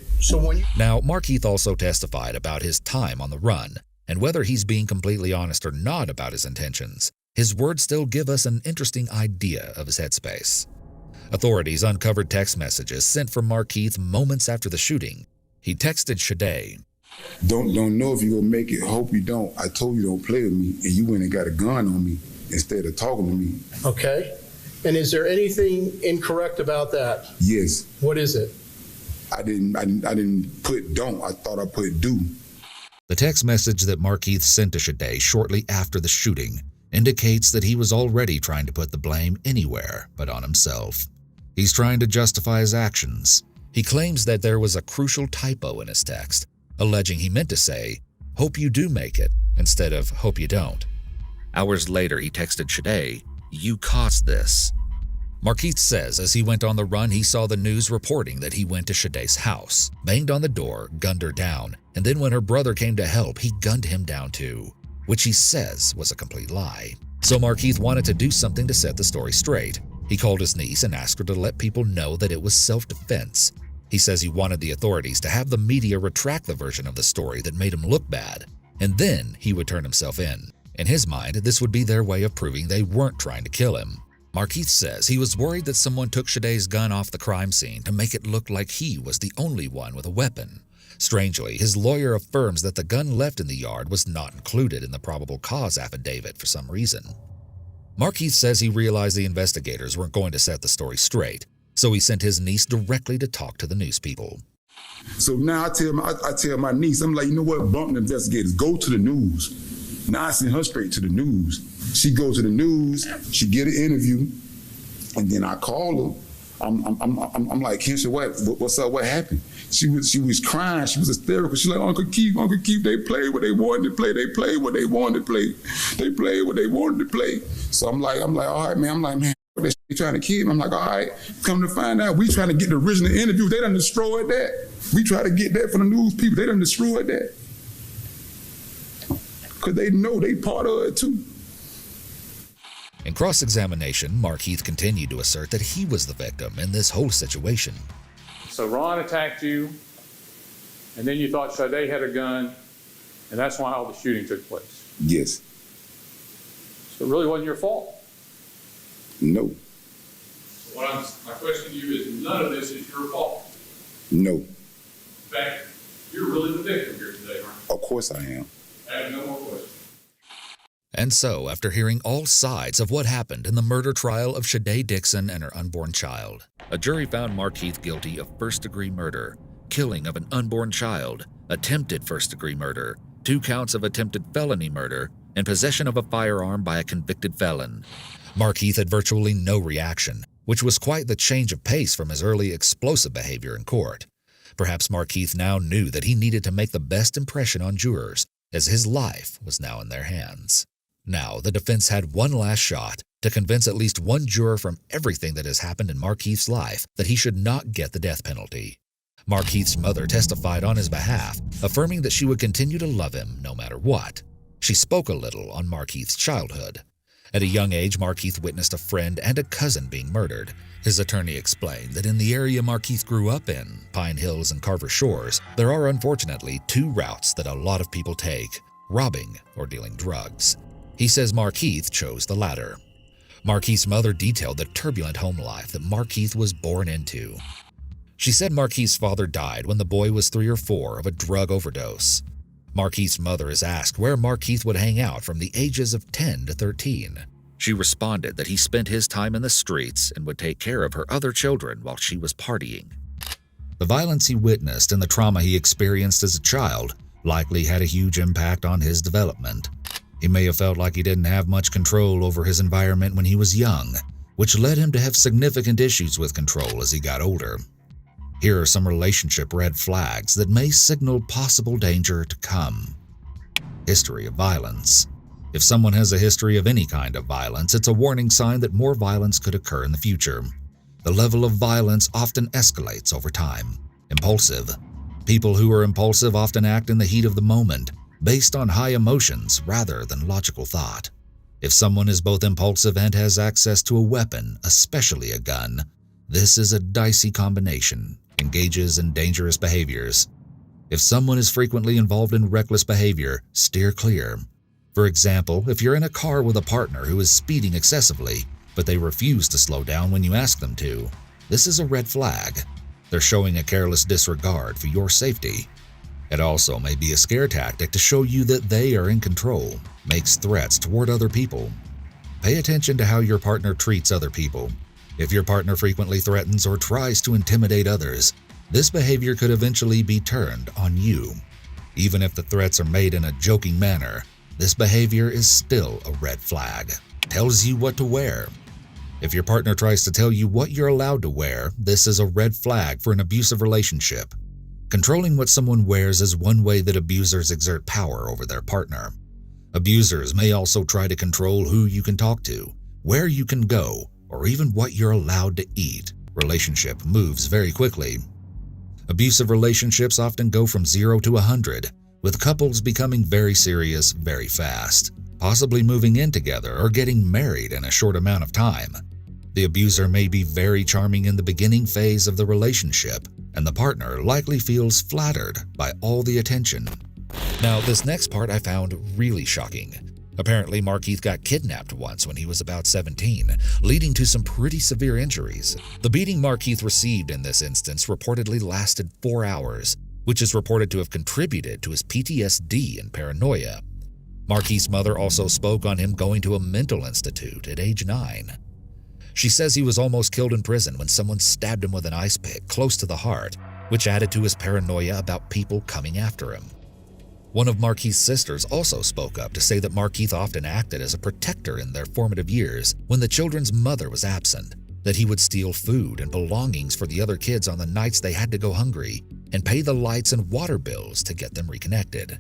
Now, Markeith also testified about his time on the run, and whether he's being completely honest or not about his intentions, his words still give us an interesting idea of his headspace. Authorities uncovered text messages sent from Markeith moments after the shooting. He texted Shade,
Don't know if you're going to make it. Hope you don't. I told you don't play with me, and you went and got a gun on me instead of talking to me."
Okay. And is there anything incorrect about that?
Yes.
What is it?
I didn't put don't. I thought I put do.
The text message that Markeith sent to Shade shortly after the shooting indicates that he was already trying to put the blame anywhere but on himself. He's trying to justify his actions. He claims that there was a crucial typo in his text, alleging he meant to say, "Hope you do make it," instead of "hope you don't." Hours later, he texted Shade, "You caused this." Markeith says as he went on the run, he saw the news reporting that he went to Shade's house, banged on the door, gunned her down, and then when her brother came to help, he gunned him down too, which he says was a complete lie. So Markeith wanted to do something to set the story straight. He called his niece and asked her to let people know that it was self-defense. He says he wanted the authorities to have the media retract the version of the story that made him look bad, and then he would turn himself in. In his mind, this would be their way of proving they weren't trying to kill him. Markeith says he was worried that someone took Shade's gun off the crime scene to make it look like he was the only one with a weapon. Strangely, his lawyer affirms that the gun left in the yard was not included in the probable cause affidavit for some reason. Markeith says he realized the investigators weren't going to set the story straight, so he sent his niece directly to talk to the news people.
So now I tell my niece, I'm like, you know what, bump the investigators, go to the news. Now I send her straight to the news. She goes to the news, she get an interview, and then I call her. I'm like, Kensha, what's up? What happened? She was crying. She was hysterical. She's like, Uncle Keith, they played what they wanted to play. They played what they wanted to play. They played what they wanted to play. So I'm like, all right, man. I'm like, man, that shit. They trying to kill me. I'm like, all right, come to find out, we trying to get the original interview. They done destroyed that. We try to get that from the news people. They done destroyed that. Because they know they part of it too.
In cross-examination, Markeith continued to assert that he was the victim in this whole situation.
So Ron attacked you, and then you thought Sade had a gun, and that's why all the shooting took place.
Yes.
So it really wasn't your fault.
No.
My question to you is, none of this is your fault.
No.
In fact, you're really the victim here today, aren't you?
Of course I am.
I have no more questions.
And so, after hearing all sides of what happened in the murder trial of Sade Dixon and her unborn child, a jury found Markeith guilty of first-degree murder, killing of an unborn child, attempted first-degree murder, 2 counts of attempted felony murder, and possession of a firearm by a convicted felon. Markeith had virtually no reaction, which was quite the change of pace from his early explosive behavior in court. Perhaps Markeith now knew that he needed to make the best impression on jurors, as his life was now in their hands. Now, the defense had one last shot to convince at least one juror from everything that has happened in Markeith's life that he should not get the death penalty. Markeith's mother testified on his behalf, affirming that she would continue to love him no matter what. She spoke a little on Markeith's childhood. At a young age, Markeith witnessed a friend and a cousin being murdered. His attorney explained that in the area Markeith grew up in, Pine Hills and Carver Shores, there are unfortunately 2 routes that a lot of people take: robbing or dealing drugs. He says Markeith chose the latter. Markeith's mother detailed the turbulent home life that Markeith was born into. She said Markeith's father died when the boy was 3 or 4 of a drug overdose. Markeith's mother is asked where Markeith would hang out from the ages of 10 to 13. She responded that he spent his time in the streets and would take care of her other children while she was partying. The violence he witnessed and the trauma he experienced as a child likely had a huge impact on his development. He may have felt like he didn't have much control over his environment when he was young, which led him to have significant issues with control as he got older. Here are some relationship red flags that may signal possible danger to come. History of violence. If someone has a history of any kind of violence, it's a warning sign that more violence could occur in the future. The level of violence often escalates over time. Impulsive. People who are impulsive often act in the heat of the moment, based on high emotions rather than logical thought. If someone is both impulsive and has access to a weapon, especially a gun, this is a dicey combination, engages in dangerous behaviors. If someone is frequently involved in reckless behavior, steer clear. For example, if you're in a car with a partner who is speeding excessively, but they refuse to slow down when you ask them to, this is a red flag. They're showing a careless disregard for your safety. It also may be a scare tactic to show you that they are in control, makes threats toward other people. Pay attention to how your partner treats other people. If your partner frequently threatens or tries to intimidate others, this behavior could eventually be turned on you. Even if the threats are made in a joking manner, this behavior is still a red flag. Tells you what to wear. If your partner tries to tell you what you're allowed to wear, this is a red flag for an abusive relationship. Controlling what someone wears is one way that abusers exert power over their partner. Abusers may also try to control who you can talk to, where you can go, or even what you're allowed to eat. Relationship moves very quickly. Abusive relationships often go from 0 to 100, with couples becoming very serious very fast, possibly moving in together or getting married in a short amount of time. The abuser may be very charming in the beginning phase of the relationship, and the partner likely feels flattered by all the attention. Now, this next part I found really shocking. Apparently, Markeith got kidnapped once when he was about 17, leading to some pretty severe injuries. The beating Markeith received in this instance reportedly lasted 4 hours, which is reported to have contributed to his PTSD and paranoia. Markeith's mother also spoke on him going to a mental institute at age 9. She says he was almost killed in prison when someone stabbed him with an ice pick close to the heart, which added to his paranoia about people coming after him. One of Markeith's sisters also spoke up to say that Markeith often acted as a protector in their formative years when the children's mother was absent, that he would steal food and belongings for the other kids on the nights they had to go hungry, and pay the lights and water bills to get them reconnected.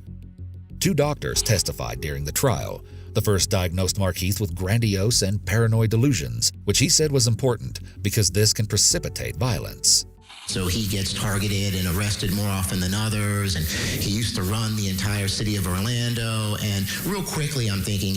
2 doctors testified during the trial. The first diagnosed Markeith with grandiose and paranoid delusions, which he said was important because this can precipitate violence.
So he gets targeted and arrested more often than others, and he used to run the entire city of Orlando, and real quickly I'm thinking,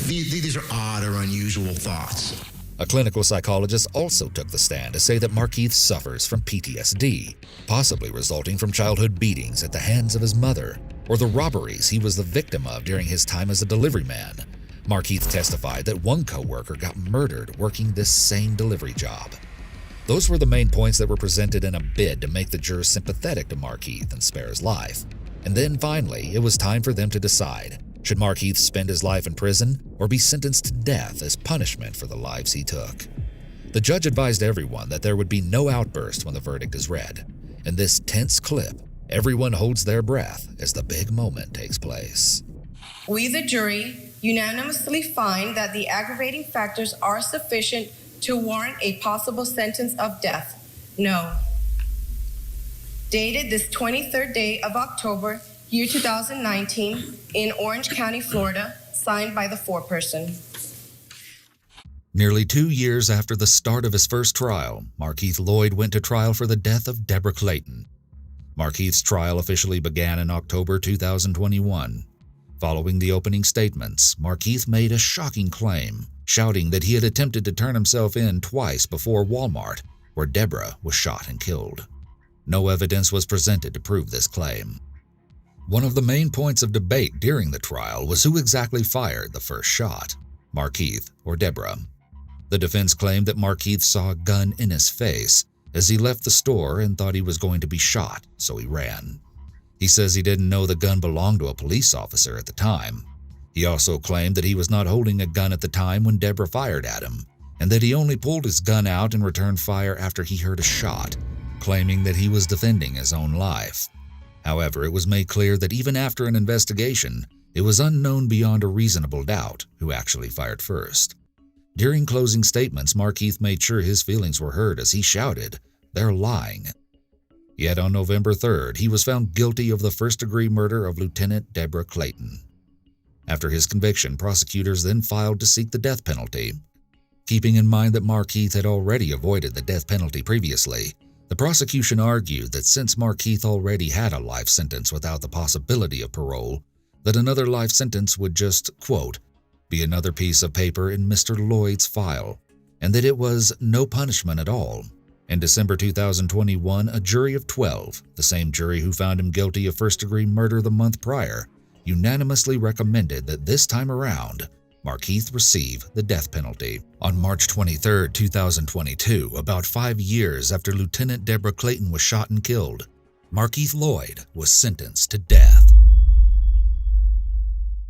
these are odd or unusual thoughts.
A clinical psychologist also took the stand to say that Markeith suffers from PTSD, possibly resulting from childhood beatings at the hands of his mother, or the robberies he was the victim of during his time as a delivery man. Markeith testified that one co-worker got murdered working this same delivery job. Those were the main points that were presented in a bid to make the jurors sympathetic to Markeith and spare his life. And then finally, it was time for them to decide. Should Markeith spend his life in prison or be sentenced to death as punishment for the lives he took? The judge advised everyone that there would be no outburst when the verdict is read. In this tense clip, everyone holds their breath as the big moment takes place.
We, the jury, unanimously find that the aggravating factors are sufficient to warrant a possible sentence of death. No. Dated this 23rd day of October, year 2019, in Orange County, Florida, signed by the foreperson.
Nearly 2 years after the start of his first trial, Markeith Loyd went to trial for the death of Deborah Clayton. Markeith's trial officially began in October 2021. Following the opening statements, Markeith made a shocking claim, shouting that he had attempted to turn himself in twice before Walmart, where Deborah was shot and killed. No evidence was presented to prove this claim. One of the main points of debate during the trial was who exactly fired the first shot, Markeith or Deborah. The defense claimed that Markeith saw a gun in his face as he left the store and thought he was going to be shot, so he ran. He says he didn't know the gun belonged to a police officer at the time. He also claimed that he was not holding a gun at the time when Deborah fired at him, and that he only pulled his gun out and returned fire after he heard a shot, claiming that he was defending his own life. However, it was made clear that even after an investigation, it was unknown beyond a reasonable doubt who actually fired first. During closing statements, Markeith made sure his feelings were heard as he shouted, "They're lying." Yet on November 3rd, he was found guilty of the first-degree murder of Lieutenant Deborah Clayton. After his conviction, prosecutors then filed to seek the death penalty. Keeping in mind that Markeith had already avoided the death penalty previously, the prosecution argued that since Markeith already had a life sentence without the possibility of parole, that another life sentence would just, quote, be another piece of paper in Mr. Loyd's file, and that it was no punishment at all. In December 2021, a jury of 12, the same jury who found him guilty of first-degree murder the month prior, unanimously recommended that this time around, Markeith receive the death penalty. On March 23, 2022, about 5 years after Lieutenant Deborah Clayton was shot and killed, Markeith Loyd was sentenced to death.